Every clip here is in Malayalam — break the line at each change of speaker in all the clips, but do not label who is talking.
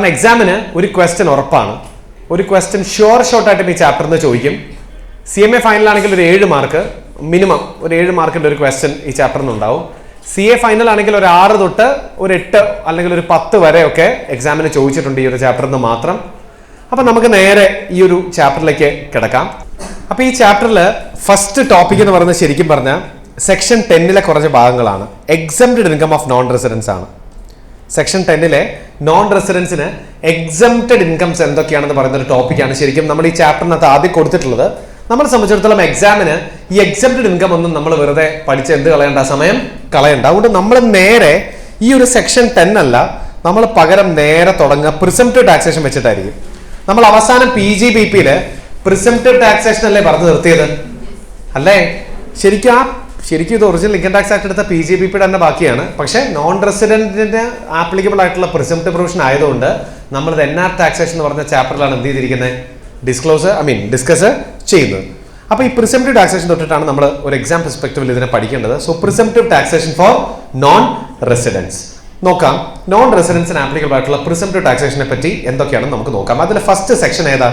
കാരണം എക്സാമിന് ഒരു ക്വസ്റ്റ്യൻ ഉറപ്പാണ്, ഒരു ക്വസ്റ്റ്യൻ ഷോർട്ടായിട്ട് ഈ ചാപ്റ്ററിൽ നിന്ന് ചോദിക്കും. CMA ഫൈനലാണെങ്കിൽ ഒരു 7 മാർക്ക് മിനിമം, ഒരു 7 മാർക്കിൻ്റെ ഒരു ക്വസ്റ്റ്യൻ ഈ ചാപ്റ്ററിൽ നിന്ന് ഉണ്ടാവും. CA ഫൈനൽ ആണെങ്കിൽ ഒരു 6 തൊട്ട് ഒരു 8 അല്ലെങ്കിൽ ഒരു 10 വരെയൊക്കെ എക്സാമിന് ചോദിച്ചിട്ടുണ്ട് ഈ ഒരു ചാപ്റ്ററിൽ നിന്ന് മാത്രം. അപ്പം നമുക്ക് നേരെ ഈ ഒരു ചാപ്റ്ററിലേക്ക് കിടക്കാം. അപ്പോൾ ഈ ചാപ്റ്ററിൽ ഫസ്റ്റ് ടോപ്പിക് എന്ന് പറയുന്നത് ശരിക്കും പറഞ്ഞാൽ സെക്ഷൻ 10 കുറച്ച് ഭാഗങ്ങളാണ്. Exempted income of non residents ആണ്. സെക്ഷൻ 10 നോൺ റെസിഡൻസിന് എക്സംപ്റ്റഡ് ഇൻകംസ് എന്തൊക്കെയാണെന്ന് പറയുന്ന ഒരു ടോപ്പിക്കാണ് ശരിക്കും നമ്മൾ ഈ ചാപ്റ്ററിനകത്ത് ആദ്യം കൊടുത്തിട്ടുള്ളത്. നമ്മളെ സംബന്ധിച്ചിടത്തോളം എക്സാമിന് ഈ എക്സംപ്റ്റഡ് ഇൻകം ഒന്നും നമ്മൾ വെറുതെ പഠിച്ച് എന്ത് കളയണ്ട, സമയം കളയണ്ട. അതുകൊണ്ട് നമ്മൾ നേരെ ഈ ഒരു സെക്ഷൻ 10 അല്ല, നമ്മൾ പകരം നേരെ തുടങ്ങുക പ്രിസംപ്റ്റീവ് ടാക്സേഷൻ വെച്ചിട്ടായിരിക്കും. നമ്മൾ അവസാനം PGBP-യിൽ പ്രിസംപ്റ്റീവ് ടാക്സേഷൻ അല്ലേ പറഞ്ഞു നിർത്തിയത് അല്ലേ? ശരിക്കും ഇത് ഒറിജിനൽ ഇൻകം ടാക്സ് ആക്ട് എടുത്ത PGBP-യുടെ തന്നെ ബാക്കിയാണ്. പക്ഷേ നോൺ റെസിഡന്റിന് ആപ്ലിക്കബിൾ ആയിട്ടുള്ള പ്രിസംപ്റ്റീവ് പ്രൊവിഷൻ ആയതുകൊണ്ട് നമ്മൾ NR ടാക്സേഷൻ എന്ന് പറഞ്ഞ ചാപ്റ്ററിലാണ് എന്ത് ചെയ്തിരിക്കുന്നത്, ഡിസ്കസ് ചെയ്യുന്നത്. അപ്പോൾ ഈ പ്രിസംപ്റ്റീവ് ടാക്സേഷൻ തൊട്ടിട്ടാണ് നമ്മൾ ഒരു എക്സാം പെർസ്പെക്റ്റീവിൽ ഇതിനെ പഠിക്കേണ്ടത്. So presumptive taxation for non residents നോക്കാം. നോൺ റെസിഡൻസിന് ആപ്ലിക്കബിൾ ആയിട്ടുള്ള പ്രിസംപ്റ്റീവ് ടാക്സേഷനെ പറ്റി എന്തൊക്കെയാണെന്ന് നമുക്ക് നോക്കാം. അതിൽ ഫസ്റ്റ് സെക്ഷൻ ഏതാ?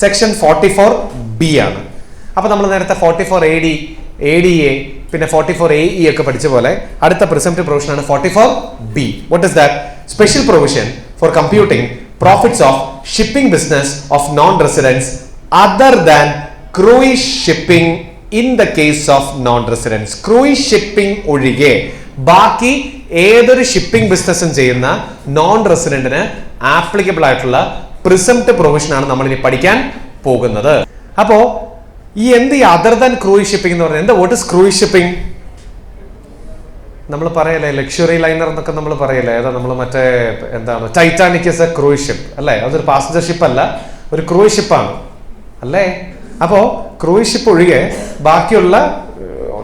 സെക്ഷൻ 44B ആണ്. അപ്പോൾ നമ്മൾ നേരത്തെ 44AD, ADA, പിന്നെ 44AE ഒക്കെ പഠിച്ച പോലെ അടുത്ത പ്രിസംപ്റ്റീവ് പ്രൊവിഷൻ ആണ് 44B. What is that? Special provision for computing profits of shipping business of non residents other than cruise shipping in the case of non residents. Cruise shipping ഒഴികെ ബാക്കി ഏതൊരു ഷിപ്പിംഗ് ബിസിനസ്സും ചെയ്യുന്ന നോൺ റെസിഡന്റിന് ആപ്ലിക്കബിൾ ആയിട്ടുള്ള പ്രിസംപ്റ്റീവ് പ്രൊവിഷൻ ആണ് നമ്മൾ ഇനി പഠിക്കാൻ പോകുന്നത്. അപ്പോ ഈ അതർ ദാൻ ക്രൂയിസ് ഷിപ്പിംഗ് എന്ന് പറഞ്ഞാൽ എന്താ? What is cruise shipping? നമ്മൾ പറയല്ലേ ലക്ഷറി ലൈനർ എന്നൊക്കെ നമ്മൾ പറയല്ലേ, ഏതാ നമ്മൾ മറ്റേ എന്താണ് Titanic is A cruise ship അല്ലേ? അതൊരു പാസഞ്ചർ ഷിപ്പ് അല്ല, ഒരു ക്രൂയിസ് ഷിപ്പാണ് അല്ലേ? അപ്പോൾ ക്രൂയിസ് ഷിപ്പ് ഒഴികെ ബാക്കിയുള്ള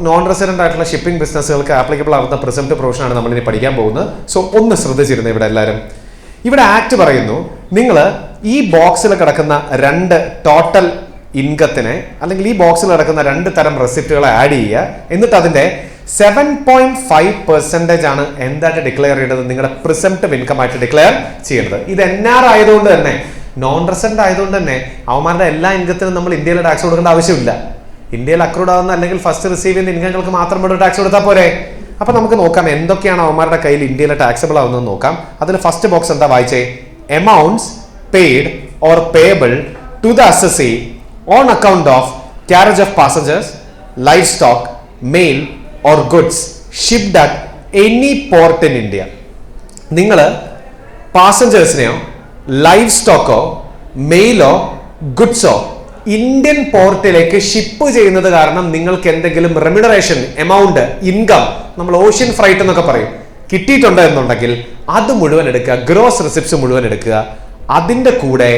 നോൺ റെസിഡന്റ് ആയിട്ടുള്ള ഷിപ്പിംഗ് ബിസിനസ്സുകൾക്ക് ആപ്ലിക്കബിൾ ആവുന്ന പ്രിസംപ്റ്റീവ് പ്രൊവിഷൻ ആണ് നമ്മൾ ഇനി പഠിക്കാൻ പോകുന്നത്. സോ ഒന്ന് ശ്രദ്ധിച്ചിരുന്നു ഇവിടെ എല്ലാവരും. ഇവിടെ ആക്ട് പറയുന്നു, നിങ്ങൾ ഈ ബോക്സിൽ കിടക്കുന്ന 2 ടോട്ടൽ ഇൻകത്തിനെ അല്ലെങ്കിൽ ഈ ബോക്സിൽ കിടക്കുന്ന 2 തരം റെസിപ്റ്റുകളെ ആഡ് ചെയ്യുക. എന്നിട്ട് അതിന്റെ 7.5% ആണ് എന്തായിട്ട് ഡിക്ലെയർ ചെയ്യേണ്ടത്? നിങ്ങളുടെ പ്രിസംപ്റ്റീവ് ഇൻകം ആയിട്ട് ഡിക്ലെയർ ചെയ്യേണ്ടത്. ഇത് NR ആയതുകൊണ്ട് തന്നെ, നോൺ റെസിഡന്റ് ആയതുകൊണ്ട് തന്നെ അവന്മാരുടെ എല്ലാ ഇൻകത്തിനും നമ്മൾ ഇന്ത്യയിൽ ടാക്സ് കൊടുക്കേണ്ട ആവശ്യമില്ല. ഇന്ത്യയിൽ അക്രൂഡ് ആവുന്ന അല്ലെങ്കിൽ ഫസ്റ്റ് റിസീവ് ചെയ്യുന്ന ഇൻകങ്ങൾക്ക് മാത്രം ഇവിടെ ടാക്സ് കൊടുത്താൽ പോരെ. അപ്പൊ നമുക്ക് നോക്കാം എന്തൊക്കെയാണ് അവന്മാരുടെ കയ്യിൽ ഇന്ത്യയിലെ ടാക്സബിൾ ആവുന്നത് നോക്കാം. അതിൽ ഫസ്റ്റ് ബോക്സ് എന്താ വായിച്ചേ? Amounts paid or payable to the assessee on account of carriage of passengers, livestock, mail or goods shipped at any port in India. നിങ്ങൾ പാസഞ്ചേഴ്സിനെയോ ലൈവ് സ്റ്റോക്കോ മെയിലോ ഗുഡ്സോ ഇന്ത്യൻ പോർട്ടിലേക്ക് ഷിപ്പ് ചെയ്യുന്നത് കാരണം നിങ്ങൾക്ക് എന്തെങ്കിലും റെമ്യൂണറേഷൻ, എമൗണ്ട്, ഇൻകം, നമ്മൾ ഓഷ്യൻ ഫ്രൈറ്റ് എന്നൊക്കെ പറയും, കിട്ടിയിട്ടുണ്ട് എന്നുണ്ടെങ്കിൽ അത് മുഴുവൻ എടുക്കുക. ഗ്രോസ് റിസിപ്റ്റ്സ് മുഴുവൻ എടുക്കുക. അതിന്റെ കൂടെ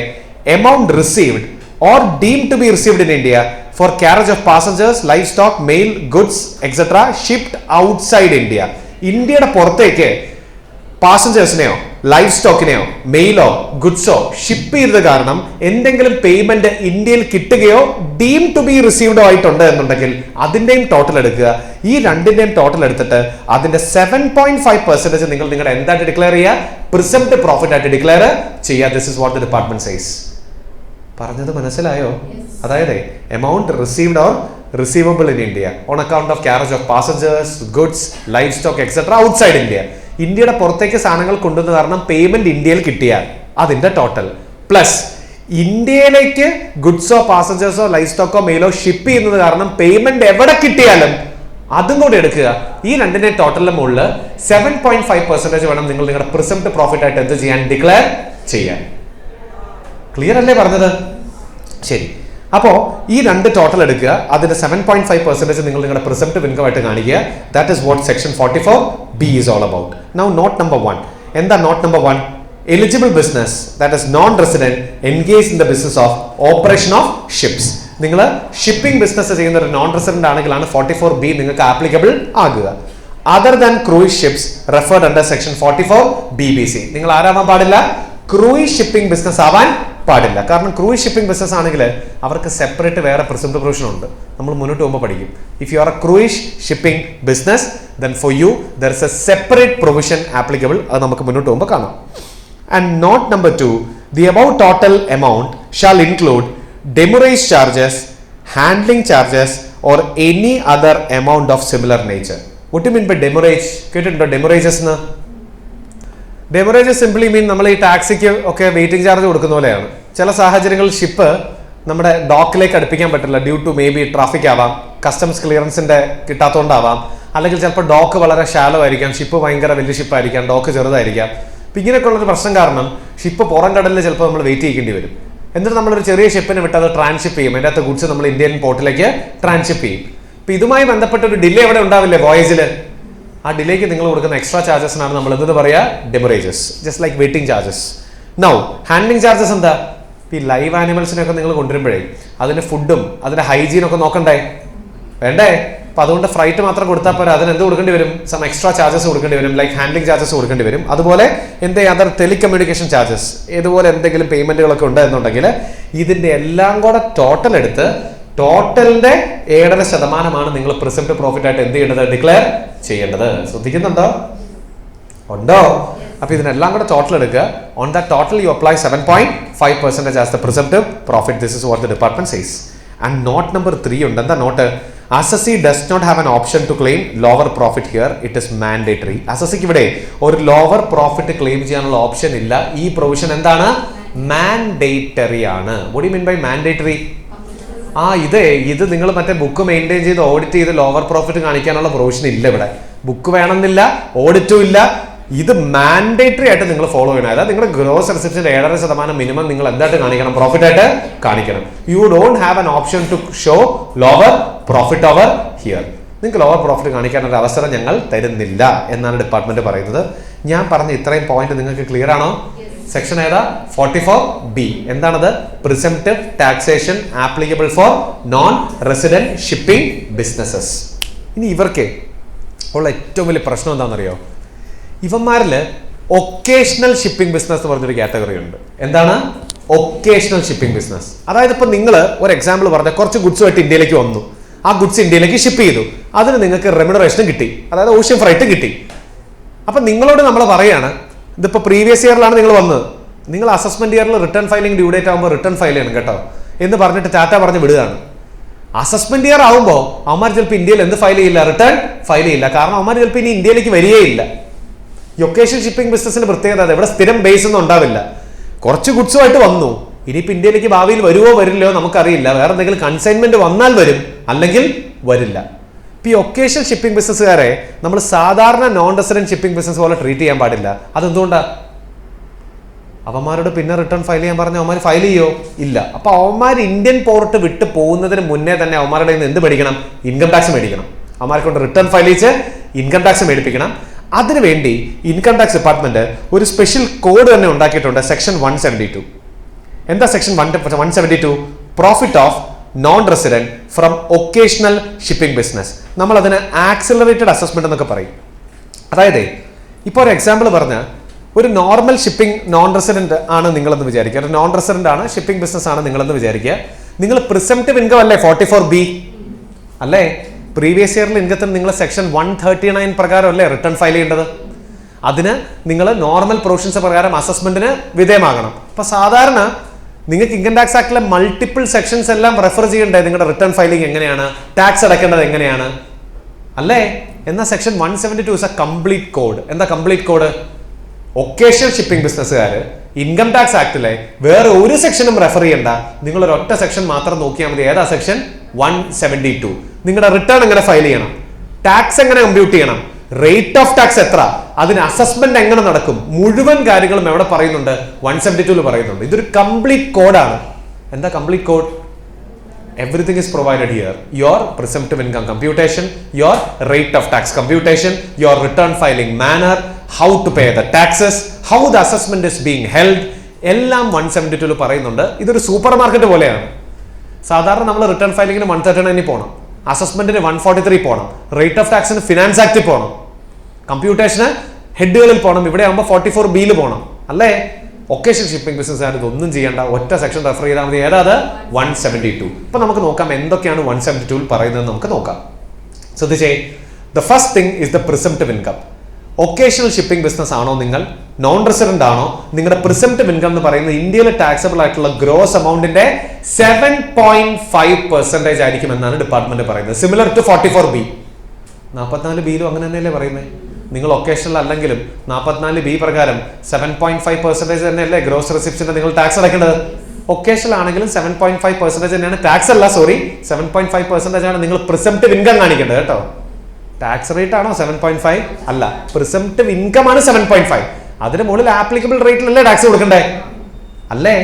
amount received or deemed to be received in India for carriage of passengers, livestock, mail, goods, etc. shipped outside India. ഇന്ത്യയുടെ പുറത്തേക്ക് പാസഞ്ചേഴ്സിനെയോ ലൈവ് സ്റ്റോക്കിനെയോ മെയിലോ ഗുഡ്സോ ഷിപ്പ് ചെയ്തത് കാരണം എന്തെങ്കിലും പേയ്മെന്റ് ഇന്ത്യയിൽ കിട്ടുകയോ ഡീം ടു ബി റിസീവ്ഡോ ആയിട്ടുണ്ട് എന്നുണ്ടെങ്കിൽ അതിന്റെയും ടോട്ടൽ എടുക്കുക. ഈ രണ്ടിന്റെയും ടോട്ടൽ എടുത്തിട്ട് അതിന്റെ 7.5% നിങ്ങൾ നിങ്ങളുടെ എന്തായിട്ട് ഡിക്ലെയർ ചെയ്യുക? പ്രിസംപ്റ്റീവ് പ്രോഫിറ്റ് ആയിട്ട് ഡിക്ലെയർ ചെയ്യുക. This is what the department says. പറഞ്ഞത് മനസ്സിലായോ? അതായത് amount received or receivable in India on account of carriage of passengers, goods, live stock etcetera outside India. ഇന്ത്യയുടെ പുറത്തേക്ക് സാധനങ്ങൾ കൊണ്ടുവന്ന കാരണം പേയ്മെന്റ് ഇന്ത്യയിൽ കിട്ടിയാൽ അതിന്റെ ടോട്ടൽ പ്ലസ് ഇന്ത്യയിലേക്ക് ഗുഡ്സോ പാസഞ്ചേഴ്സോ ലൈവ് സ്റ്റോക്കോ മെയിലോ ഷിപ്പ് ചെയ്യുന്നത് കാരണം പേയ്മെന്റ് എവിടെ കിട്ടിയാലും അതും കൂടി എടുക്കുക. ഈ രണ്ടിന്റെ ടോട്ടലിന്റെ മുകളിൽ 7.5% വേണം നിങ്ങൾ നിങ്ങളുടെ പ്രിസംപ്റ്റീവ് പ്രോഫിറ്റ് ആയിട്ട് എന്ത് ചെയ്യാൻ? ഡിക്ലെയർ ചെയ്യാൻ. ക്ലിയർ അല്ലേ പറഞ്ഞത്? ശരി. അപ്പോ ഈ 2 ടോട്ടൽ എടുക്കുക. അതിന്റെ 7.5% നിങ്ങൾ നിങ്ങളുടെ പ്രിസംപ്റ്റീവ് ഇൻകം ആയിട്ട് കാണിക്കുക. That is what section 44B is all about. Now not number 1. എന്താ not number 1? Eligible business that is known resident engage in the business of operation of ships. നിങ്ങൾ ഷിപ്പിംഗ് ബിസിനസ് ചെയ്യുന്ന ഒരു നോൺ റെസിഡന്റ് ആണെങ്കിലാണ് 44B നിങ്ങൾക്ക് ആപ്ലിക്കബിൾ ആകുക. Other than cruise ships referred under section 44BBC. നിങ്ങൾ ആരാവാൻ പാടില്ല? ക്രൂയിസ് ഷിപ്പിംഗ് ബിസിനസ് ആവാൻ പാടില്ല. കാരണം ക്രൂയിസ് ഷിപ്പിംഗ് ബിസിനസ് ആണെങ്കിൽ അവർക്ക് സെപ്പറേറ്റ് വേറെ പ്രിസംപ്റ്റീവ് പ്രൊവിഷൻ ഉണ്ട്. നമ്മൾ മുന്നോട്ട് പോകുമ്പോൾ പഠിക്കും. If you are A cruise shipping business then for you there is A separate provision applicable. അത് നമുക്ക് മുന്നോട്ട് പോകുമ്പോൾ കാണാം. And note number 2, the above total amount shall include demurrage charges, handling charges, or any other amount of similar nature. What do you mean by demurrage? കേട്ടിട്ടുണ്ടോ demurrages എന്ന്? Demurrages simply mean നമ്മൾ ഈ ടാക്സിക്ക് ഒക്കെ വെയിറ്റിംഗ് ചാർജ് കൊടുക്കുന്ന പോലെയാണ്. ചില സാഹചര്യങ്ങളിൽ ഷിപ്പ് നമ്മുടെ ഡോക്കിലേക്ക് അടുപ്പിക്കാൻ പറ്റില്ല, due to may be traffic ആവാം, കസ്റ്റംസ് ക്ലിയറൻസിന്റെ കിട്ടാത്തതുകൊണ്ടാവാം, അല്ലെങ്കിൽ ചിലപ്പോൾ ഡോക്ക് വളരെ ഷാലോ ആയിരിക്കാം, ഷിപ്പ് ഭയങ്കര വലിയ ഷിപ്പായിരിക്കാം, ഡോക്ക് ചെറുതായിരിക്കാം. അപ്പം ഇങ്ങനെയൊക്കെ ഉള്ളൊരു പ്രശ്നം കാരണം ഷിപ്പ് പുറം കടലിൽ ചിലപ്പോൾ നമ്മൾ വെയിറ്റ് ചെയ്യേണ്ടി വരും. എന്നിട്ട് നമ്മളൊരു ചെറിയ ഷിപ്പിനെ വിട്ട് അത് ട്രാൻസ്ഷിപ്പ് ചെയ്യും, അതിൻ്റെ അകത്ത് ഗുഡ്സ് നമ്മൾ ഇന്ത്യൻ പോർട്ടിലേക്ക് ട്രാൻസ്ഷിപ്പ് ചെയ്യും. അപ്പം ഇതുമായി ബന്ധപ്പെട്ട ഒരു ഡിലേ അവിടെ ഉണ്ടാവില്ലേ വോയേജിൽ, ആ ഡിലേക്ക് നിങ്ങൾ കൊടുക്കുന്ന എക്സ്ട്രാ ചാർജസിനാണ് നമ്മൾ എന്തെന്ന് പറയുക, demurrages, just like waiting charges. Now handling charges എന്താ? ഈ ലൈവ് ആനിമൽസിനൊക്കെ നിങ്ങൾ കൊണ്ടുവരുമ്പോഴേ അതിന്റെ ഫുഡും അതിന്റെ ഹൈജീനൊക്കെ നോക്കണ്ടേ, വേണ്ടേ? അപ്പൊ അതുകൊണ്ട് ഫ്രൈറ്റ് മാത്രം കൊടുത്താൽ പോരാ, അതിന് എന്ത് കൊടുക്കേണ്ടി വരും? സം എക്സ്ട്രാ ചാർജസ് കൊടുക്കേണ്ടി വരും, ലൈക്ക് ഹാൻഡ്ലിംഗ് ചാർജസ് കൊടുക്കേണ്ടി വരും. അതുപോലെ അതർ ടെലികമ്മ്യൂണിക്കേഷൻ ചാർജസ്, ഇതുപോലെ എന്തെങ്കിലും പേയ്മെന്റുകളൊക്കെ ഉണ്ട് എന്നുണ്ടെങ്കിൽ ഇതിന്റെ എല്ലാം കൂടെ ടോട്ടൽ എടുത്ത് ടോട്ടലിന്റെ 7% നിങ്ങൾ പ്രിസംപ്റ്റീവ് പ്രോഫിറ്റ് ആയിട്ട് എന്ത് ചെയ്യേണ്ടത്? ഡിക്ലെയർ ചെയ്യേണ്ടത്. ശ്രദ്ധിക്കുന്നുണ്ടോ? ഉണ്ടോ? അപ്പൊ ഇതിനെല്ലാം കൂടെ ടോട്ടൽ എടുക്കുക. On that total you apply 7.5% as the presumptive profit. This is what the department says. And note number 3 ഉണ്ട്. എന്താ note? Assessee does not have an option to claim lower profit here, it is mandatory. അസസിക്ക് ഇവിടെ ഒരു ലോവർ പ്രോഫിറ്റ് ക്ലെയിം ചെയ്യാനുള്ള ഓപ്ഷൻ ഇല്ല. ഈ പ്രൊവിഷൻ എന്താണ്? മാൻഡേറ്ററി ആണ്. What do you mean by mandatory? ഇത് നിങ്ങൾ മറ്റേ ബുക്ക് മെയിൻറ്റെയിൻ ചെയ്ത് ഓഡിറ്റ് ചെയ്ത് ലോവർ പ്രോഫിറ്റ് കാണിക്കാനുള്ള പ്രൊവിഷൻ ഇല്ല ഇവിടെ. ബുക്ക് വേണമെന്നില്ല, ഓഡിറ്റും ഇല്ല. ഇത് മാൻഡേറ്ററി ആയിട്ട് നിങ്ങൾ ഫോളോ ചെയ്യണം. അതായത് നിങ്ങളുടെ ഗ്രോസ് റിസിപ്റ്റിന്റെ 7% മിനിമം നിങ്ങൾ എന്തായിട്ട് കാണിക്കണം? പ്രോഫിറ്റ് ആയിട്ട് കാണിക്കണം. You don't have an option to show lower profit over here. നിങ്ങൾക്ക് ലോവർ പ്രോഫിറ്റ് കാണിക്കാനുള്ള അവസരം ഞങ്ങൾ തരുന്നില്ല എന്നാണ് ഡിപ്പാർട്ട്മെന്റ് പറയുന്നത്. ഞാൻ പറഞ്ഞ ഇത്രയും പോയിന്റ് നിങ്ങൾക്ക് ക്ലിയർ ആണോ? സെക്ഷൻ ഏതാ? 44B. എന്താണത്? Presumptive taxation applicable for non resident shipping businesses. ഇനി ഇവർക്ക് ഉള്ള ഏറ്റവും വലിയ പ്രശ്നം എന്താണെന്നറിയോ? ഇവന്മാരിൽ ഒക്കേഷണൽ ഷിപ്പിംഗ് ബിസിനസ് എന്ന് പറഞ്ഞൊരു കാറ്റഗറി ഉണ്ട്. എന്താണ് ഒക്കേഷണൽ ഷിപ്പിംഗ് ബിസിനസ്? അതായത് ഇപ്പൊ നിങ്ങൾ ഒരു എക്സാമ്പിൾ പറഞ്ഞ കുറച്ച് ഗുഡ്സുമായിട്ട് ഇന്ത്യയിലേക്ക് വന്നു, ആ ഗുഡ്സ് ഇന്ത്യയിലേക്ക് ഷിപ്പ് ചെയ്തു, അതിന് നിങ്ങൾക്ക് റെമ്യൂണറേഷനും കിട്ടി, അതായത് ഓഷ്യൻ ഫ്രൈറ്റും കിട്ടി. അപ്പൊ നിങ്ങളോട് നമ്മൾ പറയാണ്, ഇതിപ്പോ പ്രീവിയസ് ഇയറിലാണ് നിങ്ങൾ വന്നത്, നിങ്ങൾ അസസ്മെന്റ് ഇയറിൽ റിട്ടേൺ ഫയലിംഗ് ഡ്യൂ ഡേറ്റ് ആകുമ്പോൾ റിട്ടേൺ ഫയൽ ചെയ്യണം കേട്ടോ എന്ന് പറഞ്ഞിട്ട് ടാറ്റ പറഞ്ഞ് വിടുകയാണ്. അസസ്മെന്റ് ഇയർ ആകുമ്പോൾ അവന്മാർ ചിലപ്പോൾ ഇന്ത്യയിൽ എന്ത് ഫയൽ ചെയ്യില്ല? റിട്ടേൺ ഫയൽ ചെയ്യില്ല. കാരണം അവന്മാർ ചിലപ്പോൾ ഇനി ഇന്ത്യയിലേക്ക് വരികയില്ല. ഈ ഒക്കേഷണൽ ഷിപ്പിംഗ് ബിസിനസിന്റെ പ്രത്യേകത അത് ഇവിടെ സ്ഥിരം ബേസ് ഒന്നും ഉണ്ടാവില്ല. കുറച്ച് ഗുഡ്സുമായിട്ട് വന്നു, ഇനിയിപ്പോൾ ഇന്ത്യയിലേക്ക് ഭാവിയിൽ വരുവോ വരില്ലയോ നമുക്കറിയില്ല. വേറെ എന്തെങ്കിലും കൺസൈൻമെന്റ് വന്നാൽ വരും, അല്ലെങ്കിൽ വരില്ല. ഈ ഒക്കേഷണൽ ഷിപ്പിംഗ് ബിസിനസ്സുകാരെ നമ്മൾ സാധാരണ നോൺ റെസിഡന്റ് ഷിപ്പിംഗ് ബിസിനസ് പോലെ ട്രീറ്റ് ചെയ്യാൻ പാടില്ല. അതെന്തുകൊണ്ടാണ്? അവന്മാരോട് പിന്നെ റിട്ടേൺ ഫയൽ ചെയ്യാൻ പറഞ്ഞാൽ അവന്മാർ ഫയൽ ചെയ്യോ? ഇല്ല. അപ്പൊ അവന്മാർ ഇന്ത്യൻ പോർട്ട് വിട്ട് പോകുന്നതിന് മുന്നേ തന്നെ അവന്മാരുടെ നിന്ന് എന്ത് മേടിക്കണം? ഇൻകം ടാക്സ് മേടിക്കണം. അവന്മാരെ കൊണ്ട് റിട്ടേൺ ഫയൽ ചെയ്ത് ഇൻകം ടാക്സ് മേടിപ്പിക്കണം. അതിനുവേണ്ടി ഇൻകം ടാക്സ് ഡിപ്പാർട്ട്മെന്റ് ഒരു സ്പെഷ്യൽ കോഡ് തന്നെ ഉണ്ടാക്കിയിട്ടുണ്ട്, സെക്ഷൻ 172. എന്താ section 172? Profit of non resident from occasional shipping business. നമ്മൾ അതിന് ആക്സിലറേറ്റഡ് അസസ്മെന്റ് എന്നൊക്കെ പറയും. അതായത് ഇപ്പോൾ ഒരു എക്സാമ്പിൾ പറഞ്ഞാൽ, ഒരു നോർമൽ ഷിപ്പിംഗ് നോൺ റെസിഡന്റ് ആണ് നിങ്ങളെന്ന് വിചാരിക്കുക, ഒരു നോൺ റെസിഡന്റ് ആണ്, ഷിപ്പിംഗ് ബിസിനസ് ആണ് നിങ്ങളെന്ന് വിചാരിക്കുക. നിങ്ങൾ പ്രിസംപ്റ്റീവ് ഇൻകം അല്ലേ 44B അല്ലേ? പ്രീവിയസ് ഇയറിൽ ഇൻകത്തിന് നിങ്ങൾ സെക്ഷൻ 139 പ്രകാരം അല്ലേ റിട്ടേൺ ഫയൽ ചെയ്യേണ്ടത്? അതിന് നിങ്ങൾ നോർമൽ പ്രൊവിഷൻസ് പ്രകാരം അസസ്മെന്റിന് വിധേയമാകണം. അപ്പൊ സാധാരണ നിങ്ങൾക്ക് ഇൻകം ടാക്സ് ആക്ടിലെ മൾട്ടിപ്പിൾ സെക്ഷൻസ് എല്ലാം റെഫർ ചെയ്യണ്ടേ? നിങ്ങളുടെ റിട്ടേൺ ഫയലിംഗ് എങ്ങനെയാണ്, ടാക്സ് അടയ്ക്കേണ്ടത് എങ്ങനെയാണ് അല്ലേ? എന്നാൽ section 172 is a complete code. എന്താ കംപ്ലീറ്റ് കോഡ്? ഒക്കേഷണൽ ഷിപ്പിംഗ് ബിസിനസ്സുകാർ ഇൻകം ടാക്സ് ആക്ടിലെ വേറെ ഒരു സെക്ഷനും റെഫർ ചെയ്യണ്ട, നിങ്ങൾ ഒരു ഒറ്റ സെക്ഷൻ മാത്രം നോക്കിയാൽ മതി. ഏതാ സെക്ഷൻ? 172. നിങ്ങളുടെ റിട്ടേൺ എങ്ങനെ ഫയൽ ചെയ്യണം, ടാക്സ് എങ്ങനെ കമ്പ്യൂട്ട് ചെയ്യണം, റേറ്റ് ഓഫ് ടാക്സ് എത്ര, അതിന് അസസ്മെന്റ് എങ്ങനെ നടക്കും, മുഴുവൻ കാര്യങ്ങളും എവിടെ പറയുന്നുണ്ട്? 172 പറയുന്നുണ്ട്. ഇതൊരു കംപ്ലീറ്റ് കോഡാണ്. എന്താ complete code? Everything is provided here. Your presumptive income computation, your rate of tax computation, your return filing manner, how to pay the taxes, how the assessment is being held, എല്ലാം 172 പറയുന്നുണ്ട്. ഇതൊരു സൂപ്പർ മാർക്കറ്റ് പോലെയാണ്. സാധാരണ നമ്മൾ റിട്ടേൺ ഫയലിംഗിന് 139 പോകണം, അസസ്മെന്റിന് 143 പോകണം, റേറ്റ് ഓഫ് ടാക്സിന് ഫിനാൻസ് ആക്ടിൽ പോകണം, കമ്പ്യൂട്ടേഷന് ഹെഡുകളിൽ പോകണം. ഇവിടെ ആകുമ്പോൾ 44B പോകണം അല്ലേ? ഒക്കേഷണൽ ഷിപ്പിംഗ് ബിസിനസ് ആണ് ഇതൊന്നും ചെയ്യേണ്ട, ഒറ്റ സെക്ഷൻ റെഫർ ചെയ്താൽ മതി. ഏതാ അത്? 172. അപ്പൊ നമുക്ക് നോക്കാം എന്തൊക്കെയാണ് 172 പറയുന്നത്. നമുക്ക് നോക്കാം. ശ്രദ്ധിച്ചേ, the first thing is the presumptive income. Occasional shipping business ആണോ നിങ്ങൾ, നോൺ റെസിഡന്റ് ആണോ, നിങ്ങളുടെ പ്രിസംപ്റ്റീവ് ഇൻകം എന്ന് പറയുന്നത് ഇന്ത്യയിലെ ടാക്സബിൾ ആയിട്ടുള്ള ഗ്രോസ് എമൗണ്ടിന്റെ 7.5% ആയിരിക്കും എന്നാണ് ഡിപ്പാർട്ട്മെന്റ് പറയുന്നത്. Similar to 44B. 44Bയിലും അങ്ങനെ തന്നെയല്ലേ പറയുന്നത്. നിങ്ങൾ ഒക്കേഷണൽ അല്ലെങ്കിലും 44B പ്രകാരം 7.5% തന്നെയല്ലേ ഗ്രോസ് റെസിപ്റ്റ്സിന്റെ നിങ്ങൾ ടാക്സ് അടയ്ക്കേണ്ടത്. ഒക്കേഷണൽ ആണെങ്കിലും 7.5% തന്നെയാണ്. ടാക്സ് അല്ല, സോറി, 7.5% ആണ് നിങ്ങൾ പ്രിസംപ്റ്റീവ് ഇൻകം കാണിക്കേണ്ടത് കേട്ടോ. ടാക്സ് റേറ്റ് ആണോ 7.5? അല്ല, പ്രിസംപ്റ്റീവ് ഇൻകം ആണ് 7.5. അതിന് മുകളിൽ ആപ്ലിക്കബിൾ റേറ്റിലല്ലേ ടാക്സ് കൊടുക്കണ്ടേ, അല്ലേ?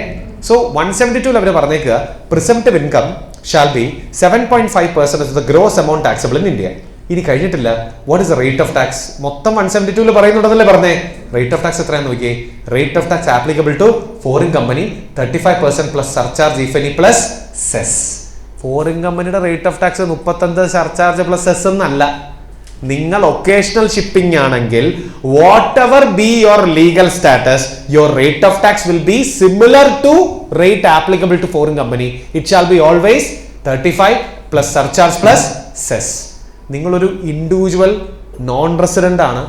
സോ 172 അവർ പറഞ്ഞേക്കുക presumptive income shall be 7.5% of the gross amount taxable in India. ഇനി കഴിഞ്ഞിട്ടില്ല, what is the rate of tax? മൊത്തം 172 പറയുന്നുണ്ടെന്നല്ലേ പറഞ്ഞേ. റേറ്റ് ഓഫ് ടാക്സ് എത്രയാന്ന് നോക്കിയേ. Rate of tax applicable to foreign company 35% plus surcharge if any plus cess. Foreign കമ്പനിയുടെ rate of tax 35 surcharge plus cess എന്നല്ല. നിങ്ങൾ ഒക്കേഷണൽ ഷിപ്പിംഗ് ആണെങ്കിൽ whatever be your legal status, your rate of tax will be similar to rate applicable to foreign company. It shall be always 35 plus surcharge plus cess. നിങ്ങളൊരു ഇൻഡിവിജ്വൽ നോൺ റെസിഡന്റ് ആണ്,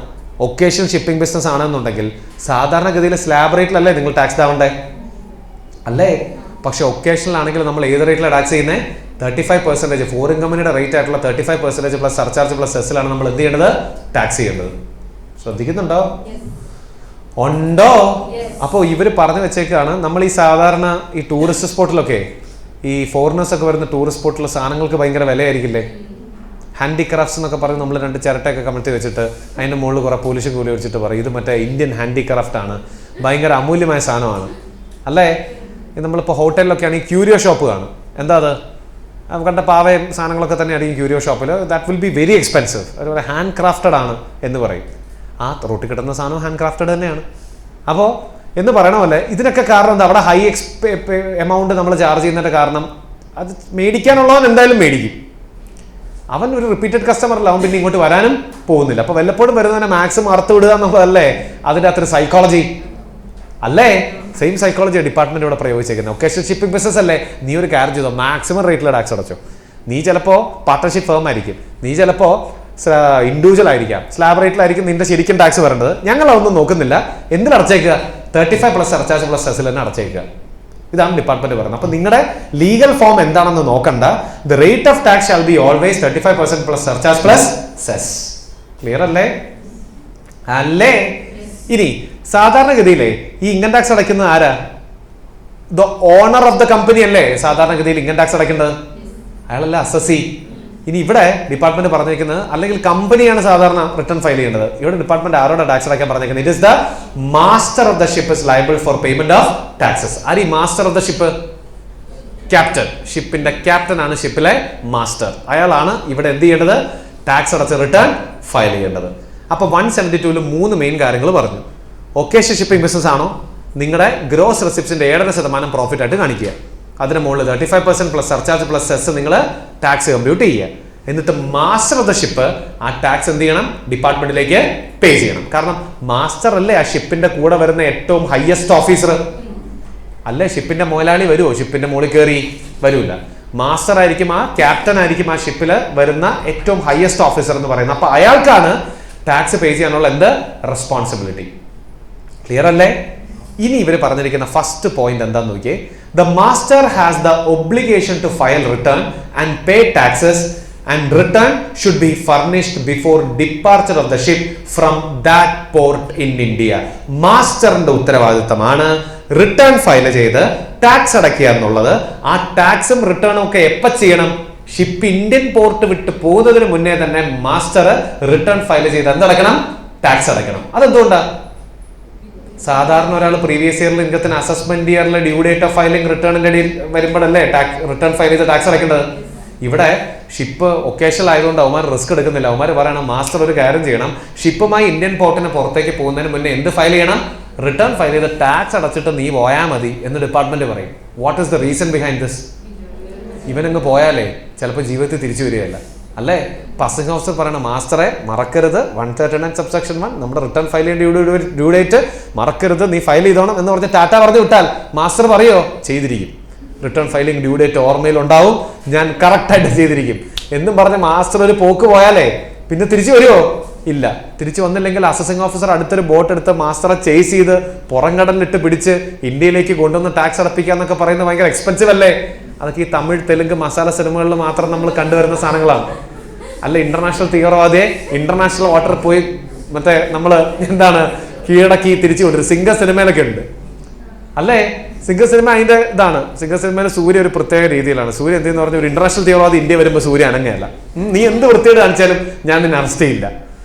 ഒക്കേഷണൽ ഷിപ്പിംഗ് ബിസിനസ് ആണെന്നുണ്ടെങ്കിൽ സാധാരണഗതിയിൽ സ്ലാബ് റേറ്റിലല്ലേ നിങ്ങൾ ടാക്സ് ആവണ്ടേ, അല്ലേ? പക്ഷെ ഒക്കേഷണൽ ആണെങ്കിൽ നമ്മൾ ഏത് റേറ്റിലാണ് ടാക്സ് ചെയ്യുന്നത്? 35%. ഫോറിൻ കമ്പനിയുടെ റേറ്റ് ആയിട്ടുള്ള 35% പ്ലസ് സർചാർജ് പ്ലസ് സെസ്സിലാണ് നമ്മൾ എന്ത് ചെയ്യേണ്ടത്? ടാക്സ് ചെയ്യേണ്ടത്. ശ്രദ്ധിക്കുന്നുണ്ടോ? ഉണ്ടോ? അപ്പോൾ ഇവർ പറഞ്ഞു വെച്ചേക്കാണ് നമ്മൾ ഈ സാധാരണ ഈ ടൂറിസ്റ്റ് സ്പോട്ടിലൊക്കെ ഈ ഫോറിനേഴ്സ് ഒക്കെ വരുന്ന ടൂറിസ്റ്റ് സ്പോട്ടിലെ സാധനങ്ങൾക്ക് ഭയങ്കര വിലയായിരിക്കില്ലേ? ഹാൻഡിക്രാഫ്റ്റ്സ് എന്നൊക്കെ പറഞ്ഞ് നമ്മൾ 2 ചിരട്ടയൊക്കെ കമഴ്ത്തി വെച്ചിട്ട് അതിൻ്റെ മുകളിൽ കുറേ പോളിഷ് കൂലി വെച്ചിട്ട് പറയും ഇത് മറ്റേ ഇന്ത്യൻ ഹാൻഡിക്രാഫ്റ്റ് ആണ്, ഭയങ്കര അമൂല്യമായ സാധനമാണ്, അല്ലേ? നമ്മളിപ്പോൾ ഹോട്ടലിലൊക്കെ ആണെങ്കിൽ ക്യൂരിയോ ഷോപ്പ് കാണും. എന്താ അത്? കണ്ട പാവയും സാധനങ്ങളൊക്കെ തന്നെ ആയിരിക്കും ക്യൂരിയോ ഷോപ്പിൽ. That will be very expensive. അതുപോലെ ഹാൻഡ് ക്രാഫ്റ്റഡ് ആണ് എന്ന് പറയും. ആ റോട്ടിൽ കിട്ടുന്ന സാധനം ഹാൻഡ് ക്രാഫ്റ്റഡ് തന്നെയാണ്. അപ്പോൾ എന്ന് പറയണ പോലെ ഇതിനൊക്കെ കാരണം എന്താ? അവിടെ ഹൈ എമൗണ്ട് നമ്മൾ ചാർജ് ചെയ്യുന്നതിൻ്റെ കാരണം അത് മേടിക്കാനുള്ളവൻ എന്തായാലും മേടിക്കും. അവൻ ഒരു റിപ്പീറ്റഡ് കസ്റ്റമർ അല്ല, അവൻ പിന്നെ ഇങ്ങോട്ട് വരാനും പോകുന്നില്ല. അപ്പോൾ വല്ലപ്പോഴും വരുന്നതിനെ മാക്സിമം അറുത്ത് വിടുക എന്നുള്ളതല്ലേ അതിൻ്റെ അത്ര സൈക്കോളജി, അല്ലേ? സെയിം സൈക്കോളജി ഡിപ്പാർട്ട്മെന്റ് ഇവിടെ പ്രയോഗിച്ചേക്കുന്നത്. ഒക്കേഷണൽ ഷിപ്പിംഗ് ബിസിനസ് അല്ലേ, നീ ഒരു കാര്യം ചെയ്തോ, മാക്സിമം റേറ്റിൽ ടാക്സ് അടച്ചോ. നീ ചിലപ്പോൾ പാർട്ണർഷിപ്പ് ഫേം ആയിരിക്കും, നീ ചിലപ്പോൾ ഇൻഡിവിജ്വൽ ആയിരിക്കാം, സ്ലാബ് റേറ്റിലായിരിക്കും നിന്റെ ശരിക്കും ടാക്സ് വരേണ്ടത്. ഞങ്ങൾ അതൊന്നും നോക്കുന്നില്ല, എന്തിൽ അടച്ചേക്കുക? 35 പ്ലസ് സർചാർജ് പ്ലസ് സെസ്സിൽ തന്നെ അടച്ചേക്കുക. ഇതാണ് ഡിപ്പാർട്ട്മെന്റ് പറയുന്നത്. അപ്പൊ നിങ്ങളുടെ ലീഗൽ ഫോം എന്താണെന്ന് നോക്കണ്ട. The rate of tax shall be always 35% plus surcharge plus cess. Clear അല്ലേ? അല്ലേ? ഇനി സാധാരണഗതിയിലെ ഈ ഇൻകം ടാക്സ് അടയ്ക്കുന്നത് ആരാ? The owner of the company അല്ലേ സാധാരണഗതിയിൽ ഇൻകം ടാക്സ് അടയ്ക്കേണ്ടത്? അയാളല്ല അസസി. ഇനി ഇവിടെ ഡിപ്പാർട്ട്മെന്റ് പറഞ്ഞിരിക്കുന്നത്, അല്ലെങ്കിൽ കമ്പനിയാണ് സാധാരണ റിട്ടേൺ ഫയൽ ചെയ്യേണ്ടത്. ഇവിടെ ഡിപ്പാർട്ട്മെന്റ് ആരോടെ ടാക്സ് അടയ്ക്കാൻ പറഞ്ഞിരിക്കുന്നത്? It is the master of the ship is liable for payment of taxes. ആര് ഈ master of the ship? Captain. ഷിപ്പിന്റെ ക്യാപ്റ്റൻ ആണ് ഷിപ്പിലെ മാസ്റ്റർ. അയാളാണ് ഇവിടെ എന്ത് ചെയ്യേണ്ടത്? ടാക്സ് അടച്ച് റിട്ടേൺ ഫയൽ ചെയ്യേണ്ടത്. അപ്പൊ 172 3 മെയിൻ കാര്യങ്ങൾ പറഞ്ഞു. ഒക്കേഷൻ ഷിപ്പിംഗ് ബിസിനസ് ആണോ, നിങ്ങളുടെ ഗ്രോസ് റെസിപ്റ്റ്സിന്റെ 7% പ്രോഫിറ്റ് ആയിട്ട് കാണിക്കുക. അതിന് മുകളിൽ 35% പ്ലസ് സർചാർജ് പ്ലസ് സെസ് നിങ്ങൾ ടാക്സ് കമ്പ്യൂട്ട് ചെയ്യുക. എന്നിട്ട് മാസ്റ്റർ ഓഫ് ദ ഷിപ്പ് ആ ടാക്സ് എന്ത് ചെയ്യണം? ഡിപ്പാർട്ട്മെന്റിലേക്ക് പേ ചെയ്യണം. കാരണം മാസ്റ്റർ അല്ലേ ആ ഷിപ്പിന്റെ കൂടെ വരുന്ന ഏറ്റവും ഹയസ്റ്റ് ഓഫീസർ, അല്ലേ? ഷിപ്പിന്റെ മുതലാളി വരുമോ ഷിപ്പിന്റെ മുകളിൽ കയറി? വരൂല. മാസ്റ്റർ ആയിരിക്കും, ആ ക്യാപ്റ്റൻ ആയിരിക്കും ആ ഷിപ്പിൽ വരുന്ന ഏറ്റവും ഹയസ്റ്റ് ഓഫീസർ എന്ന് പറയുന്നത്. അപ്പൊ അയാൾക്കാണ് ടാക്സ് പേ ചെയ്യാനുള്ള എന്ത് റെസ്പോൺസിബിലിറ്റി. ക്ലിയർ അല്ലേ? ഇനി ഇവർ പറഞ്ഞിരിക്കുന്ന ഫസ്റ്റ് പോയിന്റ് എന്താന്ന് നോക്കിയേ. The master has the obligation to file return and pay taxes and return should be furnished before departure of the ship from that port in India. മാസ്റ്ററിന്റെ ഉത്തരവാദിത്തമാണ് റിട്ടേൺ ഫയൽ ചെയ്ത് ടാക്സ് അടയ്ക്കുക എന്നുള്ളത്. ആ ടാക്സും റിട്ടേണും ഒക്കെ എപ്പോൾ ചെയ്യണം? ഷിപ്പ് ഇന്ത്യൻ പോർട്ട് വിട്ട് പോകുന്നതിന് മുന്നേ തന്നെ മാസ്റ്റർ റിട്ടേൺ ഫയൽ ചെയ്ത് എന്തടക്കണം? ടാക്സ് അടയ്ക്കണം. അതെന്തുകൊണ്ടാണ്? സാധാരണ ഒരാൾ പ്രീവിയസ് ഇയറിൽ ഇൻകത്തിന് അസസ്മെന്റ് ഇയറിലെ ഡ്യൂ ഡേറ്റ് ഓഫ് ഫയലിംഗ് റിട്ടേണിന്റെ ഇടയിൽ വരുമ്പോഴല്ലേ റിട്ടേൺ ഫയൽ ചെയ്ത് ടാക്സ് അടയ്ക്കേണ്ടത്. ഇവിടെ ഷിപ്പ് ഒക്കേഷണൽ ആയതുകൊണ്ട് അവന്മാർ റിസ്ക് എടുക്കുന്നില്ല. അവന്മാർ പറയണം മാസ്റ്റർ ഒരു കാര്യം ചെയ്യണം, ഷിപ്പുമായി ഇന്ത്യൻ പോർട്ടിന് പുറത്തേക്ക് പോകുന്നതിന് മുന്നേ എന്ത് ഫയൽ ചെയ്യണം? റിട്ടേൺ ഫയൽ ചെയ്ത് ടാക്സ് അടച്ചിട്ട് നീ പോയാൽ മതി എന്ന് ഡിപ്പാർട്ട്മെന്റ് പറയും. What is the reason behind this? ഇവനങ്ങ് പോയാലേ ചിലപ്പോൾ ജീവിതത്തിൽ തിരിച്ചു വരികയല്ല, അല്ലേ? പാസിംഗ് ഓഫീസർ പറയണം മാസ്റ്ററെ മറക്കരുത്, 139 സബ്സെക്ഷൻ 1 നമ്മുടെ റിട്ടേൺ ഫയൽ ചെയ്യേണ്ട ഡ്യൂ ഡേറ്റ് മറക്കരുത്, നീ ഫയൽ ചെയ്തോണം എന്ന് പറഞ്ഞ് ടാറ്റ പറഞ്ഞു വിട്ടാൽ മാസ്റ്റർ പറയോ? ചെയ്തിരിക്കും. റിട്ടേൺ ഫയലിംഗ് ഡ്യൂ ഡേറ്റ് ഓർമ്മയിൽ ഉണ്ടാവും, ഞാൻ കറക്റ്റായിട്ട് ചെയ്തിരിക്കും എന്നും പറഞ്ഞ് മാസ്റ്റർ ഒരു പോക്ക് പോയാലേ പിന്നെ തിരിച്ചു വരുമോ? ഇല്ല. തിരിച്ചു വന്നില്ലെങ്കിൽ അസസിംഗ് ഓഫീസർ അടുത്തൊരു ബോട്ട് എടുത്ത് മാസ്റ്ററെ ചേസ് ചെയ്ത് പുറംകടലിലിട്ട് പിടിച്ച് ഇന്ത്യയിലേക്ക് കൊണ്ടുവന്ന് ടാക്സ് അടപ്പിക്കുക എന്നൊക്കെ പറയുന്നത് ഭയങ്കര എക്സ്പെൻസീവ് അല്ലേ? അതൊക്കെ ഈ തമിഴ്, തെലുങ്ക്, മസാല സിനിമകളിൽ മാത്രം നമ്മൾ കണ്ടുവരുന്ന സാധനങ്ങളാണ്. അല്ല ഇന്റർനാഷണൽ തീവ്രവാദിയെ ഇന്റർനാഷണൽ വാട്ടർ പോയി മറ്റേ നമ്മൾ എന്താണ് കീഴടക്കി തിരിച്ചു കൊണ്ടുവരും. സിംഗ സിനിമയിലൊക്കെ ഉണ്ട് അല്ലേ? സിംഗ സിനിമ അതിന്റെ ഇതാണ്. സിംഗ സിനിമയിൽ സൂര്യ ഒരു പ്രത്യേക രീതിയിലാണ്. സൂര്യ എന്തെന്ന് പറഞ്ഞ ഒരു ഇന്റർനാഷണൽ തീവ്രവാദി ഇന്ത്യ വരുമ്പോൾ സൂര്യ അനങ്ങയല്ല. നീ എന്ത് വൃത്തിയോട് കാണിച്ചാലും ഞാൻ നിന്നെ അറസ്റ്റ് ചെയ്യില്ല,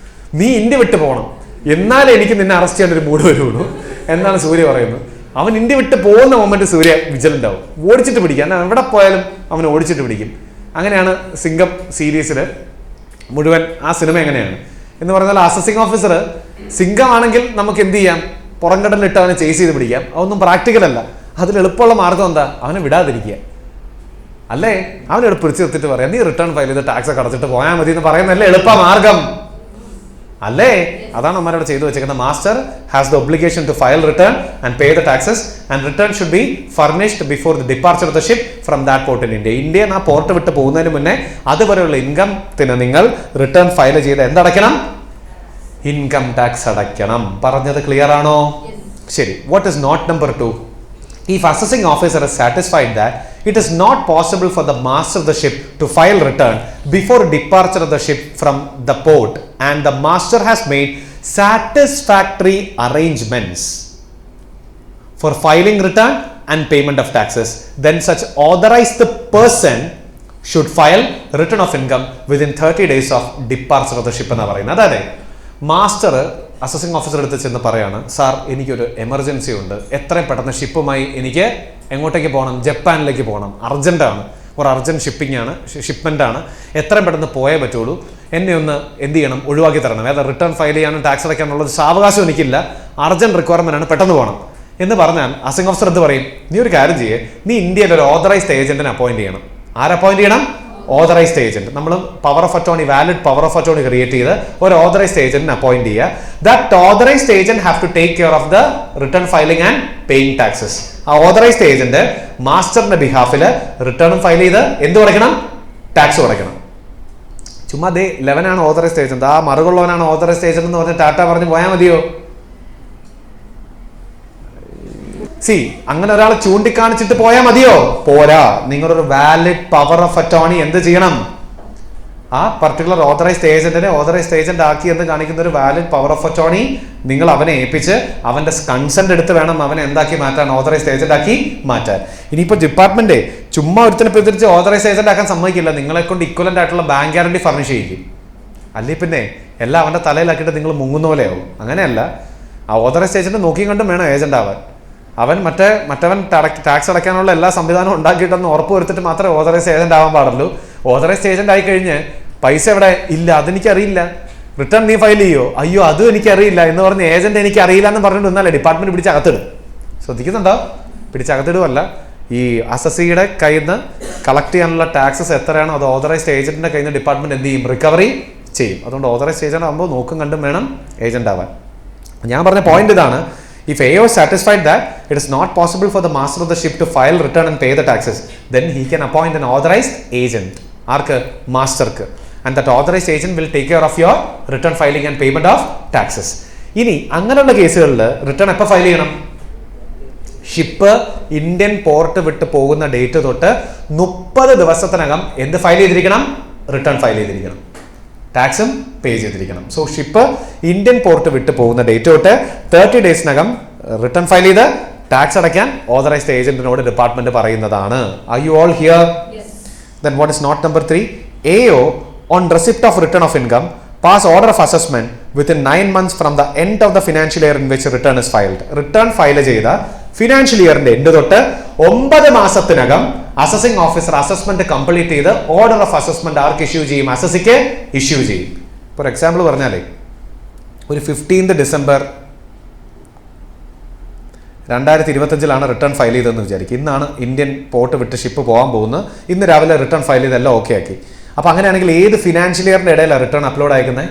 നീ ഇന്ത്യ വിട്ട് പോകണം, എന്നാലേ എനിക്ക് നിന്നെ അറസ്റ്റ് ചെയ്യാൻ ഒരു മൂഡ് വരുള്ളൂ എന്നാണ് സൂര്യ പറയുന്നത്. അവൻ ഇന്ത്യ വിട്ട് പോകുന്ന മൊമെന്റ് സൂര്യ വിജിലന്റ് ആവും, ഓടിച്ചിട്ട് പിടിക്കും. എവിടെ പോയാലും അവൻ ഓടിച്ചിട്ട് പിടിക്കും. അങ്ങനെയാണ് സിംഗം സീരീസിൽ മുഴുവൻ ആ സിനിമ എങ്ങനെയാണ് എന്ന് പറഞ്ഞാൽ അസസിംഗ് ഓഫീസർ സിംഗമാണെങ്കിൽ നമുക്ക് എന്ത് ചെയ്യാം, പുറംകടലിട്ട് അവനെ ചേസ് ചെയ്ത് പിടിക്കാം. അതൊന്നും പ്രാക്ടിക്കൽ അല്ല. അതിൽ എളുപ്പമുള്ള മാർഗം എന്താ, അവനെ വിടാതിരിക്കുക അല്ലേ? അവനോട് പിടിച്ചു നിർത്തിട്ട് പറയാം, നീ റിട്ടേൺ ഫയൽ ചെയ്ത് ടാക്സ് ഒക്കെ അടച്ചിട്ട് പോയാൽ മതി എന്ന് പറയുന്നതല്ലേ എളുപ്പ മാർഗം അല്ലേ? അതാണ് നമ്മളിവിടെ ചെയ്തു വെച്ചേക്കുന്നത്. Master has the obligation to file return and pay the taxes and return should be furnished before the departure of the ship from that port in India. ഇന്ത്യയിൽ ആ പോർട്ട് വിട്ട് പോകുന്നതിന് മുന്നേ അതുവരെയുള്ള ഇൻകത്തിന് നിങ്ങൾ റിട്ടേൺ ഫയൽ ചെയ്ത് എന്തടയ്ക്കണം, ഇൻകം ടാക്സ് അടയ്ക്കണം. പറഞ്ഞത് ക്ലിയർ ആണോ? ശരി. What is not number 2? If assessing officer is satisfied that it is not possible for the master of the ship to file return before departure of the ship from the port and the master has made satisfactory arrangements for filing return and payment of taxes, then such authorized person should file return of income within 30 days of departure of the ship എന്ന് പറയുന്നത്. അതായത് മാസ്റ്റർ അസസിംഗ് ഓഫീസർ എടുത്ത് ചെന്ന് പറയാണ്, സാർ എനിക്കൊരു എമർജൻസി ഉണ്ട്, എത്രയും പെട്ടെന്ന് ഷിപ്പുമായി എനിക്ക് എങ്ങോട്ടേക്ക് പോകണം, ജപ്പാനിലേക്ക് പോകണം, അർജന്റാണ്, ഒരു അർജന്റ് ഷിപ്മെന്റ് ആണ്, എത്രയും പെട്ടെന്ന് പോയേ പറ്റുള്ളൂ, എന്നെ ഒന്ന് എന്ത് ചെയ്യണം, ഒഴിവാക്കി തരണം. ഏതാ റിട്ടേൺ ഫയൽ ചെയ്യാനും ടാക്സ് അടയ്ക്കാനുള്ള സാവകാശം എനിക്കില്ല, അർജന്റ് റിക്വയർമെന്റ് ആണ്, പെട്ടെന്ന് പോകണം എന്ന് പറഞ്ഞാൽ അസസിംഗ് ഓഫീസർ എന്ത് പറയും, നീ ഒരു കാര്യം ചെയ്യേ, നീ ഇന്ത്യയിൽ ഒരു ഓതറൈസ്ഡ് ഏജന്റിനെ അപ്പോയിന്റ് ചെയ്യണം. അപ്പോയിന്റ് ചെയ്യണം? Authorised agent. നമ്മൾ power of attorney, valid power of attorney create ചെയ്ത് ഒരു ഓതറൈസ്ഡ് ഏജന്റിനെ അപ്പോയിന്റ് ചെയ്യുക. That authorised agent have to take care of the return filing and paying taxes. ആ ഓതറൈസ്ഡ് ഏജന്റ് മാസ്റ്ററിന്റെ ബിഹാഫിൽ റിട്ടേണും ഫയൽ ചെയ്ത് എന്ത് കൊടുക്കണം, ടാക്സ് കൊടുക്കണം. ചുമ്മാ ദേ 11 ഓതറൈസ്ഡ് ഏജന്റ്, ആ മറുകൊള്ളവനാണ് ഓതറൈസ്ഡ് ഏജന്റ് എന്ന് പറഞ്ഞ് ടാറ്റ പറഞ്ഞ് പോയാൽ മതിയോ? അങ്ങനെ ഒരാളെ ചൂണ്ടിക്കാണിച്ചിട്ട് പോയാൽ മതിയോ? പോരാ. നിങ്ങളൊരു വാലിഡ് പവർ ഓഫ് അറ്റോർണി എന്ത് ചെയ്യണം, ആ പർട്ടിക്കുലർ ഓതറൈസ്ഡ് ഏജന്റിനെ ഓതറൈസ്ഡ് ഏജന്റ് ആക്കി എന്ന് കാണിക്കുന്ന ഒരു വാലിഡ് പവർ ഓഫ് അറ്റോർണി നിങ്ങൾ അവനെ ഏൽപ്പിച്ച് അവന്റെ കൺസെന്റ് എടുത്ത് വേണം അവനെ എന്താക്കി മാറ്റാൻ, ഓതറൈസ്ഡ് ഏജന്റ് ആക്കി മാറ്റാൻ. ഇനിയിപ്പോ ഡിപ്പാർട്ട്മെന്റ് ചുമ്മാ ഒരുത്തിനെ പിടിച്ച് ഓതറൈസ്ഡ് ഏജന്റ് ആക്കാൻ സമ്മതിക്കില്ല, നിങ്ങളെ കൊണ്ട് ഇക്വലന്റ് ആയിട്ടുള്ള ബാങ്ക് ഗ്യാരണ്ടി ഫർണിഷ് ചെയ്യിക്കും. അല്ലേ പിന്നെ എല്ലാം അവന്റെ തലയിലാക്കിയിട്ട് നിങ്ങൾ മുങ്ങുന്ന പോലെയാവും. അങ്ങനെയല്ല, ആ ഓതറൈസ്ഡ് ഏജന്റ് നോക്കിയും കണ്ടും വേണം ഏജന്റ് ആവാൻ. അവൻ മറ്റവൻ ടാക്സ് അടയ്ക്കാനുള്ള എല്ലാ സംവിധാനവും ഉണ്ടാക്കിയിട്ടൊന്ന് ഉറപ്പ് വരുത്തിട്ട് മാത്രമേ ഓതറൈസ്ഡ് ഏജന്റ് ആവാൻ പാടുള്ളൂ. ഓതറൈസ്ഡ് ഏജന്റ് ആയി കഴിഞ്ഞ് പൈസ എവിടെ ഇല്ല, അതെനിക്കറിയില്ല, റിട്ടേൺ നീ ഫയൽ ചെയ്യോ, അയ്യോ അതും എനിക്കറിയില്ല എന്ന് പറഞ്ഞ് ഏജന്റ് എനിക്ക് അറിയില്ല എന്ന് പറഞ്ഞിട്ട് നിന്നാലേ ഡിപ്പാർട്ട്മെന്റ് പിടിച്ചകത്തിടും. ശ്രദ്ധിക്കുന്നുണ്ടോ? പിടിച്ചകത്തിടുമല്ല, ഈ അസസിയുടെ കയ്യിൽ നിന്ന് കളക്ട് ചെയ്യാനുള്ള ടാക്സസ് എത്രയാണോ അത് ഓതറൈസ്ഡ് ഏജന്റിന്റെ കയ്യിൽ നിന്ന് ഡിപ്പാർട്ട്മെന്റ് എന്ത് ചെയ്യും, റിക്കവറി ചെയ്യും. അതുകൊണ്ട് ഓതറൈസ്ഡ് ഏജന്റ് ആകുമ്പോൾ നോക്കും കണ്ടും വേണം ഏജന്റ് ആവാൻ. ഞാൻ പറഞ്ഞ പോയിന്റ് ഇതാണ്. If AO is satisfied that it is not possible for the master of the ship to file return and pay the taxes, then he can appoint an authorized agent. Arc? മാസ്റ്റർക്ക്. And that authorized agent will take care of your return filing and payment of taxes. ഇനി അങ്ങനെയുള്ള കേസുകളിൽ റിട്ടേൺ എപ്പോൾ ഫയൽ ചെയ്യണം? ഷിപ്പ് ഇന്ത്യൻ പോർട്ട് വിട്ട് പോകുന്ന ഡേറ്റ് തൊട്ട് 30 ദിവസത്തിനകം എന്ത് ഫയൽ ചെയ്തിരിക്കണം? റിട്ടേൺ ഫയൽ ചെയ്തിരിക്കണം, ടാക്സും പേ ചെയ്തിരിക്കണം. സോ ഷിപ്പ് ഇന്ത്യൻ പോർട്ട് വിട്ട് പോകുന്ന ഡേറ്റ് തൊട്ട് 30 ഡേയ്സിനകം റിട്ടേൺ ഫയൽ ചെയ്ത് ടാക്സ് അടയ്ക്കാൻ ഓതറൈസ്ഡ് ഏജന്റിനോട് ഡിപ്പാർട്ട്മെന്റ് പറയുന്നതാണ്. R you all here? Then what is note number 3? AO on receipt of return of income pass order of assessment within 9 months from the end of the financial year in which return is filed. Return file ചെയ്ത ഫിനാൻഷ്യൽ ഇയറിന്റെ എൻഡ് തൊട്ട് 9 മാസത്തിനകം അസസിംഗ് ഓഫീസർ അസസ്മെന്റ് കംപ്ലീറ്റ് ചെയ്ത് order of assessment arc issue ചെയ്യും? അസസിക്ക് ഇഷ്യൂ ചെയ്യും. ഫോർ എക്സാമ്പിൾ പറഞ്ഞാലേ, ഒരു 15 ഡിസംബർ 2025 റിട്ടേൺ ഫയൽ ചെയ്തതെന്ന് വിചാരിക്കും. ഇന്നാണ് ഇന്ത്യൻ പോർട്ട് വിട്ട് ഷിപ്പ് പോകാൻ പോകുന്നത്. ഇന്ന് രാവിലെ റിട്ടേൺ ഫയൽ ചെയ്തെല്ലാം ഓക്കെ ആക്കി. അപ്പോൾ അങ്ങനെയാണെങ്കിൽ ഏത് ഫിനാൻഷ്യൽ ഇയറിന്റെ ഇടയിലാണ് റിട്ടേൺ അപ്ലോഡ് അയക്കുന്നത്?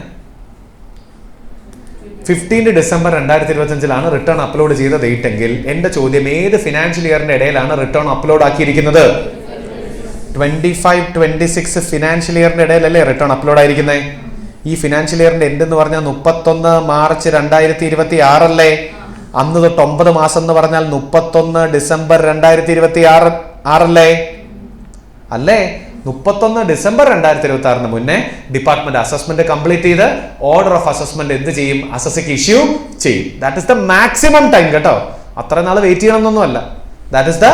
15 ഡിസംബർ 2025 റിട്ടേൺ അപ്ലോഡ് ചെയ്ത ഡേറ്റ് എങ്കിൽ എന്റെ ചോദ്യം, ഏത് ഫിനാൻഷ്യൽ ഇയറിന്റെ ഇടയിലാണ് റിട്ടേൺ അപ്ലോഡ് ആക്കിയിരിക്കുന്നത്? 25-26 ഫിനാൻഷ്യൽ ഇയറിന്റെ ഇടയിലല്ലേ റിട്ടേൺ അപ്ലോഡ് ആയിരിക്കുന്നത്? ഈ ഫിനാൻഷ്യൽ ഇയറിന്റെ എൻഡ് എന്ന് പറഞ്ഞാൽ 31 മാർച്ച് 2026 അല്ലേ? അന്ന് തൊട്ട് 9 മാസം എന്ന് പറഞ്ഞാൽ 31 ഡിസംബർ 2026 അല്ലേ? 31 ഡിസംബർ 2026 മുന്നേ ഡിപ്പാർട്ട്മെന്റ് അസസ്മെന്റ് കംപ്ലീറ്റ് ചെയ്ത് ഓർഡർ ഓഫ് അസസ്മെന്റ് എന്ത് ചെയ്യും? അസസിക്ക് ഇഷ്യൂ ചെയ്യും. That is the maximum time കേട്ടോ. അത്ര നാൾ വെയിറ്റ് ചെയ്യണമെന്നൊന്നുമല്ല. That is the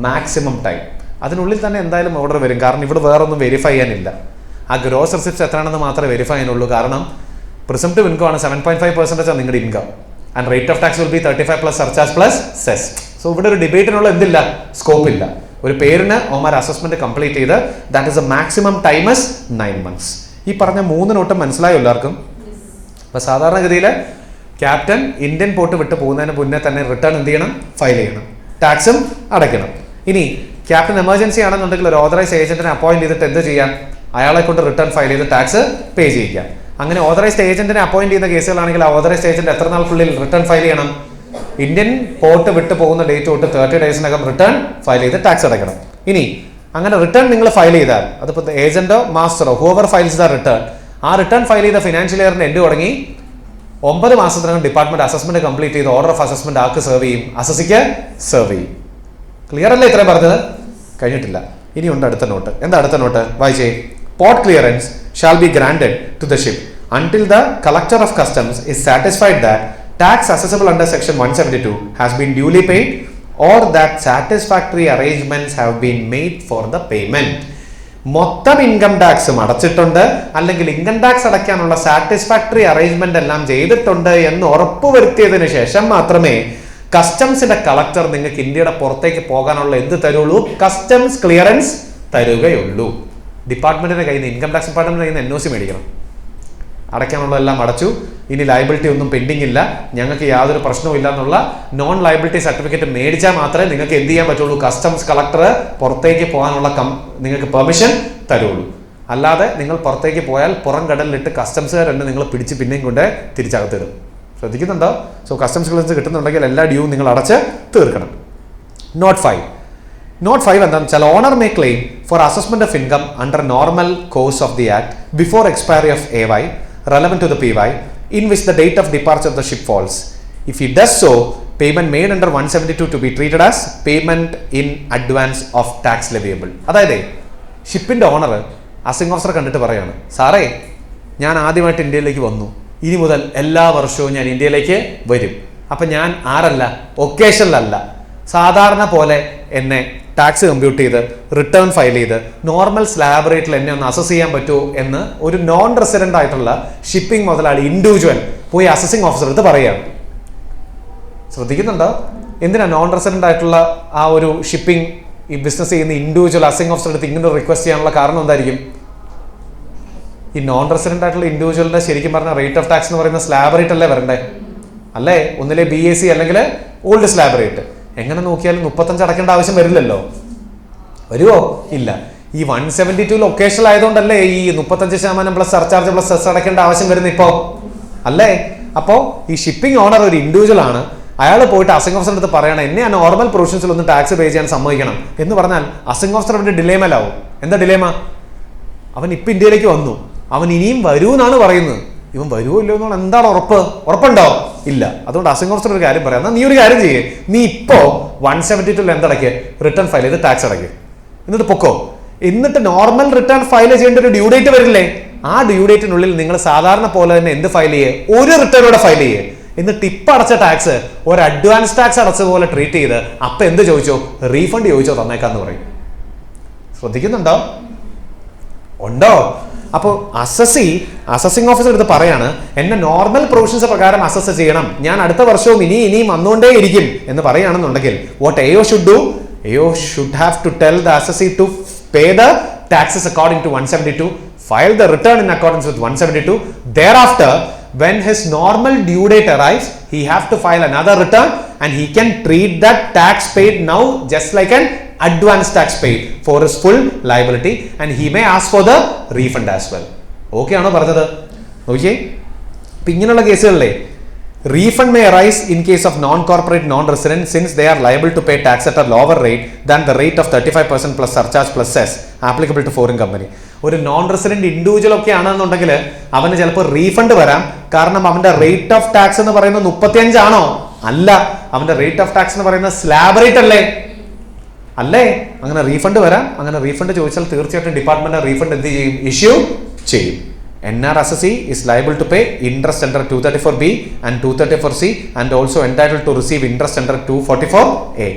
maximum time. അതിനുള്ളിൽ തന്നെ എന്തായാലും ഓർഡർ വരും. കാരണം ഇവിടെ വേറൊന്നും വെരിഫൈ ചെയ്യാനില്ല. ആ ഗ്രോസ് റിസിപ്റ്റ്സ് എത്രയാണെന്ന് മാത്രമേ വെരിഫൈ ചെയ്യാനുള്ളൂ. കാരണം പ്രിസംപ്റ്റീവ് ഇൻകം ആണ് 7.5% ആണ് നിങ്ങളുടെ income. And rate of tax will B 35 plus surcharge plus cess. So ഇവിടെ ഒരു ഡിബേറ്റിനുള്ള എന്തില്ല? സ്കോപ്പ് ഇല്ല. ഒരു പേരിന് ഓമാർ അസസ്മെന്റ് കംപ്ലീറ്റ് ചെയ്ത് that is A maximum time is 9 months. ഈ പറഞ്ഞ 3 നോട്ടും മനസ്സിലായോ എല്ലാവർക്കും? അപ്പൊ സാധാരണഗതിയിൽ ക്യാപ്റ്റൻ ഇന്ത്യൻ പോർട്ട് വിട്ട് പോകുന്നതിന് മുന്നേ തന്നെ റിട്ടേൺ എന്ത് ചെയ്യണം? ഫയൽ ചെയ്യണം. ടാക്സും അടയ്ക്കണം. ഇനി ക്യാപ്റ്റൻ എമർജൻസി ആണെന്നുണ്ടെങ്കിൽ ഒരു ഓതറൈസ് ഏജന്റിനെ അപ്പോയിന്റ് ചെയ്തിട്ട് എന്ത് ചെയ്യാം? അയാളെ കൊണ്ട് റിട്ടേൺ ഫയൽ ചെയ്ത് ടാക്സ് പേ ചെയ്യിക്കാം. അങ്ങനെ ഓതറൈസ്ഡ് ഏജന്റിനെ അപ്പോയിന്റ് ചെയ്യുന്ന കേസുകളാണെങ്കിൽ ആ ഓതറൈസ്ഡ് ഏജന്റ് എത്ര നാൾക്കുള്ളിൽ റിട്ടേൺ ഫയൽ ചെയ്യണം? ഇന്ത്യൻ പോർട്ട് വിട്ട് പോകുന്ന ഡേറ്റ് തൊട്ട് 30 ഡേയ്സിനകം റിട്ടേൺ ഫയൽ ചെയ്ത് ടാക്സ് അടയ്ക്കണം. ഇനി അങ്ങനെ റിട്ടേൺ നിങ്ങൾ ഫയൽ ചെയ്താൽ അതിപ്പോൾ ഏജന്റോ മാസ്റ്ററോ ഹൂവർ ഫയൽസ് ദ റിട്ടേൺ, ആ റിട്ടേൺ ഫയൽ ചെയ്ത ഫിനാൻഷ്യൽ ഇയറിന്റെ എൻഡ് തുടങ്ങി 9 മാസത്തിനകം ഡിപ്പാർട്ട്മെന്റ് അസസ്മെന്റ് കംപ്ലീറ്റ് ചെയ്ത് order of assessment arc serve ചെയ്യും? അസസിക്ക് സെർവ് ചെയ്യും. ക്ലിയർ അല്ലേ? ഇത്രയും പറഞ്ഞത് കഴിഞ്ഞിട്ടില്ല. ഇനിയുണ്ട് അടുത്ത നോട്ട്. എന്താ അടുത്ത നോട്ട്? വായിച്ചേ. Port clearance shall be granted to the ship until the collector of customs is satisfied that tax assessable under section 172 has been duly paid or that satisfactory arrangements have been made for the payment. മൊത്തം ഇൻകം ടാക്സും അടച്ചിട്ടുണ്ട്, അല്ലെങ്കിൽ ഇൻകം ടാക്സ് അടയ്ക്കാനുള്ള സാറ്റിസ്ഫാക്ടറി അറേഞ്ച്മെന്റ് എല്ലാം ചെയ്തിട്ടുണ്ട് എന്ന് ഉറപ്പുവരുത്തിയതിനു ശേഷം മാത്രമേ കസ്റ്റംസിന്റെ കളക്ടർ നിങ്ങൾക്ക് ഇന്ത്യയുടെ പുറത്തേക്ക് പോകാനുള്ള എന്ത് തരുള്ളൂ? കസ്റ്റംസ് ക്ലിയറൻസ് തരുകയുള്ളൂ. ഡിപ്പാർട്ട്മെന്റിന്റെ കയ്യിൽ നിന്ന്, ഇൻകം ടാക്സ് ഡിപ്പാർട്ട്മെന്റിന്റെ കയ്യിൽ നിന്ന് NOC മേടിക്കണം. അടയ്ക്കാനുള്ളതെല്ലാം അടച്ചു, ഇനി ലയബിലിറ്റി ഒന്നും പെൻഡിങ് ഇല്ല, ഞങ്ങൾക്ക് യാതൊരു പ്രശ്നവും ഇല്ല എന്നുള്ള നോൺ ലയബിലിറ്റി സർട്ടിഫിക്കറ്റ് മേടിച്ചാൽ മാത്രമേ നിങ്ങൾക്ക് എന്ത് ചെയ്യാൻ പറ്റുള്ളൂ? കസ്റ്റംസ് കളക്ടർ പുറത്തേക്ക് പോകാനുള്ള നിങ്ങൾക്ക് പെർമിഷൻ തരുള്ളൂ. അല്ലാതെ നിങ്ങൾ പുറത്തേക്ക് പോയാൽ പുറം കടലിലിട്ട് കസ്റ്റംസുകാരെന്നെ നിങ്ങൾ പിടിച്ച് പിന്നെയും കൊണ്ട് തിരിച്ചകത്തിടും. ശ്രദ്ധിക്കുന്നുണ്ടോ? സോ കസ്റ്റംസ് ക്ലിയറൻസ് കിട്ടുന്നുണ്ടെങ്കിൽ എല്ലാ ഡ്യൂവും നിങ്ങൾ അടച്ച് തീർക്കണം. നോട്ട് 5 എന്താണെന്ന് വെച്ചാൽ owner may claim for assessment of income under normal course of the act before expiry of AY relevant to the PY in which the date of departure of the ship falls. If he does so, payment made under 172 to be treated as payment in advance of tax leviable. അതായത് ഷിപ്പിന്റെ ഓണർ അസിംഗ് ഓഫീസറെ കണ്ടിട്ട് പറയാണ്, സാറേ ഞാൻ ആദ്യമായിട്ട് ഇന്ത്യയിലേക്ക് വന്നു, ഇനി മുതൽ എല്ലാ വർഷവും ഞാൻ ഇന്ത്യയിലേക്ക് വരും. അപ്പം ഞാൻ ആരല്ല, ഒക്കേഷനിലല്ല, സാധാരണ പോലെ എന്നെ ടാക്സ് കമ്പ്യൂട്ട് ചെയ്ത് റിട്ടേൺ ഫയൽ ചെയ്ത് നോർമൽ സ്ലാബ് റേറ്റിൽ എന്നെ ഒന്ന് അസസ് ചെയ്യാൻ പറ്റുമോ എന്ന് ഒരു നോൺ റെസിഡന്റ് ആയിട്ടുള്ള ഷിപ്പിംഗ് മുതലാളി ഇൻഡിവിജ്വൽ പോയി അസസിംഗ് ഓഫീസർ അടുത്ത് പറയുകയാണ്. ശ്രദ്ധിക്കുന്നുണ്ടോ? എന്തിനാ നോൺ റെസിഡന്റ് ആയിട്ടുള്ള ആ ഒരു ഷിപ്പിംഗ് ഈ ബിസിനസ് ചെയ്യുന്ന ഇൻഡിവിജ്വൽ അസസിംഗ് ഓഫീസർ അടുത്ത് ഇങ്ങനെ റിക്വസ്റ്റ് ചെയ്യാനുള്ള കാരണം എന്തായിരിക്കും? ഈ നോൺ റെസിഡന്റ് ആയിട്ടുള്ള ഇൻഡിവിജ്വലിന്റെ ശരിക്കും പറഞ്ഞ റേറ്റ് ഓഫ് ടാക്സ് എന്ന് പറയുന്ന സ്ലാബ് റേറ്റ് അല്ലേ വരണ്ടേ? അല്ലേ? ഒന്നിലെ BAC അല്ലെങ്കിൽ ഓൾഡ് സ്ലാബ് റേറ്റ്. എങ്ങനെ നോക്കിയാലും 35 അടക്കേണ്ട ആവശ്യം വരില്ലല്ലോ. വരുമോ? ഇല്ല. ഈ 172 ഒക്കേഷണൽ ആയതുകൊണ്ടല്ലേ ഈ 35% പ്ലസ് സർചാർജ് പ്ലസ് സെസ് അടക്കേണ്ട ആവശ്യം വരുന്നത് ഇപ്പോ, അല്ലേ? അപ്പോ ഈ ഷിപ്പിംഗ് ഓണർ ഒരു ഇൻഡിവിജ്വൽ ആണ്. അയാൾ പോയിട്ട് അസിംഗ് ഓഫീസറിന്റെ അടുത്ത് പറയണം, എന്നെ ആ നോർമൽ പ്രൊവിഷൻസിൽ ഒന്ന് ടാക്സ് പേ ചെയ്യാൻ സമ്മതിക്കണം എന്ന് പറഞ്ഞാൽ അസിംഗ് ഓഫീസർ അവന്റെ ഡിലേമലാവും. എന്താ ഡിലേമ? അവൻ ഇപ്പൊ ഇന്ത്യയിലേക്ക് വന്നു, അവൻ ഇനിയും വരൂ എന്നാണ് പറയുന്നത്. ഇവൻ വരുമോ ഇല്ലോ എന്നാണ് എന്താണ് ഉറപ്പുണ്ടോ? ഇല്ല. അതുകൊണ്ട് അസിംഗ് ഓഫീസർ ഒരു കാര്യം പറയാം, നീ ഒരു കാര്യം ചെയ്യേ, നീ ഇപ്പോ 172 എന്തടയ്ക്ക് റിട്ടേൺ ഫയൽ ചെയ്ത് ടാക്സ് അടയ്ക്ക്, എന്നിട്ട് പൊക്കോ. എന്നിട്ട് നോർമൽ റിട്ടേൺ ഫയൽ ചെയ്യേണ്ട ഒരു ഡ്യൂ ഡേറ്റ് വരില്ലേ? ആ ഡ്യൂ ഡേറ്റിനുള്ളിൽ നിങ്ങൾ സാധാരണ പോലെ തന്നെ എന്ത് ഫയൽ ചെയ്യേ? ഒരു റിട്ടേണോടെ ഫയൽ ചെയ്യേ. എന്നിട്ട് ഇപ്പം അടച്ച ടാക്സ് ഒരു അഡ്വാൻസ് ടാക്സ് അടച്ച പോലെ ട്രീറ്റ് ചെയ്ത് അപ്പൊ എന്ത് ചോദിച്ചോ? റീഫണ്ട് ചോദിച്ചോ തന്നേക്കാന്ന് പറയും. ശ്രദ്ധിക്കുന്നുണ്ടോ? ഉണ്ടോ? അപ്പോൾ അസസിംഗ് ഓഫീസർ എടുത്ത് പറയാണ്, എന്നെ നോർമൽ പ്രൊവിഷൻസ് പ്രകാരം അസസ് ചെയ്യണം, ഞാൻ അടുത്ത വർഷവും ഇനിയും വന്നുകൊണ്ടേ ഇരിക്കും എന്ന് പറയുകയാണെന്നുണ്ടെങ്കിൽ what AO should do? AO should have to tell the assessee to pay the taxes according to 172, file the return in accordance with 172. Thereafter, when his normal due date arrives, he have to file another return and he can treat that tax paid now just like an advance tax paid for his full liability and he may ask for the refund as well. Okay ആണോ പറഞ്ഞത്? ഓക്കെ. ഇപ്പം ഇങ്ങനെയുള്ള കേസുകളിലെ Refund may arise in case of non-corporate non-resident since they are liable to pay tax at a lower rate than the rate of 35% plus surcharge plus cess applicable to foreign company. ഒരു നോൺ റെസിഡന്റ് ഇൻഡിവിജ്വൽ ഒക്കെ ആണെന്നുണ്ടെങ്കിൽ അവന് ചിലപ്പോൾ റീഫണ്ട് വരാം. കാരണം അവന്റെ റേറ്റ് ഓഫ് ടാക്സ് എന്ന് പറയുന്നത് 35 ആണോ? അല്ല, അവന്റെ റേറ്റ് ഓഫ് ടാക്സ് എന്ന് പറയുന്നത് സ്ലാബ് റേറ്റ് അല്ലേ? അങ്ങനെ റീഫണ്ട് വരാം. അങ്ങനെ റീഫണ്ട് ചോദിച്ചാൽ തീർച്ചയായിട്ടും ഡിപ്പാർട്ട്മെന്റ് റീഫണ്ട് എന്ത് ചെയ്യും? ഇഷ്യൂ ചെയ്യും. NR assessee is liable to pay interest under 234B and 234C and also entitled to receive interest under 244A.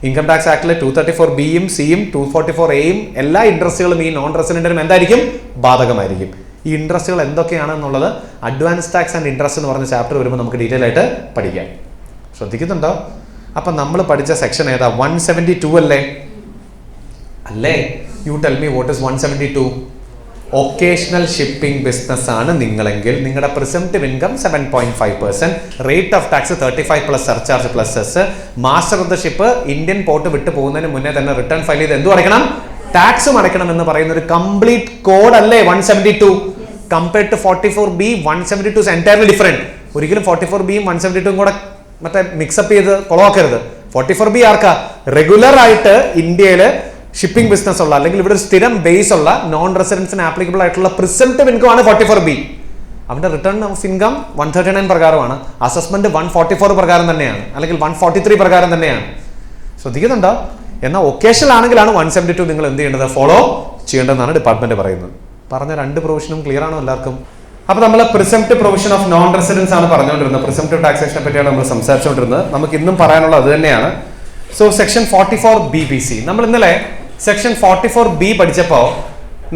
Income tax ആക്ടിലെ 234Bയും സിയും 244Aയും എല്ലാ ഇൻട്രസ്റ്റുകളും ഈ നോൺ റെസിഡന്റിനും എന്തായിരിക്കും? ബാധകമായിരിക്കും. ഈ ഇൻട്രസ്റ്റുകൾ എന്തൊക്കെയാണെന്നുള്ളത് അഡ്വാൻസ് ടാക്സ് ആൻഡ് ഇൻട്രസ്റ്റ് എന്ന് പറഞ്ഞ ചാപ്റ്റർ വരുമ്പോൾ നമുക്ക് ഡീറ്റെയിൽ ആയിട്ട് പഠിക്കാം. ശ്രദ്ധിക്കുന്നുണ്ടോ? അപ്പൊ നമ്മൾ പഠിച്ച സെക്ഷൻ ഏതാ? 172 അല്ലേ? You tell me what is 172? Occasional shipping business ആണ് നിങ്ങളെങ്കിൽ നിങ്ങളുടെ presumptive income 7.5%, rate of tax 35 plus surcharge plus cess. Master of the ship Indian port വിട്ടു പോകുന്നതിന് മുന്നേ തന്നെ റിട്ടേൺ ഫയൽ ചെയ്ത് എന്തും അടയ്ക്കണം? ടാക്സും അടയ്ക്കണം എന്ന് പറയുന്ന ഒരു കംപ്ലീറ്റ് കോഡ് അല്ലേ 172? Compared to 44B, 172 is entirely different. ഒരിക്കലും 44Bയും 172 കൂടെ മറ്റേ മിക്സപ്പ് ചെയ്ത് കൊളവാക്കരുത്. 44B ആർക്കാ? റെഗുലർ ആയിട്ട് ഇന്ത്യയില് ഷിപ്പിംഗ് ബിസിനസ് ഉള്ള അല്ലെങ്കിൽ ഇവിടെ ഒരു സ്ഥിരം ബേസ് ഉള്ള നോൺ റെസിഡൻസിന് ആപ്ലിക്കബിൾ ആയിട്ടുള്ള പ്രിസംപ്റ്റീവ് ഇൻകം ആണ് 44B. അവന്റെ റിട്ടേൺ ഓഫ് ഇൻകം 139 പ്രകാരമാണ്. അസസ്മെന്റ് 144 പ്രകാരം തന്നെയാണ്, അല്ലെങ്കിൽ 143 പ്രകാരം തന്നെയാണ്. ശ്രദ്ധിക്കുന്നുണ്ടോ? എന്നാൽ ഒക്കേഷണൽ ആണെങ്കിലാണ് 172 നിങ്ങൾ എന്ത് ചെയ്യേണ്ടത്? ഫോളോ ചെയ്യേണ്ടതെന്നാണ് ഡിപ്പാർട്ട്മെന്റ് പറയുന്നത്. പറഞ്ഞ രണ്ട് പ്രൊവിഷനും ക്ലിയർ ആണോ എല്ലാവർക്കും? അപ്പൊ നമ്മൾ presumptive provision of non residents ആണ് പറഞ്ഞുകൊണ്ടിരുന്നത്. പ്രിസംപ്റ്റീവ് ടാക്സേഷനെ പറ്റിയാണ് നമ്മൾ സംസാരിച്ചുകൊണ്ടിരുന്നത്. നമുക്ക് ഇന്നും പറയാനുള്ളത് അത് തന്നെയാണ്. സോ സെക്ഷൻ 44BBC, നമ്മൾ ഇന്നലെ സെക്ഷൻ 44B പഠിച്ചപ്പോൾ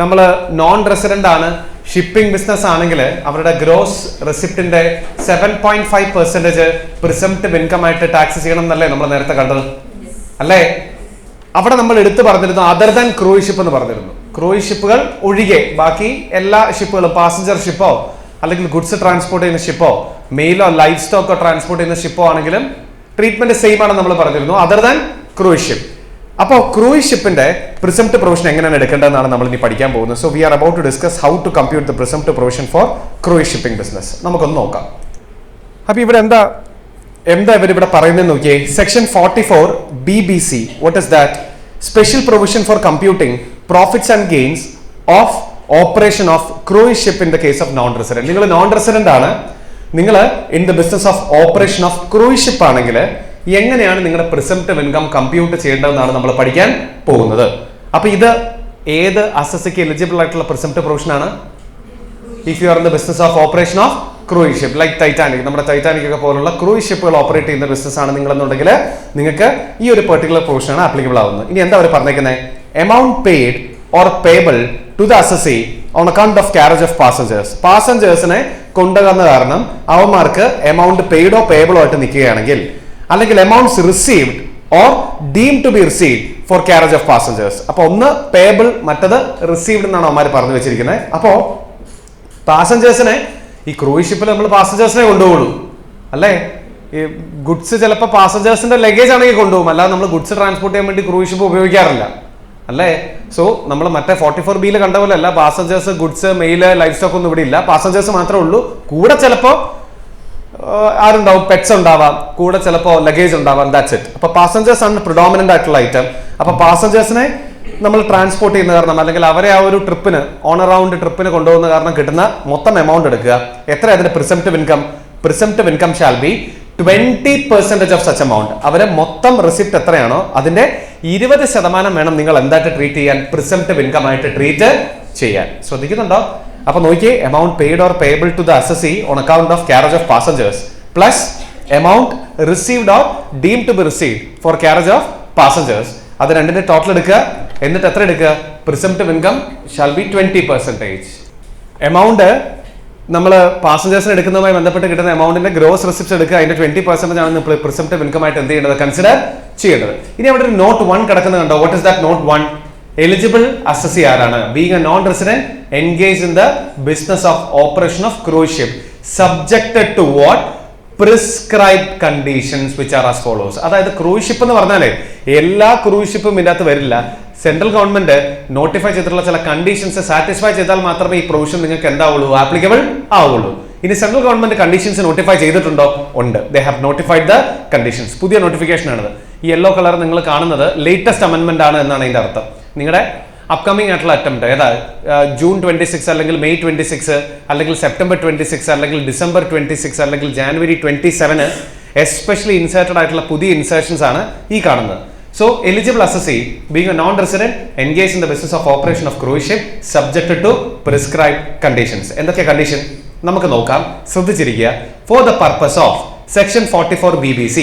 നമ്മൾ നോൺ റെസിഡന്റ് ആണ്, ഷിപ്പിംഗ് ബിസിനസ് ആണെങ്കിൽ അവരുടെ ഗ്രോസ് റെസിപ്റ്റിന്റെ 7.5% പ്രിസംപ്റ്റീവ് ഇൻകം ആയിട്ട് ടാക്സ് ചെയ്യണം എന്നല്ലേ നമ്മൾ നേരത്തെ കണ്ടത് അല്ലേ? അവിടെ നമ്മൾ എടുത്തു പറഞ്ഞിരുന്നു അതർ ദാൻ ക്രൂയിസ് ഷിപ്പ് എന്ന് പറഞ്ഞിരുന്നു. ക്രൂയിസ് ഷിപ്പുകൾ ഒഴികെ ബാക്കി എല്ലാ ഷിപ്പുകളും, പാസഞ്ചർ ഷിപ്പോ അല്ലെങ്കിൽ ഗുഡ്സ് ട്രാൻസ്പോർട്ട് ചെയ്യുന്ന ഷിപ്പോ മെയിലോ ലൈഫ് സ്റ്റോക്കോ ട്രാൻസ്പോർട്ട് ചെയ്യുന്ന ഷിപ്പോ ആണെങ്കിലും ട്രീറ്റ്മെന്റ് സെയിം ആണെന്ന് നമ്മൾ പറഞ്ഞിരുന്നു, അതർ ദാൻ ക്രൂയിസ് ഷിപ്പ്. അപ്പോൾ ക്രൂയിസ് ഷിപ്പിന്റെ പ്രിസംപ്റ്റീവ് പ്രൊവിഷൻ എങ്ങനെയാണ് എടുക്കേണ്ടതെന്നാണ് നമ്മൾ ഇനി പഠിക്കാൻ പോകുന്നത്. So we are about to discuss how to compute the presumptive provision for cruise shipping business. നമുക്കൊന്ന് നോക്കാം. അപ്പൊ ഇവിടെ എന്താ ഇവരിവിടെ പറയുന്നത് നോക്കിയേ. Section 44BBC, what is that? Special provision for computing profits and gains of operation of cruise ship in the case of non resident. നിങ്ങൾ നോൺ റെസിഡന്റ് ആണ്, നിങ്ങൾ in the business of operation of cruise ship ആണെങ്കിൽ എങ്ങനെയാണ് നിങ്ങളുടെ പ്രിസംപ്റ്റീവ് ഇൻകം കമ്പ്യൂട്ട് ചെയ്യേണ്ടതെന്നാണ് നമ്മൾ പഠിക്കാൻ പോകുന്നത്. അപ്പൊ ഇത് ഏത് അസസിക്ക് എലിജിബിൾ ആയിട്ടുള്ള പ്രിസംപ്റ്റീവ് പ്രൊവിഷൻ ആണ്? If you are in the business of operation of cruise ship like Titanic, നമ്മുടെ ടൈറ്റാനിക് ഒക്കെ പോലുള്ള ക്രൂയിസ് ഷിപ്പുകൾ ഓപ്പറേറ്റ് ചെയ്യുന്ന ബിസിനസ് ആണ് നിങ്ങളെന്നുണ്ടെങ്കിൽ നിങ്ങൾക്ക് ഈ ഒരു പെർട്ടിക്കുലർ പ്രൊവിഷൻ ആണ് ആപ്ലിക്കബിൾ ആവുന്നത്. ഇനി എന്താ അവർ പറഞ്ഞേക്കുന്നത്? Amount paid or payable to the assessee on account of carriage of passengers. പാസഞ്ചേഴ്സിനെ കൊണ്ടുവന്ന കാരണം അവന്മാർക്ക് എമൗണ്ട് പെയ്ഡോ പേബിളോ ആയിട്ട് നിൽക്കുകയാണെങ്കിൽ, അല്ലെങ്കിൽ amounts received or deem to be received for carriage of passengers. അപ്പൊ ഒന്ന് പേബിൾ, മറ്റത് റിസീവ്ഡ് എന്നാണ് അവന്മാർ പറഞ്ഞു വെച്ചിരിക്കുന്നത്. അപ്പോ പാസഞ്ചേഴ്സിനെ, ഈ ക്രൂയിസ് ഷിപ്പിൽ നമ്മൾ പാസഞ്ചേഴ്സിനെ കൊണ്ടുപോകുള്ളൂ അല്ലേ? ഈ ഗുഡ്സ് ചിലപ്പോൾ പാസഞ്ചേഴ്സിന്റെ ലഗേജ് ആണെങ്കിൽ കൊണ്ടുപോകും, അല്ലാതെ നമ്മൾ ഗുഡ്സ് ട്രാൻസ്പോർട്ട് ചെയ്യാൻ വേണ്ടി ക്രൂയിസ് ഷിപ്പ് ഉപയോഗിക്കാറില്ല അല്ലേ? സോ നമ്മൾ മറ്റേ 44Bയിൽ കണ്ട പോലെ അല്ല, passengers, goods, mail, life stock ഒന്നും ഇവിടെ ഇല്ല. പാസഞ്ചേഴ്സ് മാത്രമേ ഉള്ളൂ. കൂടെ ചിലപ്പോൾ ആരുണ്ടാവും? പെറ്റ്സ് ഉണ്ടാവാം, കൂടെ ചിലപ്പോൾ ലഗേജ് ഉണ്ടാവാം. That's it. അപ്പൊ പാസഞ്ചേഴ്സ് ആണ് പ്രിഡോമിനന്റ് ആയിട്ടുള്ള ഐറ്റം. അപ്പൊ പാസഞ്ചേഴ്സിനെ നമ്മൾ ട്രാൻസ്പോർട്ട് ചെയ്യുന്ന കാരണം, അല്ലെങ്കിൽ അവരെ ആ ഒരു ട്രിപ്പിന്, ഓൺ അറൌണ്ട് ട്രിപ്പിന് കൊണ്ടുപോകുന്ന കാരണം കിട്ടുന്ന മൊത്തം എമൗണ്ട് എടുക്കുക. എത്ര അതിന്റെ presumptive income? Presumptive income shall be 20% of such amount. അവരെ മൊത്തം റിസിപ്റ്റ് എത്രയാണോ അതിന്റെ 20% വേണം നിങ്ങൾ എന്തായിട്ട് ട്രീറ്റ് ചെയ്യാൻ? പ്രിസംപ്റ്റീവ് ഇൻകം ആയിട്ട് ട്രീറ്റ് ചെയ്യാൻ. ശ്രദ്ധിക്കുന്നുണ്ടോ? അപ്പൊ നോക്കിയേ, amount paid or payable to the assessee on account of carriage of passengers plus amount received or deem to be received for carriage of passengers. അത് രണ്ടിന്റെ ടോട്ടൽ എടുക്കുക. എന്നിട്ട് എത്ര എടുക്കുക? Presumptive income shall be 20%. Amount നമ്മൾ പാസഞ്ചേഴ്സിന് എടുക്കുന്നതുമായി ബന്ധപ്പെട്ട് കിട്ടുന്ന എമൗണ്ടിന്റെ ഗ്രോസ് റെസിപ്റ്റ് എടുക്കുക. അതിന്റെ 20% ആണ് നമ്മൾ പ്രിസംപ്റ്റീവ് ഇൻകം ആയിട്ട് എന്ത് ചെയ്യേണ്ടത്? കൺസിഡർ ചെയ്യേണ്ടത്. ഇനി അവിടെ ഒരു നോട്ട് 1 കിടക്കുന്നത് കണ്ടോ? What is that note 1? Eligible assessee ആരാണ്? Being a non resident engage in the business of operation of cruise ship subjected to what? Prescribed conditions which are as follows. അതായത് ക്രൂയിസ് ഷിപ്പ് എന്ന് പറഞ്ഞാലേ എല്ലാ ക്രൂയിസ് ഷിപ്പും ഇതിനകത്ത് വരില്ല. സെൻട്രൽ ഗവൺമെന്റ് നോട്ടിഫൈ ചെയ്തിട്ടുള്ള ചില കണ്ടീഷൻസ് സാറ്റിസ്ഫൈ ചെയ്താൽ മാത്രമേ ഈ പ്രൊവിഷൻ നിങ്ങൾക്ക് എന്താവുള്ളൂ, ആപ്ലിക്കബിൾ ആവുള്ളൂ. ഇനി സെൻട്രൽ ഗവൺമെന്റ് കണ്ടീഷൻസ് നോട്ടിഫൈ ചെയ്തിട്ടുണ്ടോ? ഉണ്ട്. They have notified the conditions. പുതിയ നോട്ടിഫിക്കേഷൻ ആണത്. ഈ യെല്ലോ കളർ നിങ്ങൾ കാണുന്നത് ലേറ്റസ്റ്റ് അമെന്റ്മെന്റ് ആണ് എന്നാണ് അതിന്റെ അർത്ഥം. നിങ്ങളുടെ അപ്കമിംഗ് ആയിട്ടുള്ള അറ്റംപ്റ്റ് ഏതാ, ജൂൺ 26 അല്ലെങ്കിൽ മെയ് 26 അല്ലെങ്കിൽ സെപ്റ്റംബർ 26 അല്ലെങ്കിൽ ഡിസംബർ 26 അല്ലെങ്കിൽ ജാനുവരി 27 എസ്പെഷ്യലി ഇൻസേർട്ടഡ് ആയിട്ടുള്ള പുതിയ ഇൻസേർഷൻസ് ആണ് ഈ കാണുന്നത്. So, eligible assessee being a non-resident engaged in the business of operation of cruise ship subjected to prescribed conditions. എന്തൊക്കെ കണ്ടീഷൻ നമുക്ക് നോക്കാം, ശ്രദ്ധിച്ചിരിക്കുക. For the purpose of section 44 BBC,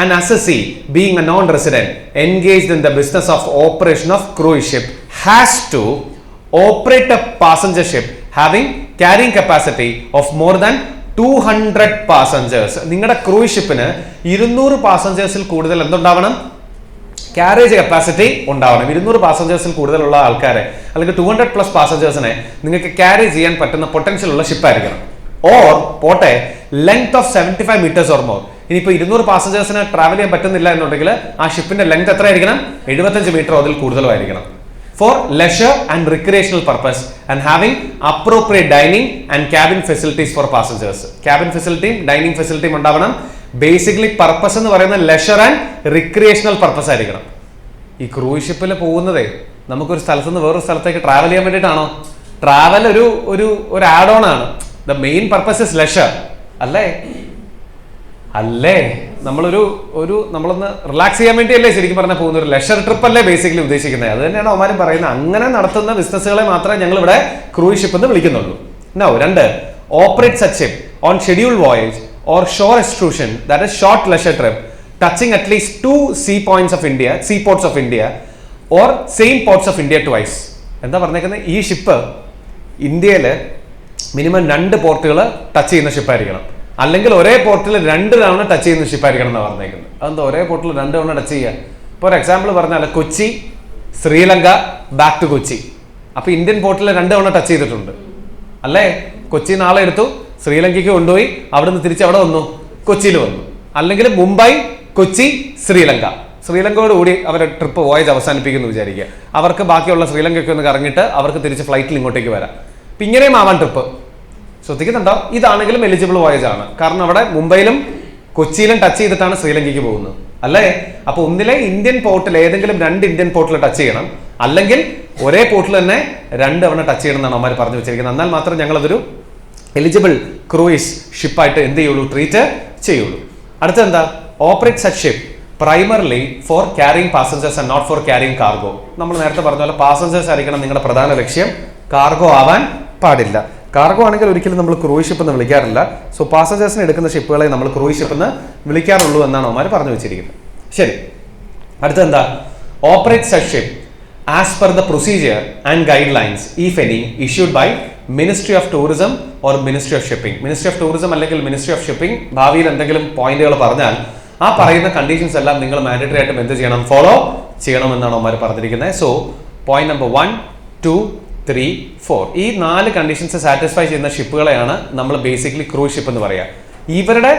an assessee being a non-resident engaged in the business of operation of cruise ship has to operate a passenger ship having carrying capacity of more than 200 passengers. നിങ്ങളുടെ ക്രൂയിസ് ഷിപ്പിന് 200 പാസഞ്ചേഴ്സിൽ കൂടുതൽ എന്തുണ്ടാവണം, ക്യാരേജ് കപ്പാസിറ്റി ഉണ്ടാവണം. 200 പാസഞ്ചേഴ്സിൽ കൂടുതലുള്ള ആൾക്കാരെ അല്ലെങ്കിൽ 200+ പാസഞ്ചേഴ്സിനെ നിങ്ങൾക്ക് ക്യാരി ചെയ്യാൻ പറ്റുന്ന പൊട്ടൻഷ്യൽ ഉള്ള ഷിപ്പായിരിക്കണം. ഓർ പോട്ടെ length of 75 meters or more. ഇനിയിപ്പോൾ 200 പാസഞ്ചേഴ്സിന് ട്രാവൽ ചെയ്യാൻ പറ്റുന്നില്ല എന്നുണ്ടെങ്കിൽ ആ ഷിപ്പിന്റെ ലെങ്ത് എത്ര ആയിരിക്കണം, 75 മീറ്റർ അതിൽ കൂടുതലും ആയിരിക്കണം. For leisure and recreational purpose and having appropriate dining and cabin facilities for passengers. Cabin facility, dining facility ഉണ്ടാവണം. ബേസിക്കലി പർപ്പസ് എന്ന് പറയുന്നത് ലെഷർ ആൻഡ് റിക്രിയേഷണൽ പർപ്പസ് ആയിരിക്കണം. ഈ ക്രൂയിസ് ഷിപ്പിൽ പോകുന്നതേ നമുക്കൊരു സ്ഥലത്ത് നിന്ന് വേറൊരു സ്ഥലത്തേക്ക് ട്രാവൽ ചെയ്യാൻ വേണ്ടിയിട്ടാണോ? ട്രാവൽ ഒരു ആഡ് ഓൺ ആണ്. The main purpose is leisure അല്ലേ? നമ്മളൊന്ന് റിലാക്സ് ചെയ്യാൻ വേണ്ടിയല്ലേ ശരിക്കും പറഞ്ഞാൽ പോകുന്ന ഒരു ലെഷർ ട്രിപ്പ് അല്ലേ ബേസിക്കലി ഉദ്ദേശിക്കുന്നത്. അത് തന്നെയാണ് അവന്മാരും പറയുന്നത്. അങ്ങനെ നടത്തുന്ന ബിസിനസ്സുകളെ മാത്രമേ ഞങ്ങൾ ഇവിടെ ക്രൂയിസ് ഷിപ്പ് എന്ന് വിളിക്കുന്നുള്ളൂ. 2 operate such ship on schedule voyage or shore excursion, that is short leisure trip touching at least 2 seaports of India or same ports of India twice. എന്താ പറഞ്ഞേക്കുന്നത്, ഈ ഷിപ്പ് ഇന്ത്യയിൽ മിനിമം 2 പോർട്ടുകൾ ടച്ച് ചെയ്യുന്ന ഷിപ്പായിരിക്കണം, അല്ലെങ്കിൽ ഒരേ പോർട്ടിൽ 2 തവണ ടച്ച് ചെയ്യുന്ന ഷിപ്പായിരിക്കണം എന്നാണ് പറഞ്ഞേക്കുന്നത്. അതെന്താ ഒരേ പോർട്ടിൽ 2 തവണ ടച്ച് ചെയ്യുക? ഇപ്പോൾ ഒരു എക്സാമ്പിൾ പറഞ്ഞാൽ കൊച്ചി ശ്രീലങ്ക ബാക്ക് ടു കൊച്ചി. അപ്പോൾ ഇന്ത്യൻ പോർട്ടിൽ 2 തവണ ടച്ച് ചെയ്തിട്ടുണ്ട് അല്ലേ? കൊച്ചി നാളെ എടുത്തു, ശ്രീലങ്കയ്ക്ക് കൊണ്ടുപോയി, അവിടുന്ന് തിരിച്ച് അവിടെ വന്നു, കൊച്ചിയിൽ വന്നു. അല്ലെങ്കിൽ മുംബൈ കൊച്ചി ശ്രീലങ്കയോട് കൂടി അവരുടെ ട്രിപ്പ് വോയേജ് അവസാനിപ്പിക്കുന്നു വിചാരിക്കുക. അവർക്ക് ബാക്കിയുള്ള ശ്രീലങ്കയ്ക്ക് ഒന്ന് കറങ്ങിയിട്ട് അവർക്ക് തിരിച്ച് ഫ്ലൈറ്റിൽ ഇങ്ങോട്ടേക്ക് വരാം. അപ്പം ഇങ്ങനെയും ആവാൻ ട്രിപ്പ്. ശ്രദ്ധിക്കുന്നുണ്ടോ? ഇതാണെങ്കിലും എലിജിബിൾ വോയേജ് ആണ്. കാരണം അവിടെ മുംബൈയിലും കൊച്ചിയിലും ടച്ച് ചെയ്തിട്ടാണ് ശ്രീലങ്കയ്ക്ക് പോകുന്നത് അല്ലേ? അപ്പോൾ ഒന്നിലെ ഇന്ത്യൻ പോർട്ടിൽ ഏതെങ്കിലും 2 ഇന്ത്യൻ പോർട്ടിൽ ടച്ച് ചെയ്യണം, അല്ലെങ്കിൽ ഒരേ പോർട്ടിൽ തന്നെ 2 തവണ ടച്ച് ചെയ്യണം എന്നാണ് അവന്മാർ പറഞ്ഞു വെച്ചിരിക്കുന്നത്. എന്നാൽ മാത്രം ഞങ്ങളതൊരു എലിജിബിൾ ക്രൂയിസ് ഷിപ്പായിട്ട് എന്ത് ചെയ്യുള്ളൂ, ട്രീറ്റ് ചെയ്യുള്ളൂ. അടുത്ത എന്താ, operate such ship primarily for carrying passengers and not for carrying cargo. നമ്മൾ നേരത്തെ പറഞ്ഞ പോലെ പാസഞ്ചേഴ്സ് ആയിരിക്കണം നിങ്ങളുടെ പ്രധാന ലക്ഷ്യം, കാർഗോ ആവാൻ പാടില്ല. കാർഗോ ആണെങ്കിൽ ഒരിക്കലും നമ്മൾ ക്രൂയിസ് ഷിപ്പ് എന്ന് വിളിക്കാറില്ല. സോ പാസഞ്ചേഴ്സിന് എടുക്കുന്ന ഷിപ്പുകളെ നമ്മൾ ക്രൂയിസ് ഷിപ്പ് എന്ന് വിളിക്കാറുള്ളൂ എന്നാണ് അവന്മാർ പറഞ്ഞു വെച്ചിരിക്കുന്നത്. ശരി, അടുത്ത എന്താ, operate such ship as per the procedure and guidelines if any issued by ministry of tourism or ministry of shipping. Ministry of tourism അല്ലെങ്കിൽ മിനിസ്ട്രി ഓഫ് ഷിപ്പിംഗ് ഭാവിയിൽ എന്തെങ്കിലും പോയിന്റുകൾ പറഞ്ഞാൽ ആ പറയുന്ന കണ്ടീഷൻസ് എല്ലാം നിങ്ങൾ മാൻഡേറ്ററി ആയിട്ടും എന്ത് ചെയ്യണം, ഫോളോ ചെയ്യണമെന്നാണ് അവന്മാർ പറഞ്ഞിരിക്കുന്നത്. സോ പോയിന്റ് നമ്പർ 1, 2, 3, 4 ഈ 4 കണ്ടീഷൻസ് സാറ്റിസ്ഫൈ ചെയ്യുന്ന ഷിപ്പുകളെയാണ് നമ്മൾ ബേസിക്കലി ക്രൂസ് ഷിപ്പ് എന്ന് പറയുക. ഇവരുടെ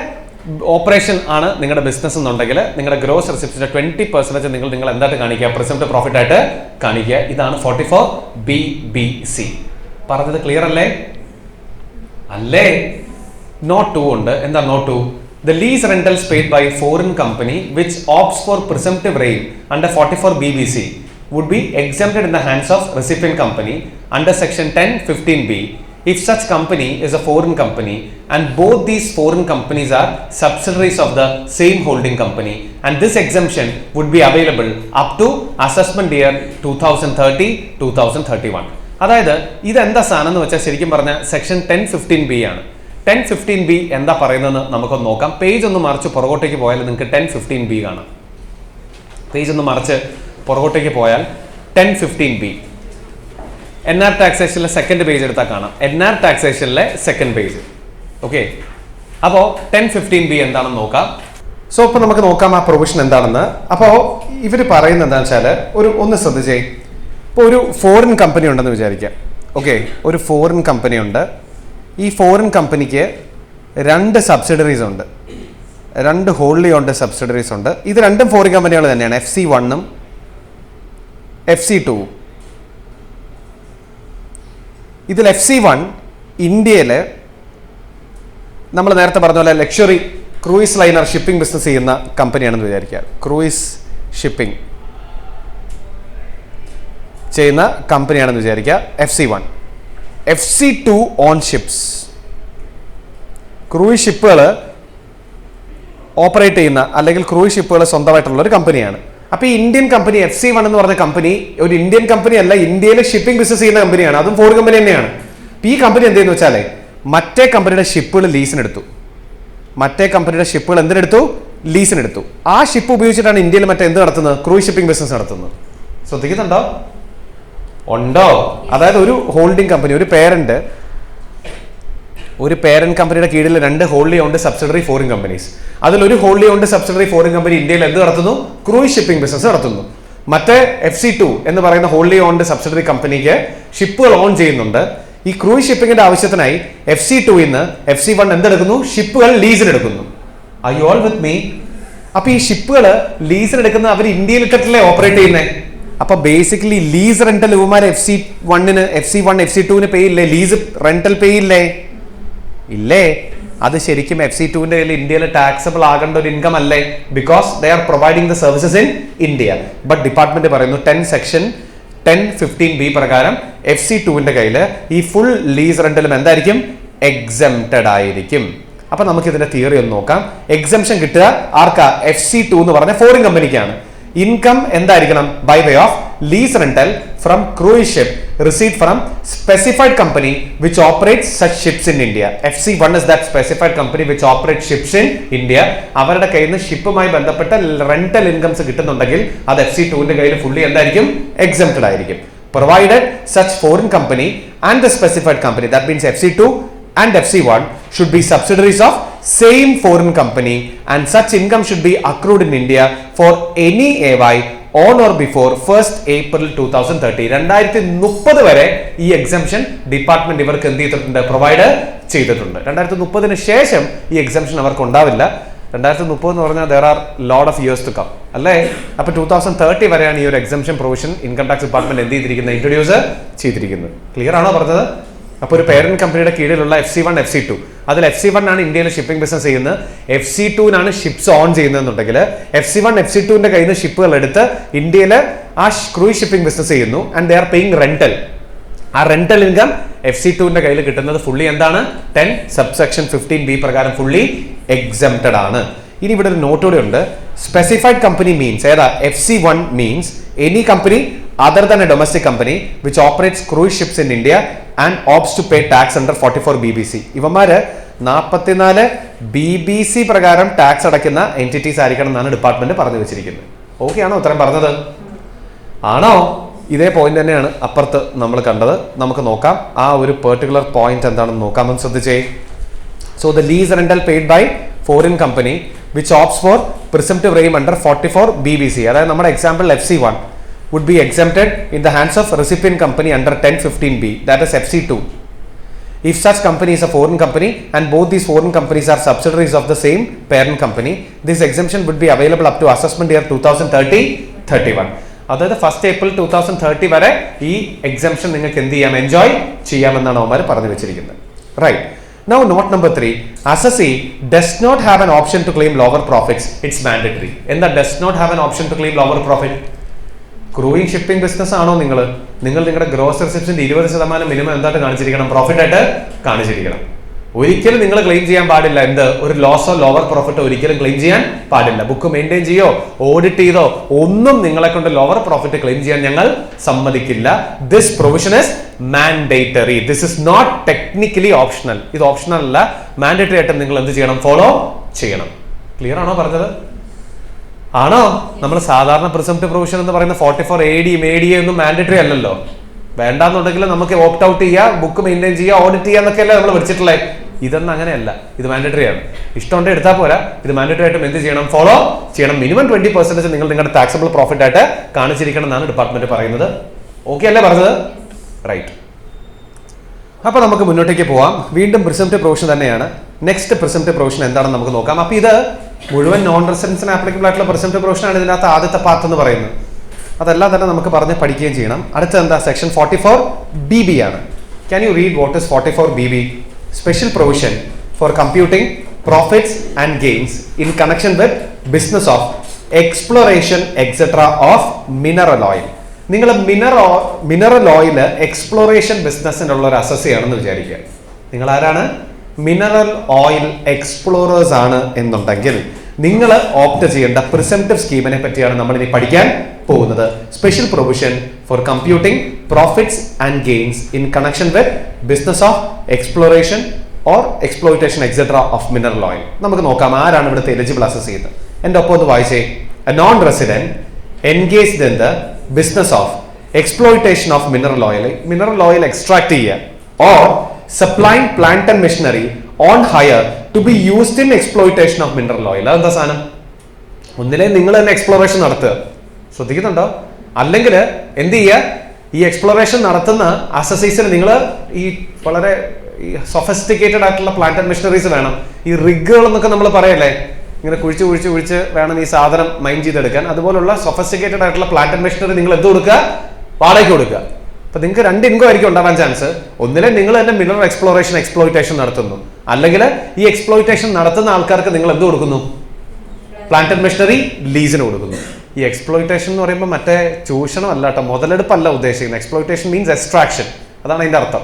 ഓപ്പറേഷൻ ആണ് നിങ്ങളുടെ ബിസിനസ് എന്നുണ്ടെങ്കിൽ നിങ്ങളുടെ ഗ്രോസ് റിസിപ്റ്റിന്റെ 20% നിങ്ങൾ എന്തായിട്ട് കാണിക്കുക, പ്രിസംപ്റ്റീവ് പ്രോഫിറ്റ് ആയിട്ട് കാണിക്കുക. ഇതാണ് 44 BBC. പറഞ്ഞത് ക്ലിയർ അല്ലേ? നോട്ട് 2 ഉണ്ട്. എന്താ not 2? The lease rentals paid by foreign company which opts for presumptive rate under 44 BBC would be exempted in the hands of recipient company under section 10(15)(b) if such company is a foreign company and both these foreign companies are subsidiaries of the same holding company, and this exemption would be available up to assessment year 2030-2031. അതായത് ഇതെന്താ സാധനം എന്ന് വെച്ചാൽ ശരിക്കും പറഞ്ഞാൽ സെക്ഷൻ 10(15)(b) ആണ്. 10(15)(b) എന്താ പറയുന്നതെന്ന് നമുക്കൊന്ന് നോക്കാം. പേജ് ഒന്ന് മറിച്ച് പുറകോട്ടേക്ക് പോയാൽ നിങ്ങൾക്ക് 10(15)(b) കാണാം. പേജ് ഒന്ന് മറിച്ച് പുറകോട്ടേക്ക് പോയാൽ 10(15)(b) NR ടാക്സേഷനിലെ സെക്കൻഡ് പേജ് എടുത്താൽ കാണാം. NR ടാക്സേഷനിലെ സെക്കൻഡ് പേജ്. ഓക്കെ, അപ്പോൾ 10(15)(b) എന്താണെന്ന് നോക്കാം. സോ ഇപ്പോൾ നമുക്ക് നോക്കാം ആ പ്രൊവിഷൻ എന്താണെന്ന്. അപ്പോൾ ഇവർ പറയുന്നത് എന്താണെന്ന് വെച്ചാൽ ഒന്ന് ശ്രദ്ധിച്ചേ. ഇപ്പോൾ ഒരു ഫോറിൻ കമ്പനി ഉണ്ടെന്ന് വിചാരിക്കാം. ഓക്കെ, ഒരു ഫോറിൻ കമ്പനി ഉണ്ട്. ഈ ഫോറിൻ കമ്പനിക്ക് 2 സബ്സിഡറീസ് ഉണ്ട്, 2 ഹോൾലി ഓൺഡ് സബ്സിഡറീസ് ഉണ്ട്. ഇത് രണ്ടും ഫോറിൻ കമ്പനികൾ തന്നെയാണ്. FC1 ഉം FC2. ഇതിൽ FC1 ഇന്ത്യയിൽ നമ്മൾ നേരത്തെ പറഞ്ഞ പോലെ luxury cruise liner shipping business ചെയ്യുന്ന കമ്പനിയാണെന്ന് വിചാരിക്കുക. ക്രൂയിസ് ഷിപ്പിംഗ് ചെയ്യുന്ന കമ്പനിയാണെന്ന് വിചാരിക്കുക FC1. FC2 on ships, cruise ഷിപ്പുകൾ ഓപ്പറേറ്റ് ചെയ്യുന്ന അല്ലെങ്കിൽ ക്രൂയിസ് ഷിപ്പുകൾ സ്വന്തമായിട്ടുള്ള ഒരു കമ്പനിയാണ്. അപ്പോൾ ഈ ഇന്ത്യൻ കമ്പനി FC1 എന്ന് പറഞ്ഞ കമ്പനി ഒരു ഇന്ത്യൻ കമ്പനി അല്ല, ഇന്ത്യയിലെ ഷിപ്പിംഗ് ബിസിനസ് ചെയ്യുന്ന കമ്പനിയാണ്, അതും ഫോറിൻ കമ്പനി തന്നെയാണ്. ഈ കമ്പനി എന്തെന്ന് വെച്ചാൽ മറ്റേ കമ്പനിയുടെ ഷിപ്പുകൾ ലീസിനെടുത്തു. മറ്റേ കമ്പനിയുടെ ഷിപ്പുകൾ എന്തിനെടുത്തു? ലീസിനെടുത്തു. ആ ഷിപ്പ് ഉപയോഗിച്ചിട്ടാണ് ഇന്ത്യയിൽ മറ്റേ എന്ത് നടത്തുന്നത്? ക്രൂയിസ് ഷിപ്പിംഗ് ബിസിനസ് നടത്തുന്നത്. ശ്രദ്ധിക്കുന്നുണ്ടോ? ഉണ്ടോ? അതായത് ഒരു ഹോൾഡിംഗ് കമ്പനി, ഒരു പേരന്റ് കമ്പനിയുടെ കീഴിൽ 2 ഹോൾഡി ഓൺഡ് സബ്സിഡറി ഫോറിൻ കമ്പനീസ്. അതിലൊരു ഹോൾഡി ഓൺഡ് സബ്സിഡറി ഫോറിൻ കമ്പനി ഇന്ത്യയിൽ എന്ത് നടത്തുന്നു? ക്രൂയിസ് ഷിപ്പിംഗ് ബിസിനസ് നടത്തുന്നു. മറ്റേ FC2 എന്ന് പറയുന്ന ഹോൾഡി ഓൺഡ് സബ്സിഡറി കമ്പനിക്ക് ഷിപ്പുകൾ ഓൺ ചെയ്യുന്നുണ്ട്. ഈ ക്രൂയിസ് ഷിപ്പിംഗിന്റെ ആവശ്യത്തിനായി FC2 ഇന്ന് FC1 എന്തെടുക്കുന്നു? ഷിപ്പുകൾ ലീസിനെടുക്കുന്നു. Are you all with me? അപ്പൊ ഈ ഷിപ്പുകൾ ലീസിനെടുക്കുന്ന അവർ ഇന്ത്യയിൽ ഇട്ടിട്ടല്ലേ ഓപ്പറേറ്റ് ചെയ്യുന്നത്. അപ്പൊ ബേസിക്കലി ലീസ് റെന്റൽ ഇവന്മാർ FC1 FC2 പേ ഇല്ലേ? ലീസ് റെന്റൽ പേ ഇല്ലേ? ഇല്ലേ? അത് ശരിക്കും FC2 ഇന്ത്യയിൽ ടാക്സബിൾ ആകേണ്ട ഒരു ഇൻകം അല്ലേ? Because they are providing the services in India. But department പറയുന്നു 10 സെക്ഷൻ 10(15)(b) പ്രകാരം FC2 കയ്യിൽ ഈ ഫുൾ ലീസ് റെന്റലും എന്തായിരിക്കും? എക്സംപ്റ്റഡ് ആയിരിക്കും. അപ്പൊ നമുക്ക് ഇതിന്റെ തിയറി ഒന്ന് നോക്കാം. എക്സംപ്ഷൻ കിട്ടുക ആർക്കാ? FC2 എന്ന് പറഞ്ഞ ഫോറിൻ കമ്പനിക്കാണ്. ഇൻകം എന്തായിരിക്കണം? By way of lease rental from cruise ship received from specified company which operates such ships in India. FC1 is that specified company which operates ships in India. അവരുടെ കയ്യിൽ നിന്ന് ഷിപ്പുമായി ബന്ധപ്പെട്ട റെന്റൽ ഇൻകംസ് കിട്ടുന്നുണ്ടെങ്കിൽ അത് FC2 കയ്യിൽ ഫുള്ളി എന്തായിരിക്കും? എക്സംപ്റ്റഡ് ആയിരിക്കും. Provided such foreign company and the specified company, that means FC2 and FC1 should be subsidiaries of same foreign company and such income should be accrued in India for any AY on or before 1st April 2030. 2030 വരെ ഈ എക്സംപ്ഷൻ ഡിപ്പാർട്ട്മെന്റ് ഇവർക്ക് എന്ത് ചെയ്തിട്ടുണ്ട്? പ്രൊവൈഡ് ചെയ്തിട്ടുണ്ട്. 2030 ശേഷം ഈ എക്സംപ്ഷൻ അവർക്ക് ഉണ്ടാവില്ല. 2030 എന്ന് പറഞ്ഞാൽ there are lot of years to come അല്ലേ? അപ്പൊ 2030 വരെയാണ് ഈ ഒരു എക്സംപ്ഷൻ പ്രൊവിഷൻ ഇൻകം ടാക്സ് ഡിപ്പാർട്ട്മെന്റ് എന്ത് ചെയ്തിരിക്കുന്നത്? ഇൻട്രൊഡ്യൂസ് ചെയ്തിരിക്കുന്നത്. ക്ലിയർ ആണോ പറഞ്ഞത്? അപ്പോൾ ഒരു പേരന്റ് കമ്പനിയുടെ കീഴിലുള്ള FC1 FC2 അതിൽ FC1 ആണ് ഇന്ത്യയിൽ ഷിപ്പിംഗ് ബിസിനസ് ചെയ്യുന്നത്, FC2 ships on ചെയ്യുന്നതെന്നുണ്ടെങ്കിൽ FC1 FC2 കയ്യിൽ നിന്ന് ഷിപ്പുകൾ എടുത്ത് ഇന്ത്യയിൽ ആ ക്രൂയിസ് ഷിപ്പിംഗ് ബിസിനസ് ചെയ്യുന്നു. And they are paying rental. ആ റെന്റൽ ഇൻകം FC2 കയ്യിൽ കിട്ടുന്നത് ഫുള്ളി എന്താണ്? 10 സബ്സെക്ഷൻ 15(b) പ്രകാരം ഫുള്ളി എക്സംപ്റ്റഡ് ആണ്. ഇനി ഇവിടെ ഒരു നോട്ട് കൂടെ ഉണ്ട്. സ്പെസിഫൈഡ് കമ്പനി മീൻസ് ഏതാ? FC1 means any company other than a domestic company which operates cruise ships in India and opts to pay tax under 44 BBC. ഇവന്മാര് 44 BBC പ്രകാരം ടാക്സ് അടയ്ക്കുന്ന എൻറ്റിറ്റീസ് ആയിരിക്കണം എന്നാണ് ഡിപ്പാർട്ട്മെന്റ് പറഞ്ഞു വെച്ചിരിക്കുന്നത്. ഓക്കെ ആണോ? ഉത്തരം പറഞ്ഞത് ആണോ? ഇതേ പോയിന്റ് തന്നെയാണ് അപ്പുറത്ത് നമ്മൾ കണ്ടത്. നമുക്ക് നോക്കാം ആ ഒരു പെർട്ടിക്കുലർ പോയിന്റ് എന്താണെന്ന് നോക്കാമെന്ന് ശ്രദ്ധിച്ചേ. So the lease rental paid by foreign company which opts for presumptive regime under 44 BBC, അതായത് നമ്മുടെ example FC1 would be exempted in the hands of recipient company under 10(15)(b), that is FC2. If such company is a foreign company and both these foreign companies are subsidiaries of the same parent company, this exemption would be available up to assessment year 2030-31. അതായത് 1st April 2030 വരെ ഈ എക്സംപ്ഷൻ നിങ്ങൾക്ക് എന്ത് ചെയ്യാം? എൻജോയ് ചെയ്യാമെന്നാണ് അവന്മാർ പറഞ്ഞു വെച്ചിരിക്കുന്നത്. Right. Now note number 3, assessee does not have an option to claim lower profits. It's mandatory. എന്താ does not have an option to claim lower profit? Cruising shipping business ആണോ നിങ്ങൾ നിങ്ങളുടെ ഗ്രോസ് റിസിപ്റ്റ്സിന്റെ 20% മിനിമം എന്തായിട്ട് കാണിച്ചിരിക്കണം? പ്രോഫിറ്റ് ആയിട്ട് കാണിച്ചിരിക്കണം. ഒരിക്കലും നിങ്ങൾ ക്ലെയിം ചെയ്യാൻ പാടില്ല. എന്ത്? ഒരു ലോസോ ലോവർ പ്രോഫിറ്റോ ഒരിക്കലും ക്ലെയിം ചെയ്യാൻ പാടില്ല. ബുക്ക് മെയിൻറ്റെയിൻ ചെയ്യോ ഓഡിറ്റ് ചെയ്തോ ഒന്നും നിങ്ങളെ കൊണ്ട് ലോവർ പ്രോഫിറ്റ് ക്ലെയിം ചെയ്യാൻ ഞങ്ങൾ സമ്മതിക്കില്ല. This provision is mandatory. This is not technically optional. ഇത് ഓപ്ഷണൽ അല്ല, മാൻഡേറ്ററി ആയിട്ട് നിങ്ങൾ എന്ത് ചെയ്യണം? ഫോളോ ചെയ്യണം. ക്ലിയർ ആണോ പറഞ്ഞത്? ആണോ? നമ്മൾ സാധാരണ പ്രിസംപ്റ്റീവ് പ്രൊവിഷൻ എന്ന് പറയുന്ന 44 AD ADA ഒന്നും മാൻഡേറ്ററി അല്ലല്ലോ. വേണ്ടാന്നുണ്ടെങ്കിൽ നമുക്ക് ഓപ്റ്റ് ഔട്ട് ചെയ്യുക, ബുക്ക് മെയിൻറ്റെയിൻ ചെയ്യുക, ഓഡിറ്റ് ചെയ്യുക എന്നൊക്കെയല്ലേ നമ്മൾ പഠിച്ചിട്ടുള്ളത്. ഇതൊന്നും അങ്ങനെയല്ല. ഇത് മാൻഡേറ്ററി ആണ്. ഇഷ്ടമുണ്ടെങ്കിൽ എടുത്താൽ പോരാ. ഇത് മാൻഡേറ്ററി ആയിട്ടും എന്ത് ചെയ്യണം? ഫോളോ ചെയ്യണം. മിനിമം 20% നിങ്ങൾ നിങ്ങളുടെ ടാക്സബിൾ പ്രോഫിറ്റ് ആയിട്ട് കാണിച്ചിരിക്കണം എന്നാണ് ഡിപ്പാർട്ട്മെന്റ് പറയുന്നത്. ഓക്കെ അല്ലേ പറഞ്ഞത്? റൈറ്റ്. അപ്പൊ നമുക്ക് മുന്നോട്ടേക്ക് പോവാം. വീണ്ടും പ്രിസംപ്റ്റീവ് പ്രൊവിഷൻ തന്നെയാണ്. നെക്സ്റ്റ് പ്രിസംപ്റ്റീവ് പ്രൊവിഷൻ എന്താണെന്ന് നമുക്ക് നോക്കാം. അപ്പൊ ഇത് മുഴുവൻ നോൺ റെസിഡൻസിന് ആപ്ലിക്കബിൾ ആയിട്ടുള്ള പ്രിസംപ്റ്റീവ് പ്രൊവിഷൻ ആണ് ഇതിനകത്ത് ആദ്യത്തെ പാർട്ട് എന്ന് പറയുന്നത്. അതെല്ലാം തന്നെ നമുക്ക് പറഞ്ഞ് പഠിക്കുകയും ചെയ്യണം. അടുത്ത എന്താ? സെക്ഷൻ 44BB ആണ്. Can you read what is 44BB? Special provision for computing profits and gains in connection with business of exploration etcetera of mineral oil. നിങ്ങൾ മിനറൽ ഓയിൽ എക്സ്പ്ലോറേഷൻ ബിസിനസ്സിനുള്ള ഒരു അസസിയാണെന്ന് വിചാരിക്കുക. നിങ്ങൾ ആരാണ്? മിനറൽ ഓയിൽ എക്സ്പ്ലോറേഴ്സ് ആണ് എന്നുണ്ടെങ്കിൽ നിങ്ങൾ ഓപ്റ്റ് ചെയ്യേണ്ട പ്രിസെംപ്റ്റീവ് സ്കീമിനെ പറ്റിയാണ് നമ്മൾ ഇനി പഠിക്കാൻ പോകുന്നത്. Special provision for computing profits and gains in connection with business of exploration or exploitation etcetera of mineral oil. നമുക്ക് നോക്കാം ആരാണ് ഇവിടുത്തെ എലിജിബിൾ അസസ് ചെയ്യുന്നത്. എന്റെ ഒപ്പം ഒന്ന് വായിച്ചേ. A non resident engaged in the business of exploitation of mineral oil extract ചെയ്യുക or supplying plant and machinery on hire to be used in exploitation of mineral oil. അതെന്താ സാധനം? ഒന്നിലെ നിങ്ങൾ തന്നെ എക്സ്പ്ലോറേഷൻ നടത്തുക, ശ്രദ്ധിക്കുന്നുണ്ടോ? അല്ലെങ്കിൽ എന്ത് ചെയ്യുക? ഈ എക്സ്പ്ലോറേഷൻ നടത്തുന്ന അസസീസിന് നിങ്ങൾ ഈ വളരെ സൊഫിസ്റ്റിക്കേറ്റഡ് ആയിട്ടുള്ള പ്ലാന്റ് ആൻഡ് മെഷീനറീസ് വേണം. ഈ റിഗുകൾ എന്നൊക്കെ നമ്മൾ പറയല്ലേ, ഇങ്ങനെ കുഴിച്ച് വേണം ഈ സാധനം മൈൻ ചെയ്തെടുക്കാൻ. അതുപോലുള്ള സൊഫിസ്റ്റിക്കേറ്റഡ് ആയിട്ടുള്ള പ്ലാന്റ് ആൻഡ് മെഷീനറി നിങ്ങൾ എന്ത് കൊടുക്കുക? വാടകയ്ക്ക് കൊടുക്കുക. അപ്പൊ നിങ്ങൾക്ക് രണ്ട് ഇൻകം ആയിരിക്കും ഉണ്ടാവാൻ ചാൻസ്. ഒന്നിലെ നിങ്ങൾ തന്നെ മിനറൽ എക്സ്പ്ലോയിറ്റേഷൻ നടത്തുന്നു, അല്ലെങ്കിൽ ഈ എക്സ്പ്ലോയിറ്റേഷൻ നടത്തുന്ന ആൾക്കാർക്ക് നിങ്ങൾ എന്ത് കൊടുക്കുന്നു? പ്ലാന്റ് ആൻഡ് മെഷീനറി ലീസിന് കൊടുക്കുന്നു. ഈ എക്സ്പ്ലോയിറ്റേഷൻ എന്ന് പറയുമ്പോൾ മറ്റേ ചൂഷണം അല്ല കേട്ടോ, മുതലെടുപ്പല്ല ഉദ്ദേശിക്കുന്നത്. എക്സ്പ്ലോയിറ്റേഷൻ മീൻസ് എക്സ്ട്രാക്ഷൻ, അതാണ് അതിന്റെ അർത്ഥം.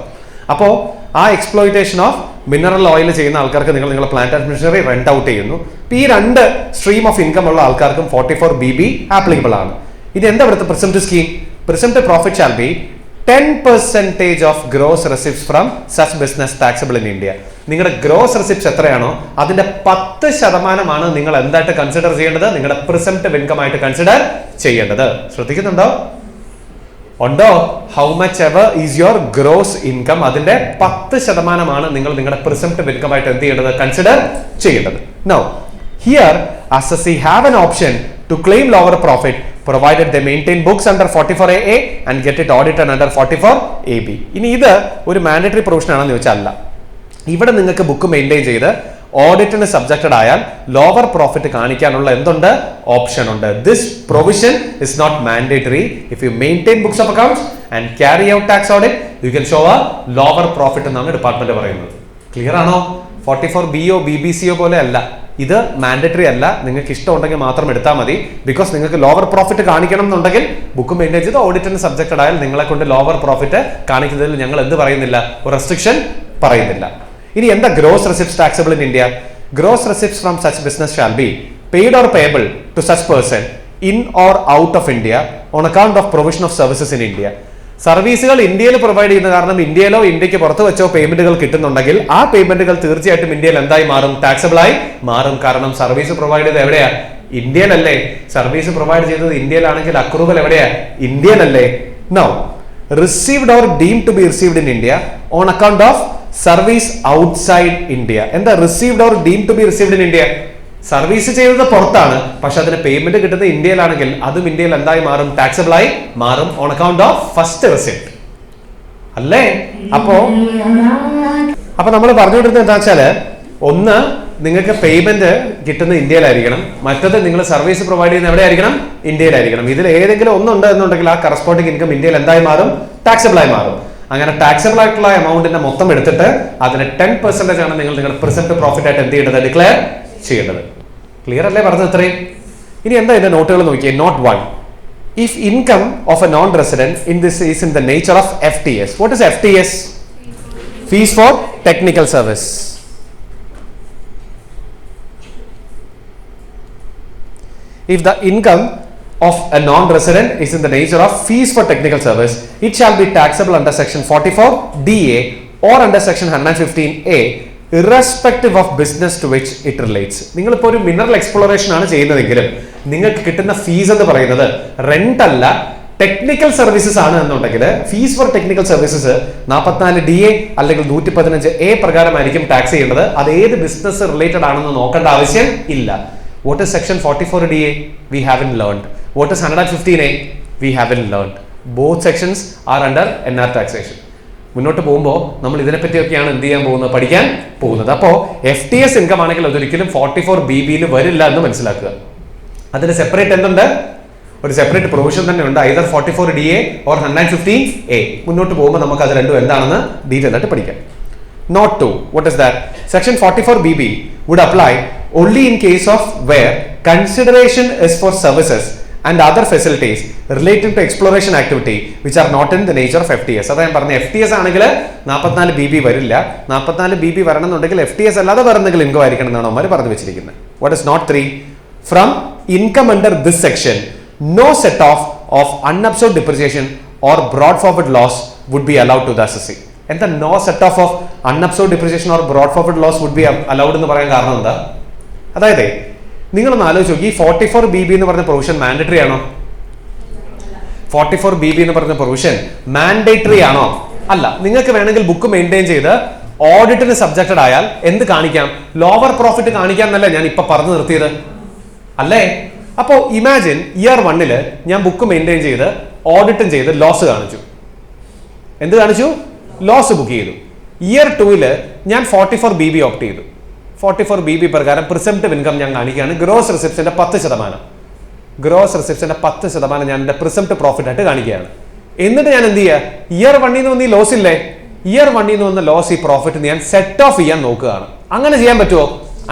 അപ്പോൾ ആ എക്സ്പ്ലോയിറ്റേഷൻ ഓഫ് മിനറൽ ഓയിൽ ചെയ്യുന്ന ആൾക്കാർക്ക് നിങ്ങളുടെ plant and machinery rent out ചെയ്യുന്നു. ഈ രണ്ട് സ്ട്രീം ഓഫ് ഇൻകം ഉള്ള ആൾക്കാർക്കും 44BB ആപ്ലിക്കബിൾ ആണ്. ഇത് എന്താ ഇവിടുത്തെ presumptive scheme? Presumptive profit shall be 10% of gross receipts from such business taxable in India. നിങ്ങളുടെ ഗ്രോസ് റെസിപ്റ്റ്സ് എത്രയാണോ അതിന്റെ 10% നിങ്ങൾ എന്തായിട്ട് കൺസിഡർ ചെയ്യേണ്ടത്? നിങ്ങളുടെ പ്രിസംപ്റ്റീവ് ഇൻകം ആയിട്ട് കൺസിഡർ ചെയ്യേണ്ടത്. ശ്രദ്ധിക്കുന്നുണ്ടോ? ഉണ്ടോ? How much ever is your gross income, അതിന്റെ 10% നിങ്ങൾ നിങ്ങളുടെ പ്രിസംപ്റ്റീവ് ഇൻകം ആയിട്ട് എന്ത് ചെയ്യേണ്ടത്? കൺസിഡർ ചെയ്യേണ്ടത്. Now here assessee have an option to claim lower profit provided they maintain books under 44AA and get it audited under 44AB. ഇനി ഇത് ഒരു മാൻഡേറ്ററി പ്രൊവിഷൻ ആണെന്ന് ചോദിച്ചാൽ അല്ല. ഇവിടെ നിങ്ങൾക്ക് ബുക്ക് മെയിൻറ്റെയിൻ ചെയ്ത് ഓഡിറ്റിന് സബ്ജക്റ്റഡ് ആയാൽ ലോവർ പ്രോഫിറ്റ് കാണിക്കാനുള്ള എന്തുണ്ട്? ഓപ്ഷൻ ഉണ്ട്. This provision is not mandatory. If you maintain books of accounts and carry out tax audit you can show a lower profit എന്നാണ് ഡിപ്പാർട്ട്മെന്റ് പറയുന്നത്. ക്ലിയർ ആണോ? 44BO BBCO പോലെ അല്ല, ഇത് മാൻഡേറ്ററി അല്ല. നിങ്ങൾക്ക് ഇഷ്ടമുണ്ടെങ്കിൽ മാത്രം എടുത്താൽ മതി. ബിക്കോസ് നിങ്ങൾക്ക് ലോവർ പ്രോഫിറ്റ് കാണിക്കണം എന്നുണ്ടെങ്കിൽ ബുക്ക് മെയിൻറ്റെയിൻ ചെയ്ത് ഓഡിറ്റിന് സബ്ജക്റ്റഡ് ആയാൽ നിങ്ങളെ കൊണ്ട് ലോവർ പ്രോഫിറ്റ് കാണിക്കുന്നതിൽ ഞങ്ങൾ എന്ത് പറയുന്നില്ല? ഒരു റെസ്ട്രിക്ഷൻ പറയുന്നില്ല. ഇനി എന്താ gross receipts taxable in India? Gross receipts from such business shall be paid or payable to such person in or out of India on account of provision of services in India. സർവീസുകൾ ഇന്ത്യയിൽ പ്രൊവൈഡ് ചെയ്യുന്ന കാരണം ഇന്ത്യയിലോ ഇന്ത്യക്ക് പുറത്ത് വെച്ചോ പേയ്മെന്റുകൾ കിട്ടുന്നുണ്ടെങ്കിൽ ആ പേയ്മെന്റുകൾ തീർച്ചയായിട്ടും ഇന്ത്യയിൽ എന്തായി മാറും? ടാക്സബിൾ ആയി മാറും. കാരണം സർവീസ് പ്രൊവൈഡ് ചെയ്ത് എവിടെയാ? ഇന്ത്യയിലല്ലേ. സർവീസ് പ്രൊവൈഡ് ചെയ്തത് ഇന്ത്യയിലാണെങ്കിൽ അക്രൂവൽ എവിടെയാ? ഇന്ത്യയിലല്ലേ. Now received or deemed to be received in India on account of service outside India. എന്താ received or deemed to be received in India? Service ചെയ്തത് പുറത്താണ്, പക്ഷെ അതിന് പേയ്മെന്റ് കിട്ടുന്നത് ഇന്ത്യയിലാണെങ്കിൽ അതും ഇന്ത്യയിൽ എന്തായി മാറും? ടാക്സബിൾ ആയി മാറും on account of first receipt അല്ലേ. അപ്പോ നമ്മൾ പറഞ്ഞുകൊണ്ടിരുന്നത് എന്താ വെച്ചാല്, ഒന്ന് നിങ്ങൾക്ക് പേയ്മെന്റ് കിട്ടുന്ന ഇന്ത്യയിലായിരിക്കണം, മറ്റത് നിങ്ങൾ സർവീസ് പ്രൊവൈഡ് ചെയ്യുന്ന എവിടെ ആയിരിക്കണം? ഇന്ത്യയിലായിരിക്കണം. ഇതിൽ ഏതെങ്കിലും ഒന്നുണ്ട് എന്നുണ്ടെങ്കിൽ ആ കറസ്പോണ്ടിങ് ഇൻകം ഇന്ത്യയിൽ എന്തായി മാറും? ടാക്സബിൾ ആയി മാറും. അങ്ങനെ ടാക്സബിൾ ആയിട്ടുള്ള എമൗണ്ടിന്റെ മൊത്തം എടുത്തിട്ട് അതിന് 10% ആണ് നിങ്ങൾ നിങ്ങളുടെ പ്രിസംപ്റ്റീവ് പ്രോഫിറ്റ് ആയിട്ട് എന്ത് ചെയ്യേണ്ടത്? ഡിക്ലെയർ ചെയ്യേണ്ടത്. ക്ലിയർ അല്ലേ പറഞ്ഞത് ഇത്രയും? ഇനി എന്താ ഇതിന്റെ നോട്ടുകൾ നോക്കിയേ. Note 1, if income of a non-resident in this is in the nature of FTS. What is FTS? Fees for technical service. If the income of a non-resident is in the nature of fees for technical service, it shall be taxable under section 44DA or under section 115A irrespective of business to which it relates. നിങ്ങളിപ്പോൾ ഒരു മിനറൽ എക്സ്പ്ലോറേഷൻ ആണ് ചെയ്യുന്നതെങ്കിലും നിങ്ങൾക്ക് കിട്ടുന്ന ഫീസ് എന്ന് പറയുന്നത് റെന്റ് അല്ല, ടെക്നിക്കൽ സർവീസസ് ആണ് എന്നുണ്ടെങ്കിൽ fees for technical services 44DA അല്ലെങ്കിൽ 115A പ്രകാരമായിരിക്കും ടാക്സ് ചെയ്യേണ്ടത്. അത് ഏത് ബിസിനസ് റിലേറ്റഡ് ആണെന്ന് നോക്കേണ്ട ആവശ്യം ഇല്ല. What is section 44DA? We haven't learned. What is 115A? We haven't learned. Both sections are under NR taxation. മുന്നോട്ട് പോകുമ്പോൾ നമ്മൾ ഇതിനെപ്പറ്റിയൊക്കെയാണ് എന്ത് ചെയ്യാൻ പോകുന്നത്? പഠിക്കാൻ പോകുന്നത്. അപ്പോൾ FTS ഇൻകം ആണെങ്കിൽ അതൊരിക്കലും 44BB വരില്ല എന്ന് മനസ്സിലാക്കുക. അതിന് സെപ്പറേറ്റ് എന്തുണ്ട്? ഒരു സെപ്പറേറ്റ് പ്രൊവിഷൻ തന്നെ ഉണ്ട്, ഐദർ 44DA or 115A. മുന്നോട്ട് പോകുമ്പോൾ നമുക്ക് അത് രണ്ടും എന്താണെന്ന് ഡീറ്റെയിൽ ആയിട്ട് പഠിക്കാം. Note 2, what is that? Section 44BB would apply only in case of where consideration is for services and other facilities related to exploration activity which are not in the nature of FTS. അതാ ഞാൻ പറഞ്ഞ FTS ആണെങ്കിൽ 44BB വരില്ല. 44BB വരണമെന്നുണ്ടെങ്കിൽ FTS അല്ലാതെ വേറെ എന്തെങ്കിലും ഇൻകം ആയിരിക്കണം എന്നാണ് അവന്മാർ പറഞ്ഞു വെച്ചിരിക്കുന്നത്. What is Note 3? From income under this section, no set off of unabsorbed depreciation or brought forward loss would be allowed to the assessee. എന്താ no set off unabsorbed depreciation or brought forward loss would be allowed എന്ന് പറയാൻ കാരണം എന്താ? അതായത് നിങ്ങളൊന്ന് ആലോചിച്ച് നോക്കി, 44BB എന്ന് പറഞ്ഞ പ്രൊവിഷൻ മാൻഡേറ്ററി ആണോ? 44BB എന്ന് പറഞ്ഞ പ്രൊവിഷൻ മാൻഡേറ്ററി ആണോ? അല്ല. നിങ്ങൾക്ക് വേണമെങ്കിൽ ബുക്ക് മെയിൻറ്റെയിൻ ചെയ്ത് ഓഡിറ്റിന് സബ്ജക്റ്റഡ് ആയാൽ എന്ത് കാണിക്കാം? ലോവർ പ്രോഫിറ്റ് കാണിക്കാന്നല്ലേ ഞാൻ ഇപ്പൊ പറഞ്ഞു നിർത്തിയത്, അല്ലേ? അപ്പോ ഇമാജിൻ ഇയർ 1 ഞാൻ ബുക്ക് മെയിൻറ്റെയിൻ ചെയ്ത് ഓഡിറ്റും ചെയ്ത് ലോസ് കാണിച്ചു. എന്ത് കാണിച്ചു? ലോസ് ബുക്ക് ചെയ്തു. ഇയർ 2 ഞാൻ 44BB ഓപ്റ്റ് ചെയ്തു. 44BB പ്രകാരം പ്രിസംപ്റ്റീവ് ഇൻകം ഞാൻ കാണിക്കുകയാണ്. ഗ്രോസ് റിസിപ്റ്റ്സിന്റെ 10%. ഗ്രോസ് റിസിപ്റ്റ്സിന്റെ 10% ഞാൻ എന്റെ പ്രിസംപ്റ്റീവ് പ്രോഫിറ്റ് ആയിട്ട് കാണിക്കുകയാണ്. എന്നിട്ട് ഞാൻ എന്ത് ചെയ്യുക? ഇയർ 1 വന്ന് ഈ ലോസ് ഇല്ലേ, ഇയർ 1 വന്ന ലോസ് ഈ പ്രോഫിറ്റ് ഞാൻ സെറ്റ് ഓഫ് ചെയ്യാൻ നോക്കുകയാണ്. അങ്ങനെ ചെയ്യാൻ പറ്റുമോ?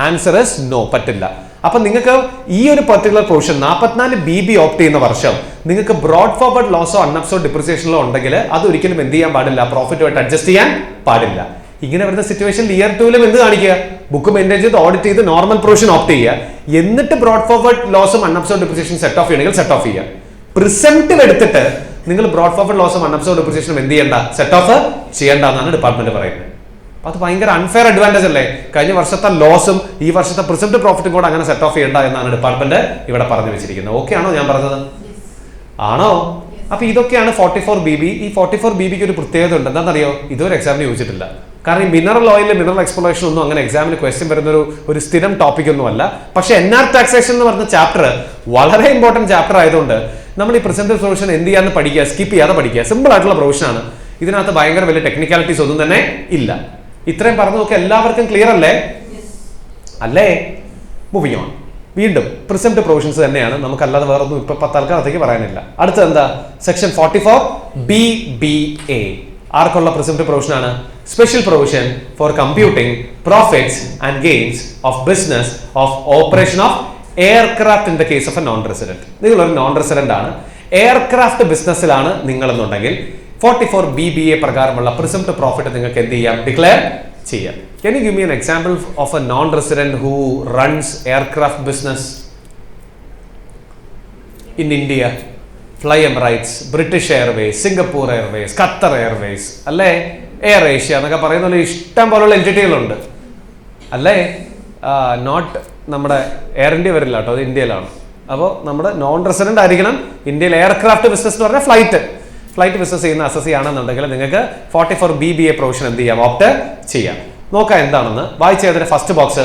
ആൻസർ ഇസ് നോ, പറ്റില്ല. അപ്പൊ നിങ്ങൾക്ക് ഈ ഒരു പെർട്ടിക്കുലർ പ്രൊവിഷൻ 44BB ഓപ്റ്റ് ചെയ്യുന്ന വർഷം നിങ്ങൾക്ക് ബ്രോഡ് ഫോർവേഡ് ലോസോ അൺഅബ്സോർബ് ഡിപ്രിസിയേഷനോ ഉണ്ടെങ്കിൽ അത് ഒരിക്കലും എന്ത് ചെയ്യാൻ പാടില്ല? പ്രോഫിറ്റുമായിട്ട് അഡ്ജസ്റ്റ് ചെയ്യാൻ പാടില്ല. ഇങ്ങനെ വരുന്ന സിറ്റുവേഷനിൽ ഇയർ 2 എന്ത് കാണിക്കുക? ബുക്ക് മെയിൻറ്റെയിൻ ചെയ്ത് ഓഡിറ്റ് ചെയ്ത് നോർമൽ പ്രൊവിഷൻ ഓപ്റ്റ് ചെയ്യുക. എന്നിട്ട് ബ്രോഡ് ഫോർവേഡ് ലോസും അൺഅബ്സോർബ് ഡിപ്രിസിയേഷൻ സെറ്റ് ഓഫ് ചെയ്യണമെങ്കിൽ സെറ്റ് ഓഫ് ചെയ്യുക. പ്രിസംപ്റ്റീവ് എടുത്തിട്ട് നിങ്ങൾ ബ്രോഡ് ഫോർവേഡ് ലോസും അൺഅബ്സോർബ് ഡിപ്രിസിയേഷനും എന്ത് ചെയ്യേണ്ട? സെറ്റ് ഓഫ് ചെയ്യേണ്ട എന്നാണ് ഡിപ്പാർട്ട്മെന്റ് പറയുന്നത്. അത് ഭയങ്കര അൺഫെയർ അഡ്വാൻറ്റേജ് അല്ലേ? കഴിഞ്ഞ വർഷത്തെ ലോസും ഈ വർഷത്തെ പ്രിസംപ്റ്റീവ് പ്രോഫിറ്റും കൂടെ അങ്ങനെ സെറ്റ് ഓഫ് ചെയ്യേണ്ട എന്നാണ് ഡിപ്പാർട്ട്മെന്റ് ഇവിടെ പറഞ്ഞു വെച്ചിരിക്കുന്നത്. ഓക്കെ ആണോ ഞാൻ പറഞ്ഞത്? ആണോ? അപ്പൊ ഇതൊക്കെയാണ് 44BB. ഈ 44BBക്ക് ഒരു പ്രത്യേകത ഉണ്ട്. എന്താണെന്നറിയോ? ഇതുവരെ എക്സാമിന് ചോദിച്ചിട്ടില്ല. കാരണം ഈ മിനറൽ ഓയിൽ, മിനറൽ എക്സ്പ്ലോറേഷൻ ഒന്നും അങ്ങനെ എക്സാമിന് ക്വസ്റ്റ്യൻ വരുന്ന ഒരു സ്ഥിരം ടോപ്പിക് ഒന്നും അല്ല. പക്ഷെ NR ടാക്സേഷൻ എന്ന് പറഞ്ഞ ചാപ്റ്റർ വളരെ ഇമ്പോർട്ടന്റ് ചാപ്റ്റർ ആയതുകൊണ്ട് നമ്മൾ ഈ പ്രിസംപ്റ്റീവ് പ്രൊവിഷൻ എന്ത് ചെയ്യാന്ന് പഠിക്കുക, സ്കിപ്പ് ചെയ്യാതെ പഠിക്കുക. സിമ്പിൾ ആയിട്ടുള്ള പ്രൊവിഷൻ ആണ്. ഇതിനകത്ത് ഭയങ്കര വലിയ ടെക്നിക്കാലിറ്റീസ് ഒന്നും തന്നെ ഇല്ല. ഇത്രയും പറഞ്ഞു നോക്കി എല്ലാവർക്കും ക്ലിയർ അല്ലേ? അല്ലേ? Moving on. വീണ്ടും പ്രിസംപ്റ്റീവ് പ്രൊവിഷൻസ് തന്നെയാണ്, നമുക്കല്ലാതെ വേറെ ഒന്നും ഇപ്പൊ 10 ആൾക്കാരത്തേക്ക് പറയാനില്ല. അടുത്ത എന്താ? Section 44BBA. ആർക്കുള്ള പ്രിസംപ്റ്റീവ് പ്രൊവിഷൻ ആണ്? Special provision for computing profits and gains of business of operation of aircraft in the case of a non resident. നിങ്ങൾ ഒരു നോൺ റെസിഡന്റ് ആണ്, എയർക്രാഫ്റ്റ് ബിസിനസ്സിലാണ് നിങ്ങളെന്നുണ്ടെങ്കിൽ 44BBA പ്രകാരമുള്ള പ്രിസംപ്റ്റീവ് പ്രോഫിറ്റ് നിങ്ങൾക്ക് എന്ത് ചെയ്യാം? ഡിക്ലെയർ ചെയ്യാം. Can you give me an example of a non-resident who runs aircraft business in India? Fly Emirates, British Airways, Singapore Airways, Qatar Airways, അല്ലേ? എയർ ഏഷ്യ എന്നൊക്കെ പറയുന്ന പോലെ ഇഷ്ടം പോലുള്ള എൻറ്റിറ്റികളുണ്ട്, അല്ലേ? നോട്ട് നമ്മുടെ എയർ ഇന്ത്യ വരില്ല കേട്ടോ, അത് ഇന്ത്യയിലാണ്. അപ്പോൾ നമ്മുടെ നോൺ റെസിഡന്റ് ആയിരിക്കണം. ഇന്ത്യയിൽ എയർക്രാഫ്റ്റ് ബിസിനസ് എന്ന് പറഞ്ഞാൽ ഫ്ലൈറ്റ് ബിസിനസ് ചെയ്യുന്ന അസസി ആണെന്നുണ്ടെങ്കിൽ നിങ്ങൾക്ക് 44BBA പ്രൊവിഷൻ എന്ത് ചെയ്യാം? ഓപ്റ്റ് ചെയ്യാം. നോക്കാം എന്താണെന്ന്. വായിച്ചതിന്റെ ഫസ്റ്റ് ബോക്സ്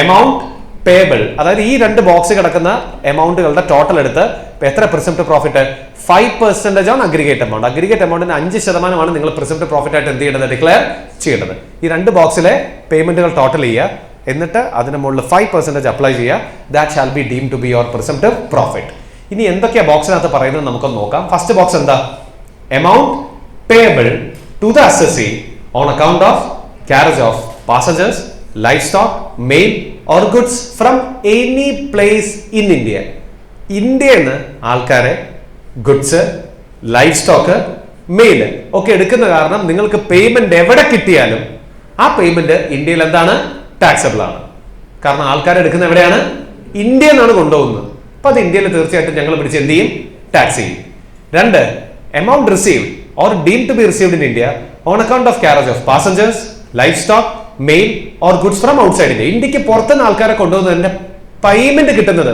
എമൗണ്ട് പേബിൾ, അതായത് ഈ 2 ബോക്സ് കിടക്കുന്ന എമൗണ്ടുകളുടെ ടോട്ടൽ എടുത്ത് എത്ര പ്രിസംപ്റ്റീവ് പ്രോഫിറ്റ്? 5% ആണ് അഗ്രിഗേറ്റ് എമൗണ്ട്. അഗ്രിഗേറ്റ് എമൗണ്ടിന് 5% നിങ്ങൾ പ്രിസംപ്റ്റീവ് പ്രോഫിറ്റ് ആയിട്ട് എന്ത് ചെയ്യേണ്ടത്? ഡിക്ലെയർ ചെയ്യേണ്ടത്. ഈ 2 ബോക്സിലെ പേയ്മെന്റുകൾ ടോട്ടൽ ചെയ്യുക, എന്നിട്ട് അതിന് മുകളിൽ 5% അപ്ലൈ ചെയ്യുക. That shall be deem to be your presumptive profit. ഇനി എന്തൊക്കെയാ ബോക്സിനകത്ത് പറയുന്നത് നമുക്കൊന്ന് നോക്കാം. ഫസ്റ്റ് ബോക്സ് എന്താ? Amount payable to the assessee on account of carriage of passengers, livestock, mail or goods from any place in India. ഇന്ത്യയിൽ ആൾക്കാരെ, ഗുഡ്സ്, ലൈഫ് സ്റ്റോക്ക്, മെയിൽ ഒക്കെ എടുക്കുന്ന കാരണം നിങ്ങൾക്ക് പേയ്മെന്റ് എവിടെ കിട്ടിയാലും ആ പേയ്മെന്റ് ഇന്ത്യയിൽ എന്താണ്? ടാക്സബിൾ ആണ്. കാരണം ആൾക്കാരെ എടുക്കുന്ന എവിടെയാണ്? ഇന്ത്യയിൽ നിന്നാണ് കൊണ്ടുപോകുന്നത്. അപ്പൊ അത് ഇന്ത്യയിൽ തീർച്ചയായിട്ടും ഞങ്ങൾ പിടിച്ച് എന്ത് ചെയ്യും? ടാക്സ് ചെയ്യും. 2, amount received or deem to be received in India on account of carriage of passengers, livestock, mail or goods from outside India. ഇന്ത്യക്ക് പുറത്തുനിന്ന് ആൾക്കാരെ കൊണ്ടുപോകുന്നതിന്റെ പേയ്മെന്റ് കിട്ടുന്നത്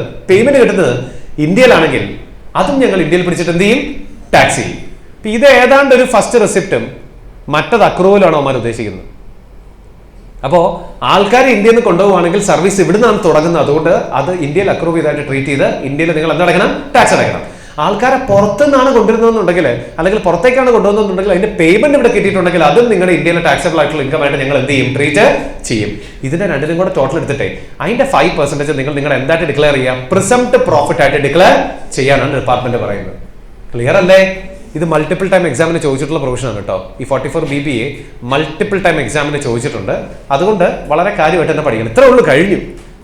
ഇന്ത്യയിലാണെങ്കിൽ അതും ഞങ്ങൾ ഇന്ത്യയിൽ പിടിച്ചിട്ട് എന്ത് ചെയ്യും? ടാക്സ് ചെയ്യും. ഇത് ഏതാണ്ട് ഒരു ഫസ്റ്റ് റെസിപ്റ്റും മറ്റത് അക്രൂവലാണോ അവന്മാർ ഉദ്ദേശിക്കുന്നത്. അപ്പോൾ ആൾക്കാർ ഇന്ത്യയിൽ നിന്ന് കൊണ്ടുപോകുകയാണെങ്കിൽ സർവീസ് ഇവിടെ നിന്നാണ് തുടങ്ങുന്നത്. അതുകൊണ്ട് അത് ഇന്ത്യയിൽ അക്രൂവ് ചെയ്തായിട്ട് ട്രീറ്റ് ചെയ്ത് ഇന്ത്യയിൽ നിങ്ങൾ എന്തടക്കണം? ടാക്സ് അടയ്ക്കണം. ആൾക്കാരെ പുറത്തുനിന്നാണ് കൊണ്ടുവരുന്നതെന്നുണ്ടെങ്കിൽ അല്ലെങ്കിൽ പുറത്തേക്കാണ് കൊണ്ടുവന്നുണ്ടെങ്കിൽ അതിന്റെ പേയ്മെന്റ് ഇവിടെ കിട്ടിയിട്ടുണ്ടെങ്കിൽ അതും നിങ്ങളുടെ ഇന്ത്യയിലെ ടാക്സബിൾ ആയിട്ടുള്ള ഇൻകം ആയിട്ട് ഞങ്ങൾ എന്ത് ചെയ്യും, ട്രീറ്റ് ചെയ്യും. ഇതിന്റെ രണ്ടിനും കൂടെ ടോട്ടൽ എടുത്തിട്ടേ അതിന്റെ 5% നിങ്ങൾ എന്തായിട്ട് ഡിക്ലെയർ ചെയ്യാം, പ്രിസംപ്റ്റ് പ്രോഫിറ്റ് ആയിട്ട് ഡിക്ലെയർ ചെയ്യാനാണ് ഡിപ്പാർട്ട്മെന്റ് പറയുന്നത്. ക്ലിയർ അല്ലേ? ഇത് മൾട്ടിപ്പിൾ ടൈം എക്സാമിന് ചോദിച്ചിട്ടുള്ള പ്രൊവിഷനാണ് കേട്ടോ. ഈ 44 BBA മൾട്ടിപ്പിൾ ടൈം എക്സാമിന് ചോദിച്ചിട്ടുണ്ട്. അതുകൊണ്ട് വളരെ കാര്യമായിട്ട് തന്നെ പഠിക്കണം. ഇത്രേ ഉള്ളൂ, കഴിഞ്ഞു.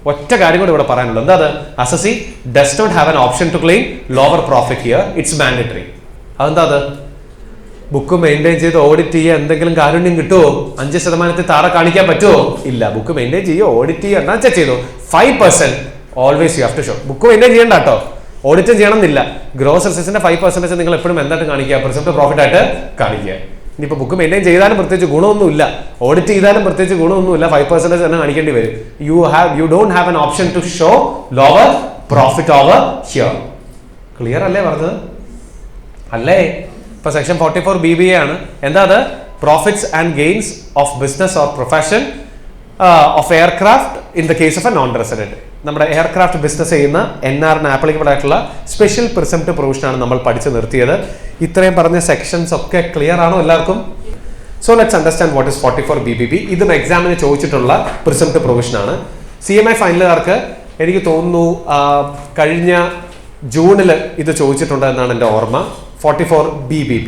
ഒറ്റ കാര്യം കൂടെ ഇവിടെ പറയാനുള്ളൂ. എന്താ അത്? Assessee does not have an option to claim lower profit here, it's mandatory. അതെന്താ അത്? ബുക്ക് മെയിൻറ്റെയിൻ ചെയ്ത് ഓഡിറ്റ് ചെയ്യുക, എന്തെങ്കിലും കാരുണ്യം കിട്ടുമോ? 5% താഴെ കാണിക്കാൻ പറ്റുമോ? ഇല്ല. ബുക്ക് മെയിൻറ്റെയിൻ ചെയ്യുക, ഓഡിറ്റ് ചെയ്യുക, എന്നാ ചെയ്തോ 5% always you have to show. Book maintain ചെയ്യണ്ട കേട്ടോ, ഓഡിറ്റും ചെയ്യണമെന്നില്ല. ഗ്രോസ് റിസൾട്ട്സിന്റെ 5% നിങ്ങൾ എപ്പോഴും എന്തായിട്ട് കാണിക്കുക, പ്രിസംപ്റ്റ് പ്രോഫിറ്റ് ആയിട്ട് കാണിക്കുക. ഇനിയിപ്പോൾ ബുക്ക് മെയിൻറ്റെയിൻ ചെയ്താലും പ്രത്യേകിച്ച് ഗുണമൊന്നുമില്ല, ഓഡിറ്റ് ചെയ്താലും പ്രത്യേകിച്ച് ഗുണമൊന്നുമില്ല, 5% തന്നെ കാണിക്കേണ്ടി വരും. You don't have an option to show lower profit over here. Clear അല്ലേ പറഞ്ഞത്? അല്ലേ? ഇപ്പൊ സെക്ഷൻ 44 BBA ആണ്. എന്താ അത്? Profits and gains of business or profession of aircraft in the case of a non resident. നമ്മുടെ എയർക്രാഫ്റ്റ് ബിസിനസ് ചെയ്യുന്ന NRന് ആപ്ലിക്കബിൾ ആയിട്ടുള്ള സ്പെഷ്യൽ പ്രിസംപ്റ്റ് പ്രൊവിഷനാണ് നമ്മൾ പഠിച്ചു നിർത്തിയത്. ഇത്രയും പറഞ്ഞ സെക്ഷൻസ് ഒക്കെ ക്ലിയർ ആണോ എല്ലാവർക്കും? So let's understand what is 44 BBB. ഇതും എക്സാമിന് ചോദിച്ചിട്ടുള്ള പ്രിസംപ്റ്റ് പ്രൊവിഷനാണ്. CMA ഫൈനലുകാർക്ക് എനിക്ക് തോന്നുന്നു കഴിഞ്ഞ ജൂണിൽ ഇത് ചോദിച്ചിട്ടുണ്ട് എന്നാണ് എൻ്റെ ഓർമ്മ. 44 BBB